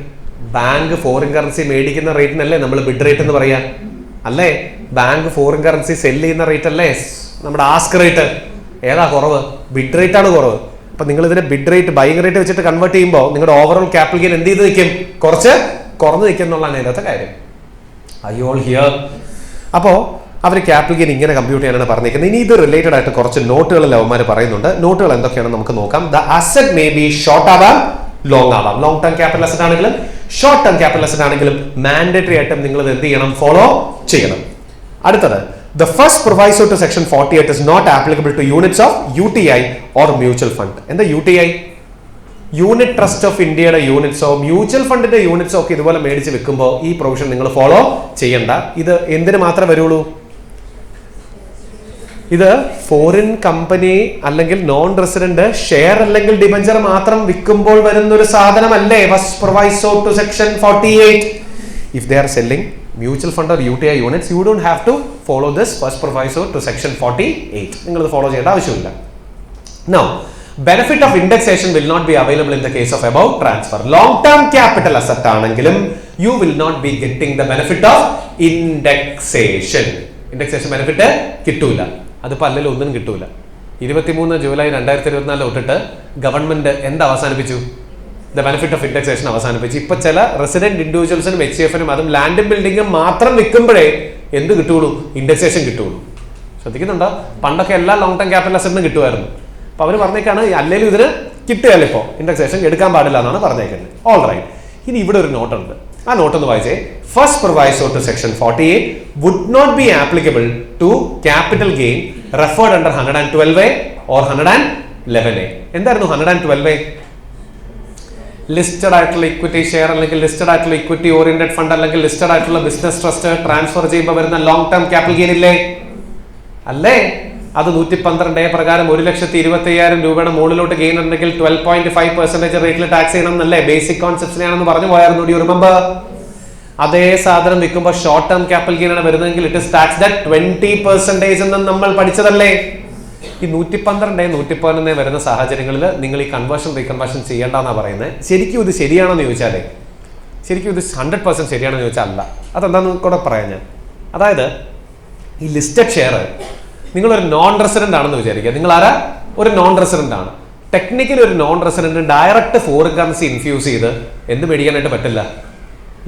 Bank foreign currency മേടിക്കുന്ന റേറ്റിനല്ലേ നമ്മൾ ബിഡ് റേറ്റ് എന്ന് പറയാ, അല്ലേ? ബാങ്ക് ഫോറിൻ കറൻസി സെല് ചെയ്യുന്ന റേറ്റ് അല്ലേ നമ്മുടെ ആസ്ക് റേറ്റ്? ഏതാ കുറവ്? ബിഡ് റേറ്റ് ആണ് കുറവ്. അപ്പൊ നിങ്ങൾ ഇതിനെ ബിഡ് റേറ്റ്, ബൈയിങ് റേറ്റ് വെച്ചിട്ട് കൺവേർട്ട് ചെയ്യുമ്പോൾ നിങ്ങളുടെ ഓവറോൾ ക്യാപിറ്റൽ ഗെയിൻ എന്ത് ചെയ്ത് നിൽക്കും, കുറച്ച് കുറഞ്ഞു നിൽക്കും എന്നുള്ളതാണ് ഇതിനകത്തെ കാര്യം. I all here? അപ്പോ അവർ ക്യാപിറ്റൽ ഗെയിൻ ഇങ്ങനെ കമ്പ്യൂട്ട് ചെയ്യാനാണ് പറഞ്ഞിരിക്കുന്നത്. ഇനി ഇത് റിലേറ്റഡ് ആയിട്ട് കുറച്ച് നോട്ടുകൾ അവന്മാർ പറയുന്നുണ്ട്. നോട്ടുകൾ എന്തൊക്കെയാണ് നമുക്ക് നോക്കാം. The asset may be short ആവാം, ലോങ് ആവാം. ലോങ് ടേം ക്യാപിറ്റൽ അസറ്റ് ആണെങ്കിലും ഷോർട്ട് ടേം ക്യാപിറ്റൽ അസറ്റ് ആണെങ്കിലും മാൻഡേറ്ററി ആയിട്ടും നിങ്ങൾ എന്ത് ചെയ്യണം, ഫോളോ ചെയ്യണം. അടുത്തത്, the first proviso to section 48 is not applicable to units of UTI or mutual fund. എന്താ UTI? യൂണിറ്റ് ട്രസ്റ്റ് ഓഫ് ഇന്ത്യയുടെ യൂണിറ്റ്സോ മ്യൂച്വൽ ഫണ്ടിന്റെ യൂണിറ്റ്സോ ഒക്കെ ഇതുപോലെ മേടിച്ച് വെക്കുമ്പോൾ ഈ പ്രൊവിഷൻ നിങ്ങൾ ഫോളോ ചെയ്യണ്ട. ഇത് എന്തിനു മാത്രമേ വരുള്ളൂ? ഇത് ഫോറിൻ കമ്പനി അല്ലെങ്കിൽ നോൺ റെസിഡന്റ് ഷെയർ അല്ലെങ്കിൽ ഡിബഞ്ചർ മാത്രം വിൽക്കുമ്പോൾ വരുന്ന ഒരു സാധനമല്ലേ first proviso to section 48. If they are selling mutual fund or UTI units, you don't have to follow this first proviso to section 48. നിങ്ങൾ ഇത് ഫോളോ ചെയ്യേണ്ട ആവശ്യമില്ല. Now benefit of indexation will not be available in the case of above transfer. Long term capital asset ആണെങ്കിലും you will not be getting the benefit of indexation. Indexation benefit കിട്ടൂല. അതിപ്പോൾ അല്ലെങ്കിൽ ഒന്നും കിട്ടൂല. 23 ജൂലൈ 2024 തൊട്ടിട്ട് ഗവൺമെന്റ് എന്ത് അവസാനിപ്പിച്ചു? ദ ബെനിഫിറ്റ് ഓഫ് ഇൻഡെക്സേഷൻ അവസാനിപ്പിച്ചു. ഇപ്പൊ ചില റെസിഡന്റ് ഇൻഡിവിജ്വൽസിനും HCF-നും അതും ലാൻഡും ബിൽഡിംഗും മാത്രം വിൽക്കുമ്പോഴേ എന്ത് കിട്ടുള്ളൂ? ഇൻഡെക്സേഷൻ കിട്ടുള്ളൂ. ശ്രദ്ധിക്കുന്നുണ്ടോ? പണ്ടൊക്കെ എല്ലാ ലോങ് ടേം ക്യാപിറ്റൽ അസറ്റിനും കിട്ടുമായിരുന്നു. അപ്പൊ അവർ പറഞ്ഞേക്കാണ് അല്ലെങ്കിൽ ഇതിന് കിട്ടുകയല്ല ഇപ്പോൾ, ഇൻഡെക്സേഷൻ എടുക്കാൻ പാടില്ല എന്നാണ് പറഞ്ഞേക്കുന്നത്. All right. ഇനി ഇവിടെ ഒരു നോട്ടുണ്ട്, ആ നോട്ട് ഒന്ന് വായിച്ചേ. First proviso to section 48 would not be applicable to capital gain referred under 112A or 111A. എന്തായിരുന്നു 112A? ലിസ്റ്റഡ് ആയിട്ടുള്ള ഇക്വിറ്റി ഷെയർ അല്ലെങ്കിൽ ലിസ്റ്റഡ് ആയിട്ടുള്ള ഇക്വിറ്റി ഓറിയന്റഡ് ഫണ്ട് അല്ലെങ്കിൽ ലിസ്റ്റഡ് ആയിട്ടുള്ള ബിസിനസ് ട്രസ്റ്റ് ട്രാൻസ്ഫർ ചെയ്യുമ്പോൾ വരുന്ന ലോങ് ടേം ക്യാപിറ്റൽ ഗെയിൻ ഇല്ലേ? അല്ലേ? അത് 112A പ്രകാരം 1,20,50,000 രൂപയുടെ മുകളിലോട്ട് ഗെയിൻ ഉണ്ടെങ്കിൽ 12.5% റേറ്റിൽ ടാക്സ് ചെയ്യണം എന്നല്ലേ ബേസിക് കോൺസെപ്റ്റ്സിനെയാണെന്ന് പറഞ്ഞു പോയായിരുന്നു. Do you remember? അതേ സാധനം വിൽക്കുമ്പോൾ ഷോർട്ട് ടേം ക്യാപിറ്റൽ ഗെയിൻ ആണ് വരുന്നതെങ്കിൽ ഇറ്റ് ഇസ് ടാക്സ്ഡ് അറ്റ് 20% എന്ന് നമ്മൾ പഠിച്ചതല്ലേ? ഈ 112A 111A വരുന്ന സാഹചര്യങ്ങളിൽ നിങ്ങൾ ഈ കൺവേർഷൻ റീകൺവേർഷൻ ചെയ്യേണ്ടെന്നാണ് പറയുന്നത്. ശരിക്കും ഇത് ശരിയാണെന്ന് ചോദിച്ചാലേ, ശരിക്കും ഇത് 100% ശരിയാണെന്ന് ചോദിച്ചാൽ അല്ല. അതെന്താണെന്ന് കൂടെ പറയാം ഞാൻ. അതായത് ഈ ലിസ്റ്റഡ് ഷെയർ നിങ്ങളൊരു നോൺ റെസിഡന്റ് ആണെന്ന് വിചാരിക്കുക. നിങ്ങൾ ആരാ? ഒരു നോൺ റെസിഡന്റ് ആണ്. ടെക്നിക്കലി ഒരു non resident direct foreign currency infuse ചെയ്ത് എന്ത് മേടിക്കാനായിട്ട് പറ്റില്ല?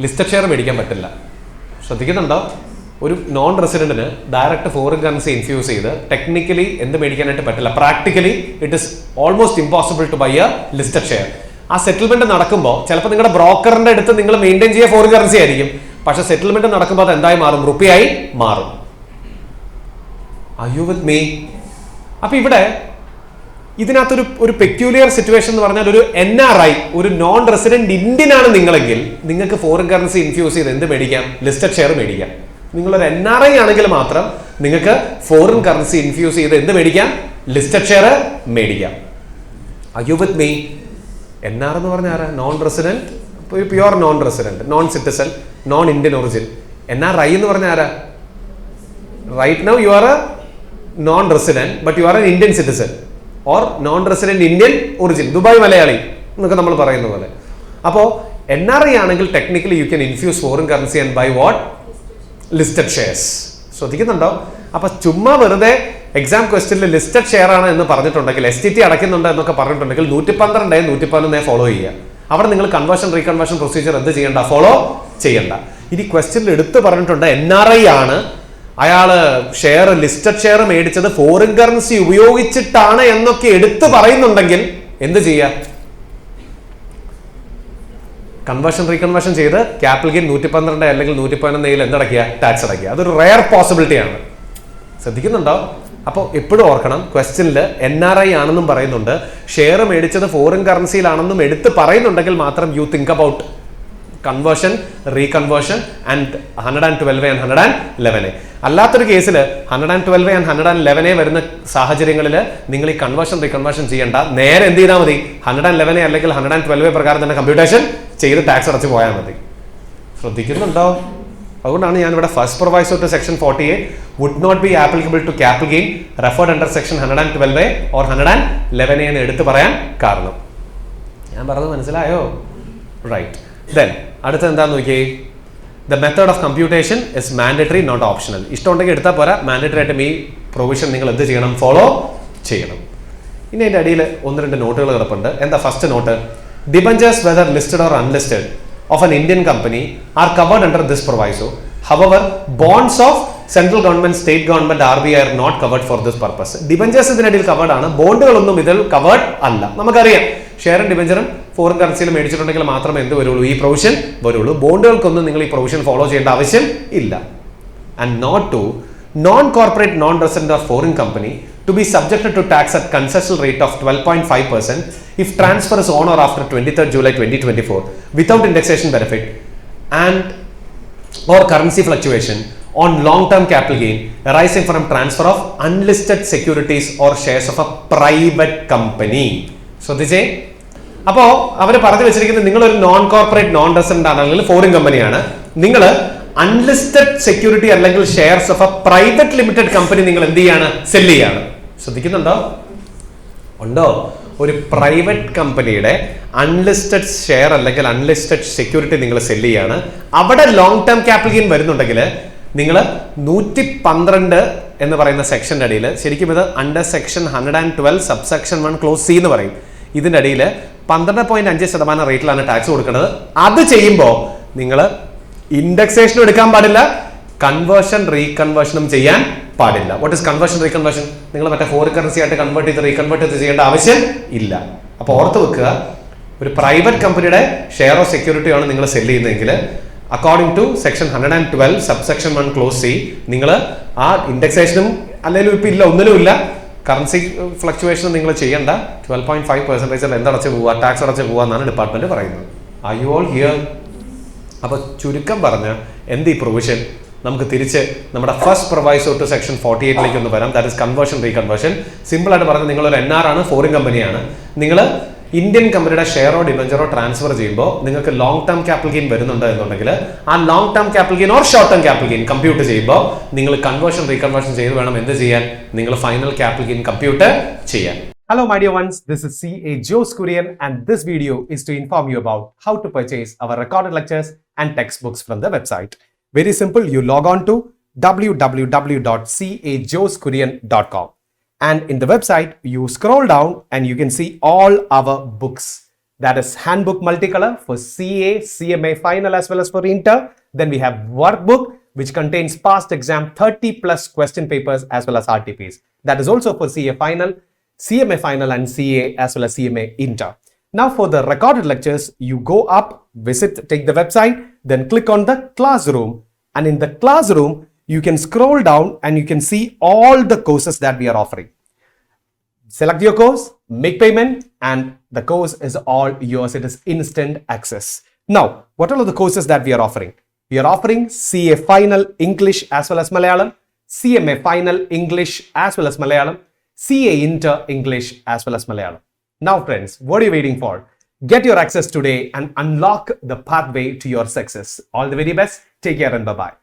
ലിസ്റ്റഡ് ഷെയർ മേടിക്കാൻ പറ്റില്ല. ശ്രദ്ധിക്കുന്നുണ്ടോ? ഒരു നോൺ റെസിഡന്റിന് ഡയറക്റ്റ് ഫോറിൻ കറൻസി ഇൻഫ്യൂസ് ചെയ്ത് ടെക്നിക്കലി എന്ത് മേടിക്കാനായിട്ട് പറ്റില്ല. Practically it is almost impossible to buy a listed share. ആ സെറ്റിൽമെന്റ് നടക്കുമ്പോൾ ചിലപ്പോൾ നിങ്ങളുടെ ബ്രോക്കറിന്റെ അടുത്ത് നിങ്ങൾ മെയിൻറ്റെയിൻ ചെയ്യുക ഫോറിൻ കറൻസി ആയിരിക്കും. പക്ഷെ സെറ്റിൽമെന്റ് നടക്കുമ്പോൾ അത് എന്തായി മാറും? റുപ്പിയായി മാറും. Are you with me? അപ്പൊ ഇവിടെ ഇതിനകത്തൊരു ഒരു പെക്യൂലിയർ സിറ്റുവേഷൻ എന്ന് പറഞ്ഞാൽ ഒരു NRI, ഒരു നോൺ റെസിഡന്റ് ഇന്ത്യൻ ആണ് നിങ്ങളെങ്കിൽ നിങ്ങൾക്ക് ഫോറിൻ കറൻസി ഇൻഫ്യൂസ് ചെയ്ത് എന്ത് മേടിക്കാം? ലിസ്റ്റഡ് ഷെയർ മേടിക്കാം. നിങ്ങളൊരു NRI ആണെങ്കിൽ മാത്രം നിങ്ങൾക്ക് ഫോറിൻ കറൻസി ഇൻഫ്യൂസ് ചെയ്ത് എന്ത് മേടിക്കാം? ലിസ്റ്റഡ് ഷെയർ മേടിക്കാം. Are you with me? NR എന്ന് പറഞ്ഞാൽ ആരാ? Non resident, pure non resident, non citizen, non Indian origin. NRI എന്ന് പറഞ്ഞാൽ ആരാ? Right now you are a non-resident but you are an Indian citizen or non-resident Indian origin, Dubai Malayali എന്നൊക്കെ നമ്മൾ പറയുന്ന പോലെ. അപ്പോൾ NRI ആണെങ്കിൽ technically you can infuse foreign currency and buy what? Listed shares. ശ്രദ്ധിക്കുന്നുണ്ടോ? അപ്പൊ ചുമ്മാ വെറുതെ എക്സാം ക്വസ്റ്റ്യനിൽ ലിസ്റ്റഡ് ഷെയർ ആണ് എന്ന് പറഞ്ഞിട്ടുണ്ടെങ്കിൽ, STT അടയ്ക്കുന്നുണ്ട് എന്നൊക്കെ പറഞ്ഞിട്ടുണ്ടെങ്കിൽ 112A 111A ഫോളോ ചെയ്യുക. അവിടെ നിങ്ങൾ കൺവേർഷൻ റീകൺവേർഷൻ പ്രൊസീജിയർ എന്ത് ചെയ്യണ്ട? ഫോളോ ചെയ്യണ്ട. ഇനി ക്വസ്റ്റ്യനിൽ എടുത്ത് പറഞ്ഞിട്ടുണ്ട് NRI ആണ്, അയാള് ഷെയർ ലിസ്റ്റഡ് ഷെയർ മേടിച്ചത് ഫോറിൻ കറൻസി ഉപയോഗിച്ചിട്ടാണ് എന്നൊക്കെ എടുത്തു പറയുന്നുണ്ടെങ്കിൽ എന്ത് ചെയ്യുക? കൺവേർഷൻ റീകൺവേർഷൻ ചെയ്ത് ക്യാപിറ്റൽ ഗെയിൻ 112 അല്ലെങ്കിൽ 111A എന്തടക്കുക? ടാക്സ് അടയ്ക്കുക. അതൊരു റെയർ പോസിബിലിറ്റി ആണ്. ശ്രദ്ധിക്കുന്നുണ്ടോ? അപ്പോൾ എപ്പോഴും ഓർക്കണം, ക്വസ്റ്റ്യനിൽ NRI ആണെന്നും പറയുന്നുണ്ട്, ഷെയർ മേടിച്ചത് ഫോറിൻ കറൻസിയിലാണെന്നും എടുത്ത് പറയുന്നുണ്ടെങ്കിൽ മാത്രം you think about conversion, reconversion and 112A and 111A. അല്ലാത്തൊരു കേസിൽ 112A and 111A വരുന്ന സാഹചര്യങ്ങളിൽ നിങ്ങൾ ഈ കൺവേർഷൻ റീകൺവേർഷൻ ചെയ്യേണ്ട. നേരെ എന്ത് ചെയ്താൽ മതി? 111A അല്ലെങ്കിൽ 112A പ്രകാരം തന്നെ കമ്പ്യൂട്ടേഷൻ ചെയ്ത് ടാക്സ് അടച്ച് പോയാൽ മതി. ശ്രദ്ധിക്കുന്നുണ്ടോ? അതുകൊണ്ടാണ് ഞാൻ ഇവിടെ first proviso to section 48 would not be applicable to capital gain referred under section 112A or 111A എന്ന് എടുത്തു പറയാൻ കാരണം. ഞാൻ പറഞ്ഞത് മനസ്സിലായോ? റൈറ്റ്. ദെൻ അടുത്ത എന്താന്ന് നോക്കിയേ. The method of computation is mandatory not optional. ഇഷ്ടമുണ്ടെങ്കിൽ എടുത്താൽ പോരാ, മാൻഡേറ്ററി ആയിട്ടും ഈ പ്രൊവിഷൻ നിങ്ങൾ എന്ത് ചെയ്യണം? ഫോളോ ചെയ്യണം. ഇനി അതിൻ്റെ അടിയിൽ 1-2 നോട്ടുകൾ കിടപ്പുണ്ട്. എന്താ first note? Debentures whether listed or unlisted of an Indian company are covered under this proviso. However, bonds of central government, state government, RBI are not covered for this purpose. Debentures ഇതിനിടയിൽ കവേർഡ് ആണ്, ബോണ്ടുകളൊന്നും ഇതിൽ കവേർഡ് അല്ല. നമുക്കറിയാം ഷെയറും ഡിബഞ്ചറും ഫോറിൻ കറൻസിയിൽ മേടിച്ചിട്ടുണ്ടെങ്കിൽ മാത്രമേ എന്ത് വരുള്ളൂ? ഈ പ്രൊവിഷൻ വരുള്ളൂ. ബോണ്ടുകൾക്കൊന്നും നിങ്ങൾ ഈ പ്രൊവിഷൻ ഫോളോ ചെയ്യേണ്ട ആവശ്യം ഇല്ല. And not to non corporate non resident or foreign company to be subjected to tax at concessional rate of 12.5% if transfer is on or after 23rd July 2024 without indexation benefit and or currency fluctuation on long-term capital gain arising from transfer of unlisted securities or shares of a private company. ശ്രദ്ധിച്ചേ, അപ്പോൾ അവർ പറഞ്ഞു വെച്ചിരിക്കുന്നത് നിങ്ങളൊരു നോൺ കോർപ്പറേറ്റ് നോൺ റെസിഡന്റ് ആണെങ്കിൽ ഫോറിൻ കമ്പനിയാണ്, നിങ്ങൾ അൺലിസ്റ്റഡ് സെക്യൂരിറ്റി അല്ലെങ്കിൽ shares of A private limited company നിങ്ങൾ എന്ത് ചെയ്യാണ്? സെല്ല് ചെയ്യാണ്. ശ്രദ്ധിക്കുന്നുണ്ടോ? ഉണ്ടോ? ഒരു പ്രൈവറ്റ് കമ്പനിയുടെ അൺലിസ്റ്റഡ് ഷെയർ അല്ലെങ്കിൽ അൺലിസ്റ്റഡ് സെക്യൂരിറ്റി നിങ്ങൾ സെല്ല് ചെയ്യാണ്. അവിടെ ലോങ് ടേം ക്യാപിറ്റൽ ഗെയിൻ വരുന്നുണ്ടെങ്കിൽ നിങ്ങൾ 112 എന്ന് പറയുന്ന സെക്ഷൻ്റെ അടിയിൽ, ശരിക്കും ഇത് under section 112 subsection 1 close C എന്ന് പറയും, ഇതിൻ്റെ അടിയിൽ 12.5% റേറ്റിലാണ് ടാക്സ് കൊടുക്കുന്നത്. അത് ചെയ്യുമ്പോൾ നിങ്ങൾ ഇൻഡെക്സേഷൻ എടുക്കാൻ പാടില്ല, കൺവേർഷൻ റീകൺവേർഷനും ചെയ്യാൻ പാടില്ല. What is conversion reconversion? നിങ്ങൾ മറ്റേ ഫോറിൻ കറൻസി ആയിട്ട് കൺവേർട്ട് ചെയ്ത് റീകൺവേർട്ട് ചെയ്ത് ചെയ്യേണ്ട ആവശ്യം ഇല്ല. അപ്പോൾ ഓർത്ത് വെക്കുക, ഒരു പ്രൈവറ്റ് കമ്പനിയുടെ ഷെയർ ഓഫ് സെക്യൂരിറ്റി ആണ് നിങ്ങൾ സെല് ചെയ്യുന്നതെങ്കിൽ according to section 112 subsection 1 clause C നിങ്ങൾ ആ ഇൻഡെക്സേഷനും അല്ലെങ്കിൽ ഇപ്പം ഇല്ല, ഒന്നിനും ഇല്ല, കറൻസി ഫ്ലക്ച്വേഷനും നിങ്ങൾ ചെയ്യേണ്ട. 12.5% എന്തടച്ച് പോവുക, ടാക്സ് അടച്ച് പോവുക എന്നാണ് ഡിപ്പാർട്ട്മെന്റ് പറയുന്നത്. I U all here? അപ്പൊ ചുരുക്കം പറഞ്ഞ എന്ത് ഈ പ്രൊവിഷൻ നമുക്ക് തിരിച്ച് നമ്മുടെ ഫസ്റ്റ് പ്രൊവൈസോ ടു സെക്ഷൻ 48 ഒന്ന് വരാം. That is conversion reconversion. Simple ആയിട്ട് പറഞ്ഞാൽ നിങ്ങളൊരു NR ആണ്, ഫോറിൻ കമ്പനിയാണ്, നിങ്ങൾ ഇന്ത്യൻ കമ്പനിയുടെ ഷെയറോ ഡിബഞ്ചറോ ട്രാൻസ്ഫർ ചെയ്യുമ്പോൾ നിങ്ങൾക്ക് ലോങ് ടേം ക്യാപിറ്റൽ ഗെയിൻ വരുന്നുണ്ട് എന്നുണ്ടെങ്കിൽ ആ long term capital gain or short term capital gain compute ചെയ്യുമ്പോൾ നിങ്ങൾ കൺവേർഷൻ റീകൺവേർഷൻ ചെയ്ത് വേണം എന്ത് ചെയ്യാൻ, നിങ്ങൾ ഫൈനൽ ക്യാപിറ്റൽ ഗെയിൻ കമ്പ്യൂട്ട് ചെയ്യാൻ. Hello my dear ones, this is CA Jose Kurian and this video is to inform you about how to purchase our recorded lectures and textbooks from the website. Very simple, you log on to www.cajosekurian.com and in the website you scroll down and you can see all our books. That is handbook multicolor for CA, CMA final as well as for inter. Then we have workbook which contains past exam 30 plus question papers as well as RTPs. That is also for CA final, CMA final and CA as well as CMA inter. Now for the recorded lectures, you go up, take the website, then click on the classroom. And in the classroom, you can scroll down and you can see all the courses that we are offering. Select your course, make payment, and the course is all yours. It is instant access. Now, what are the courses that we are offering? We are offering CA final English as well as Malayalam, CMA final English as well as Malayalam, CA Inter English as well as Malayalam. Now friends, what are you waiting for? Get your access today and unlock the pathway to your success. All the very best. Take care and bye-bye.